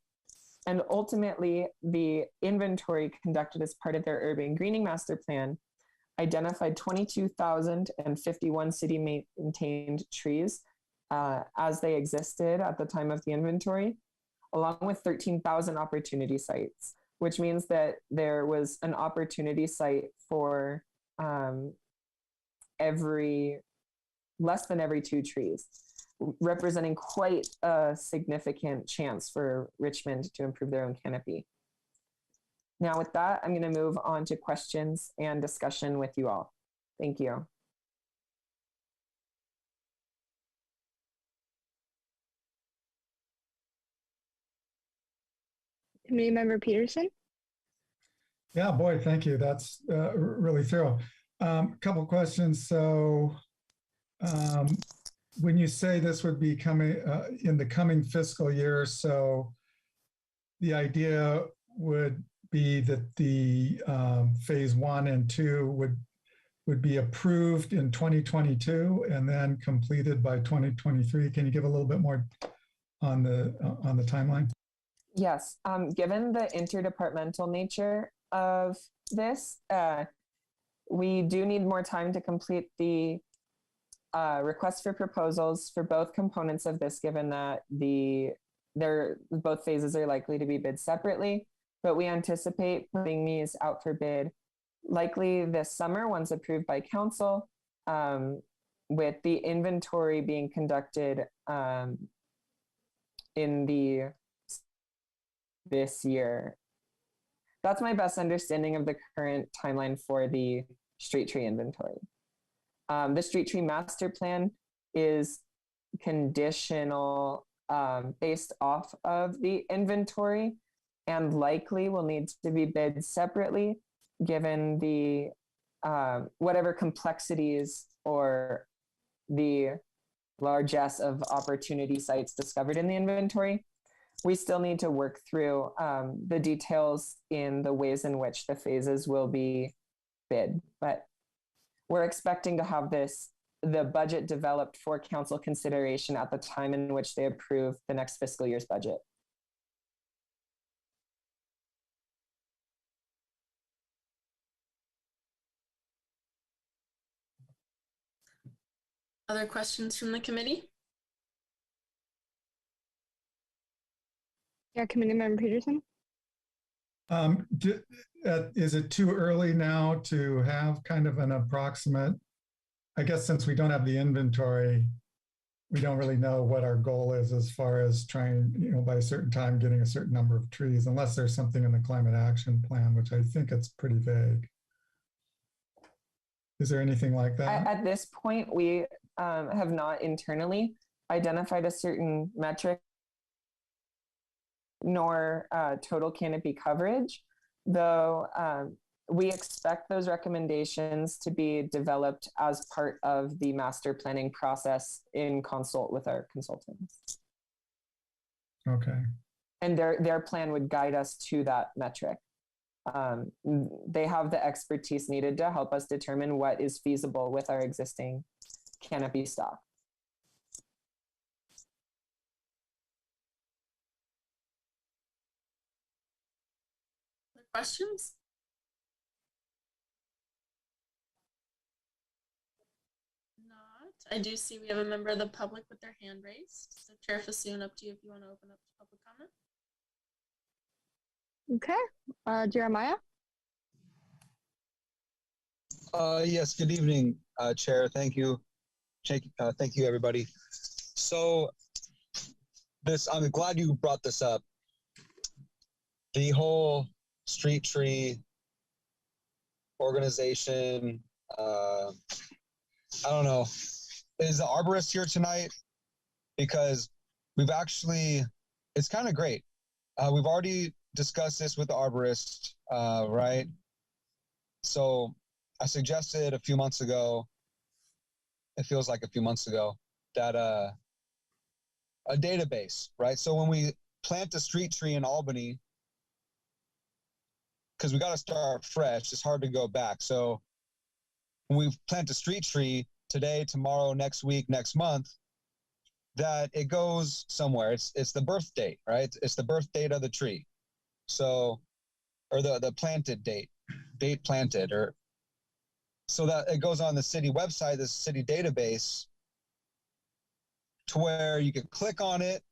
And ultimately, the inventory conducted as part of their urban greening master plan identified 22,051 city maintained trees as they existed at the time of the inventory, along with 13,000 opportunity sites, which means that there was an opportunity site for less than every 2 trees, representing quite a significant chance for Richmond to improve their own canopy. Now with that, I'm going to move on to questions and discussion with you all. Thank you. Committee Member Peterson? Yeah, boy, thank you. That's really thorough. Couple questions. So when you say this would be coming in the coming fiscal year, so the idea would be that the phase 1 and 2 would be approved in 2022 and then completed by 2023. Can you give a little bit more on the timeline? Yes, given the interdepartmental nature of this, we do need more time to complete the request for proposals for both components of this, given that both phases are likely to be bid separately. But we anticipate putting these out for bid likely this summer once approved by council, with the inventory being conducted in this year. That's my best understanding of the current timeline for the street tree inventory. The street tree master plan is conditional based off of the inventory, and likely will need to be bid separately given the whatever complexities or the largesse of opportunity sites discovered in the inventory. We still need to work through the details in the ways in which the phases will be bid, but we're expecting to have the budget developed for council consideration at the time in which they approve the next fiscal year's budget. Other questions from the committee? Yeah, Committee Member Peterson? Is it too early now to have kind of an approximate? I guess since we don't have the inventory, we don't really know what our goal is as far as trying, by a certain time, getting a certain number of trees, unless there's something in the climate action plan, which I think it's pretty vague. Is there anything like that? At this point, we have not internally identified a certain metric nor total canopy coverage, though we expect those recommendations to be developed as part of the master planning process in consult with our consultants. Okay. And their plan would guide us to that metric. They have the expertise needed to help us determine what is feasible with our existing canopy stock. Other questions? Not. I do see we have a member of the public with their hand raised. So Chair Fasoon, up to you if you want to open up to public comment. Okay. Jeremiah? Yes, good evening, Chair. Thank you. Thank you, everybody. So I'm glad you brought this up. The whole street tree organization, I don't know, is the arborist here tonight? Because it's kind of great. We've already discussed this with the arborist, right? So I suggested a few months ago, it feels like a few months ago, that a database, right? So when we plant a street tree in Albany, because we got to start fresh, it's hard to go back. So when we plant a street tree today, tomorrow, next week, next month, that it goes somewhere. It's the birth date, right? It's the birth date of the tree. So, or the planted date planted, or so that it goes on the city website, the city database, to where you can click on it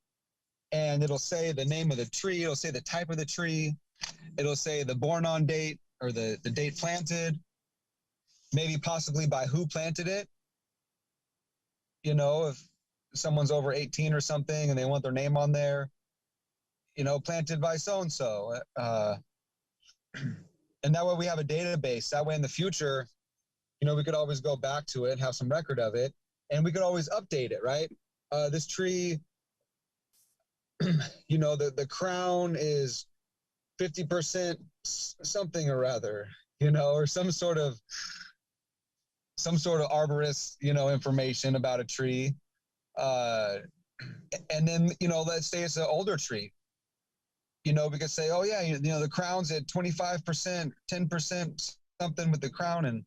and it'll say the name of the tree, it'll say the type of the tree, it'll say the born on date or the date planted, maybe possibly by who planted it. You know, if someone's over 18 or something and they want their name on there, you know, planted by so-and-so. And that way we have a database. That way in the future, you know, we could always go back to it and have some record of it, and we could always update it, right? This tree, you know, the crown is 50% something or other, you know, or some sort of arborist, you know, information about a tree. And then, you know, let's say it's an older tree, you know, we could say, oh yeah, you know, the crown's at 25%, 10% something with the crown, and,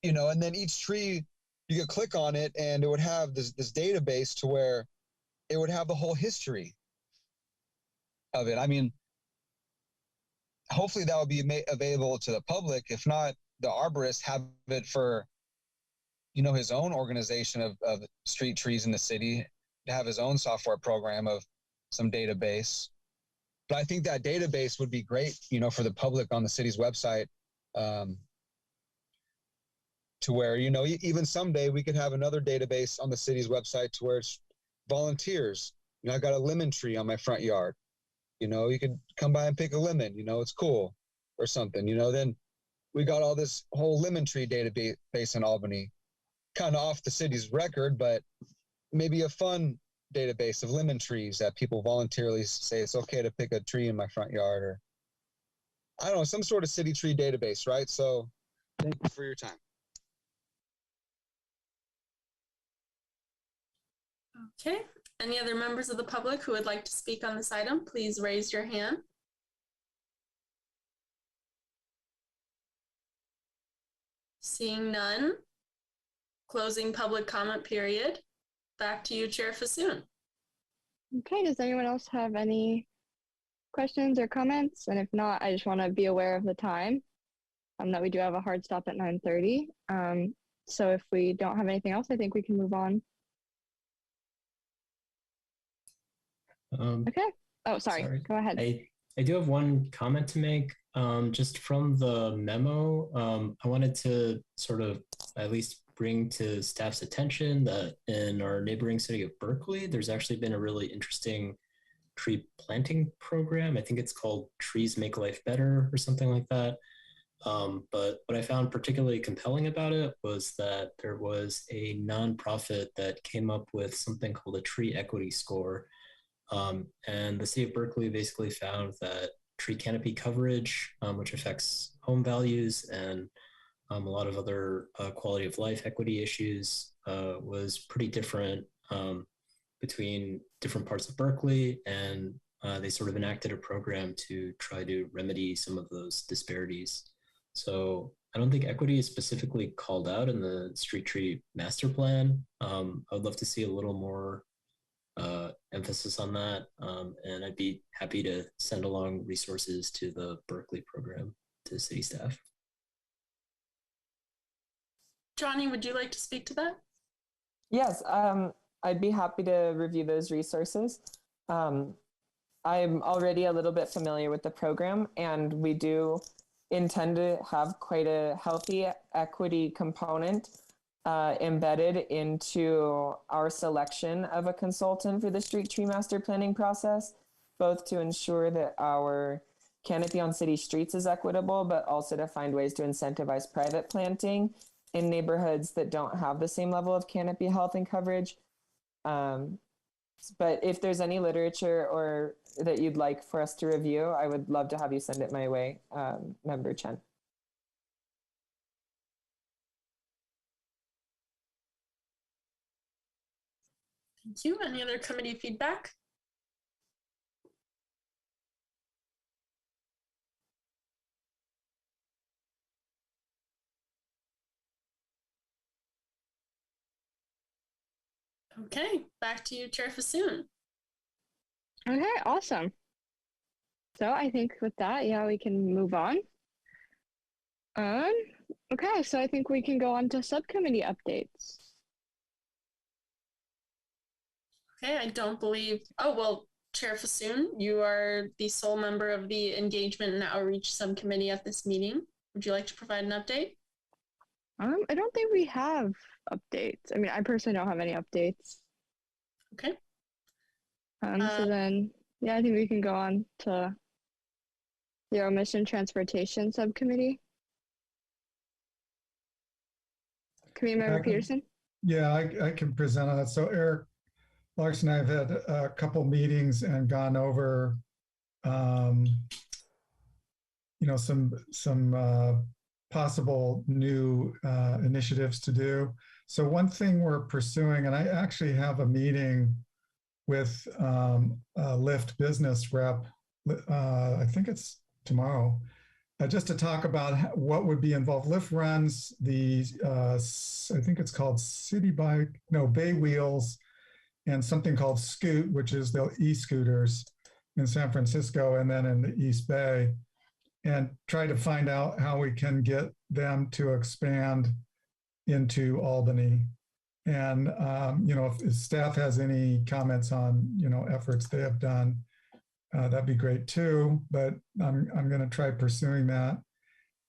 you know, and then each tree, you could click on it and it would have this database to where it would have the whole history of it. I mean, hopefully that would be available to the public. If not, the arborist have it for, you know, his own organization of street trees in the city, to have his own software program of some database. But I think that database would be great, you know, for the public on the city's website, to where, you know, even someday we could have another database on the city's website to where it's volunteers. You know, I got a lemon tree on my front yard. You know, you could come by and pick a lemon, you know, it's cool or something, you know. Then we got all this whole lemon tree database in Albany, kind of off the city's record, but maybe a fun database of lemon trees that people voluntarily say it's okay to pick a tree in my front yard, or I don't know, some sort of city tree database, right? So thank you for your time. Okay. Any other members of the public who would like to speak on this item, please raise your hand. Seeing none, closing public comment period. Back to you, Chair Fasoon. Okay, does anyone else have any questions or comments? And if not, I just want to be aware of the time, that we do have a hard stop at 9:30. So if we don't have anything else, I think we can move on. Okay. Oh, sorry. Go ahead. I do have one comment to make. Just from the memo, I wanted to sort of at least bring to staff's attention that in our neighboring city of Berkeley, there's actually been a really interesting tree planting program. I think it's called Trees Make Life Better or something like that. But what I found particularly compelling about it was that there was a nonprofit that came up with something called a tree equity score. And the city of Berkeley basically found that tree canopy coverage, which affects home values and a lot of other quality of life equity issues, was pretty different between different parts of Berkeley, and they sort of enacted a program to try to remedy some of those disparities. So I don't think equity is specifically called out in the street tree master plan. I would love to see a little more emphasis on that. And I'd be happy to send along resources to the Berkeley program to city staff. Johnny, would you like to speak to that? Yes, I'd be happy to review those resources. I'm already a little bit familiar with the program, and we do intend to have quite a healthy equity component embedded into our selection of a consultant for the street tree master planning process, both to ensure that our canopy on city streets is equitable, but also to find ways to incentivize private planting in neighborhoods that don't have the same level of canopy health and coverage. But if there's any literature or that you'd like for us to review, I would love to have you send it my way, Member Chen. Thank you. Any other committee feedback? Okay, back to you, Chair Fasoon. Okay, awesome. So I think with that, yeah, we can move on. Okay, so I think we can go on to subcommittee updates. Okay, I don't believe, oh, well, Chair Fasoon, you are the sole member of the Engagement and Outreach Subcommittee at this meeting. Would you like to provide an update? I don't think we have updates. I mean, I personally don't have any updates. Okay. So then, yeah, I think we can go on to the Omission Transportation Subcommittee. Committee Member Peterson? Yeah, I can present on it. So Eric Larson and I have had a couple meetings and gone over, some possible new initiatives to do. So one thing we're pursuing, and I actually have a meeting with a Lyft business rep, I think it's tomorrow, just to talk about what would be involved. Lyft runs the, I think it's called Bay Wheels, and something called Scoot, which is the e-scooters in San Francisco and then in the East Bay, and try to find out how we can get them to expand into Albany. And, if staff has any comments on, efforts they have done, that'd be great too, but I'm going to try pursuing that.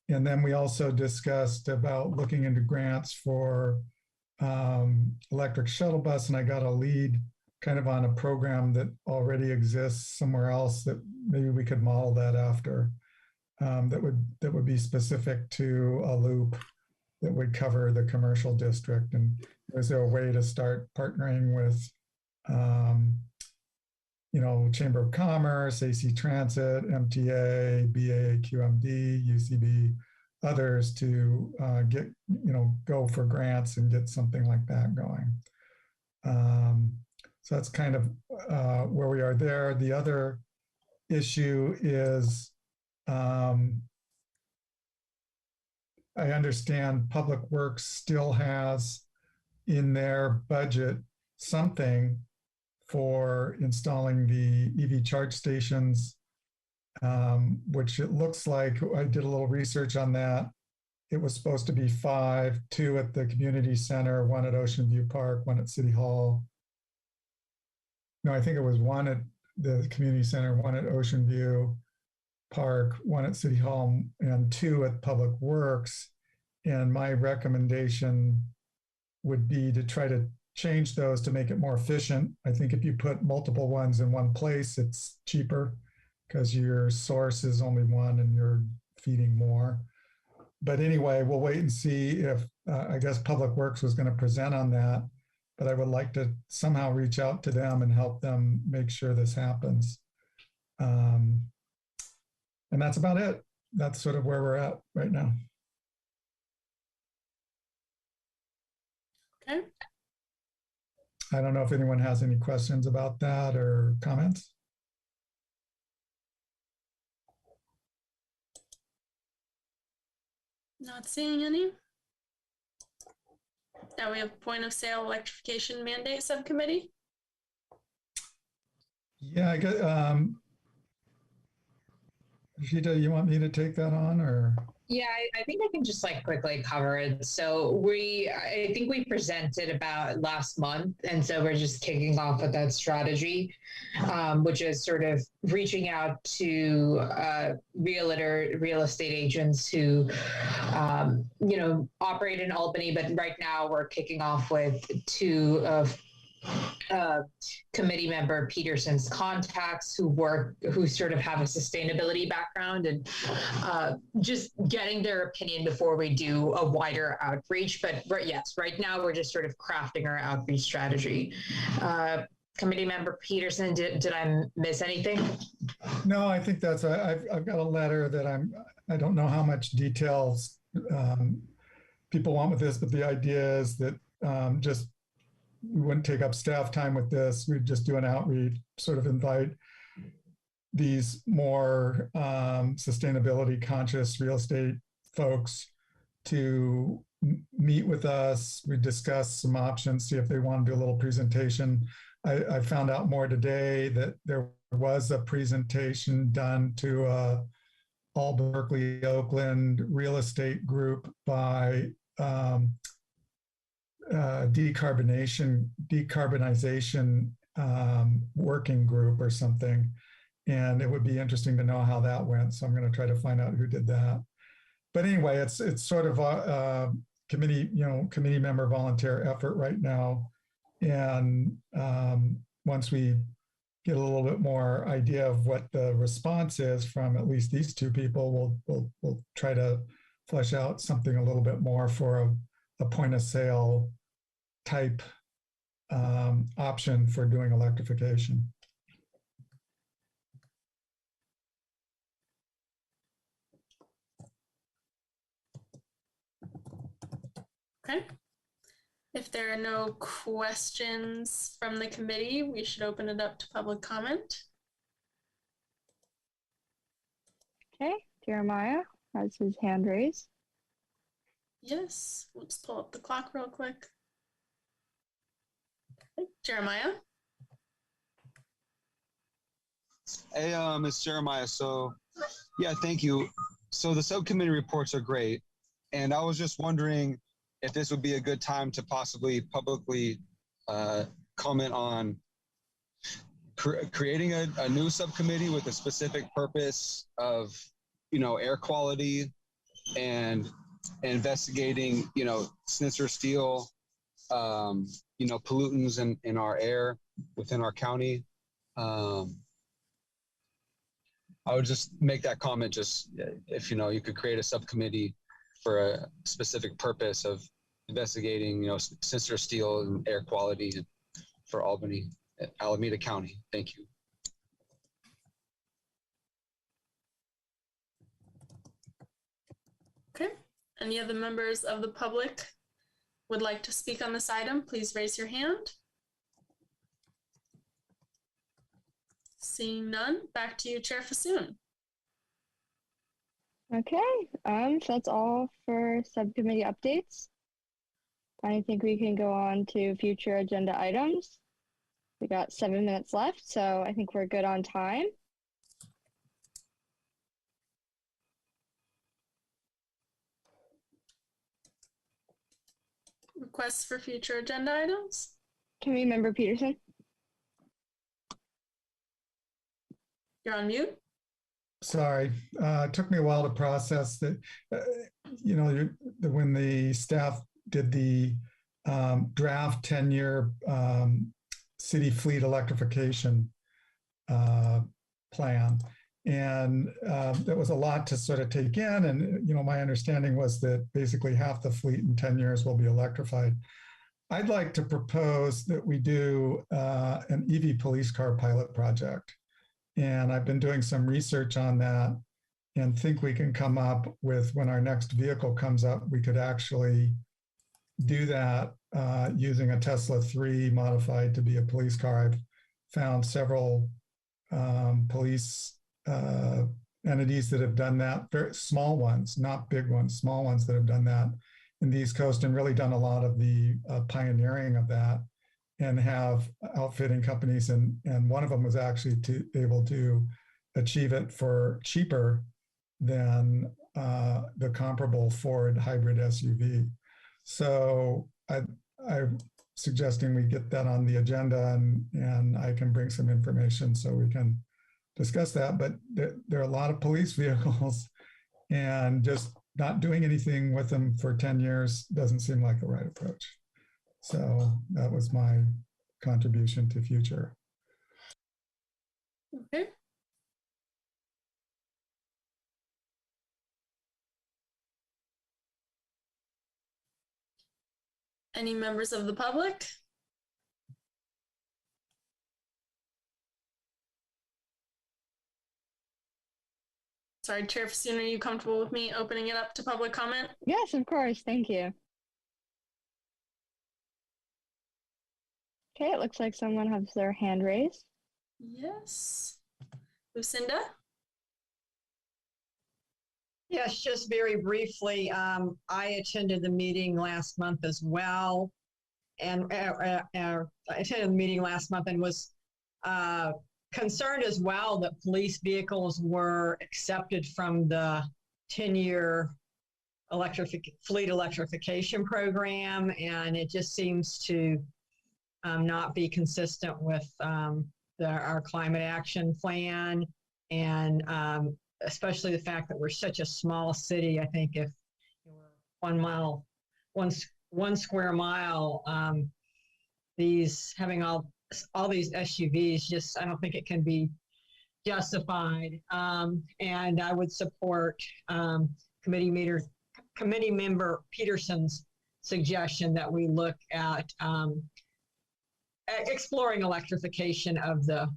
And then we also discussed about looking into grants for electric shuttle bus, and I got a lead kind of on a program that already exists somewhere else that maybe we could model that after, that would be specific to a loop that would cover the commercial district. And is there a way to start partnering with Chamber of Commerce, AC Transit, MTA, BA, QMD, UCB, others to get, go for grants and get something like that going. So that's kind of where we are there. The other issue is I understand Public Works still has in their budget something for installing the EV charge stations, which it looks like, I did a little research on that. It was supposed to be 5, 2 at the community center, 1 at Ocean View Park, 1 at City Hall. No, I think it was 1 at the community center, 1 at Ocean View Park, 1 at City Hall, and 2 at Public Works. And my recommendation would be to try to change those to make it more efficient. I think if you put multiple ones in one place, it's cheaper because your source is only 1 and you're feeding more. But anyway, we'll wait and see if, I guess Public Works was going to present on that, but I would like to somehow reach out to them and help them make sure this happens. And that's about it. That's sort of where we're at right now. Okay. I don't know if anyone has any questions about that or comments. Not seeing any. Now we have point of sale electrification mandate subcommittee. Yeah, I got, Rashida, you want me to take that on or? Yeah, I think I can just like quickly cover it. So I think we presented about last month, and so we're just kicking off with that strategy, which is sort of reaching out to real estate agents who, operate in Albany. But right now we're kicking off with two of committee member Peterson's contacts who sort of have a sustainability background, and just getting their opinion before we do a wider outreach. But yes, right now we're just sort of crafting our outreach strategy. Committee member Peterson, did I miss anything? No, I think that's, I've got a letter that I don't know how much details people want with this, but the idea is that just we wouldn't take up staff time with this. We'd just do an outreach, sort of invite these more sustainability conscious real estate folks to meet with us. We discuss some options, see if they want to do a little presentation. I found out more today that there was a presentation done to Albany, Berkeley, Oakland real estate group by decarbonization working group or something. And it would be interesting to know how that went. So I'm going to try to find out who did that. But anyway, it's sort of a committee member volunteer effort right now. And once we get a little bit more idea of what the response is from at least these two people, we'll try to flesh out something a little bit more for a point of sale type option for doing electrification. Okay. If there are no questions from the committee, we should open it up to public comment. Okay, Jeremiah has his hand raised. Yes, let's pull up the clock real quick. Okay, Jeremiah. Hey, it's Jeremiah. So, yeah, thank you. So the subcommittee reports are great. And I was just wondering if this would be a good time to possibly publicly comment on creating a new subcommittee with a specific purpose of, air quality and investigating, sinister steel, pollutants in our air within our county. I would just make that comment, just if, you could create a subcommittee for a specific purpose of investigating, sinister steel and air quality for Albany, Alameda County. Thank you. Okay. Any other members of the public would like to speak on this item? Please raise your hand. Seeing none, back to you, Chair Fassoon. Okay, so that's all for subcommittee updates. I think we can go on to future agenda items. We got 7 minutes left, so I think we're good on time. Requests for future agenda items? Committee Member Peterson. You're on mute. Sorry, it took me a while to process that, when the staff did the draft 10-year city fleet electrification plan. And there was a lot to sort of take in. And, my understanding was that basically half the fleet in 10 years will be electrified. I'd like to propose that we do an EV police car pilot project. And I've been doing some research on that and think we can come up with, when our next vehicle comes up, we could actually do that using a Tesla 3 modified to be a police car. I've found several police entities that have done that, very small ones, not big ones, small ones that have done that in the East Coast and really done a lot of the pioneering of that and have outfitting companies. And one of them was actually able to achieve it for cheaper than the comparable Ford hybrid SUV. So I'm suggesting we get that on the agenda, and I can bring some information so we can discuss that. But there are a lot of police vehicles, and just not doing anything with them for 10 years doesn't seem like the right approach. So that was my contribution to future. Okay. Any members of the public? Sorry, Chair Fasoon, are you comfortable with me opening it up to public comment? Yes, of course. Thank you. Okay, it looks like someone has their hand raised. Yes. Lucinda? Yes, just very briefly, I attended the meeting last month as well. And I attended the meeting last month and was concerned as well that police vehicles were accepted from the 10-year fleet electrification program. And it just seems to not be consistent with our climate action plan. And especially the fact that we're such a small city. I think if you were 1 square mile, having all these SUVs, just I don't think it can be justified. And I would support committee member Peterson's suggestion that we look at exploring electrification of the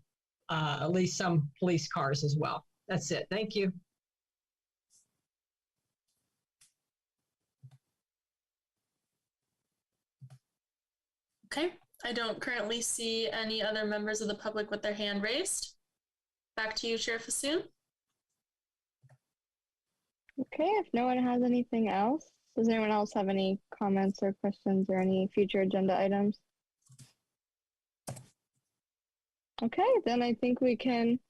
at least some police cars as well. That's it. Thank you. Okay, I don't currently see any other members of the public with their hand raised. Back to you, Chair Fasoon. Okay, if no one has anything else, does anyone else have any comments or questions or any future agenda items? Okay, then I think we can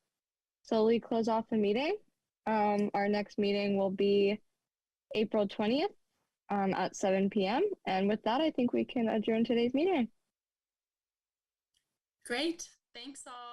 slowly close off the meeting. Our next meeting will be April 20th at 7 p.m. And with that, I think we can adjourn today's meeting. Great. Thanks all.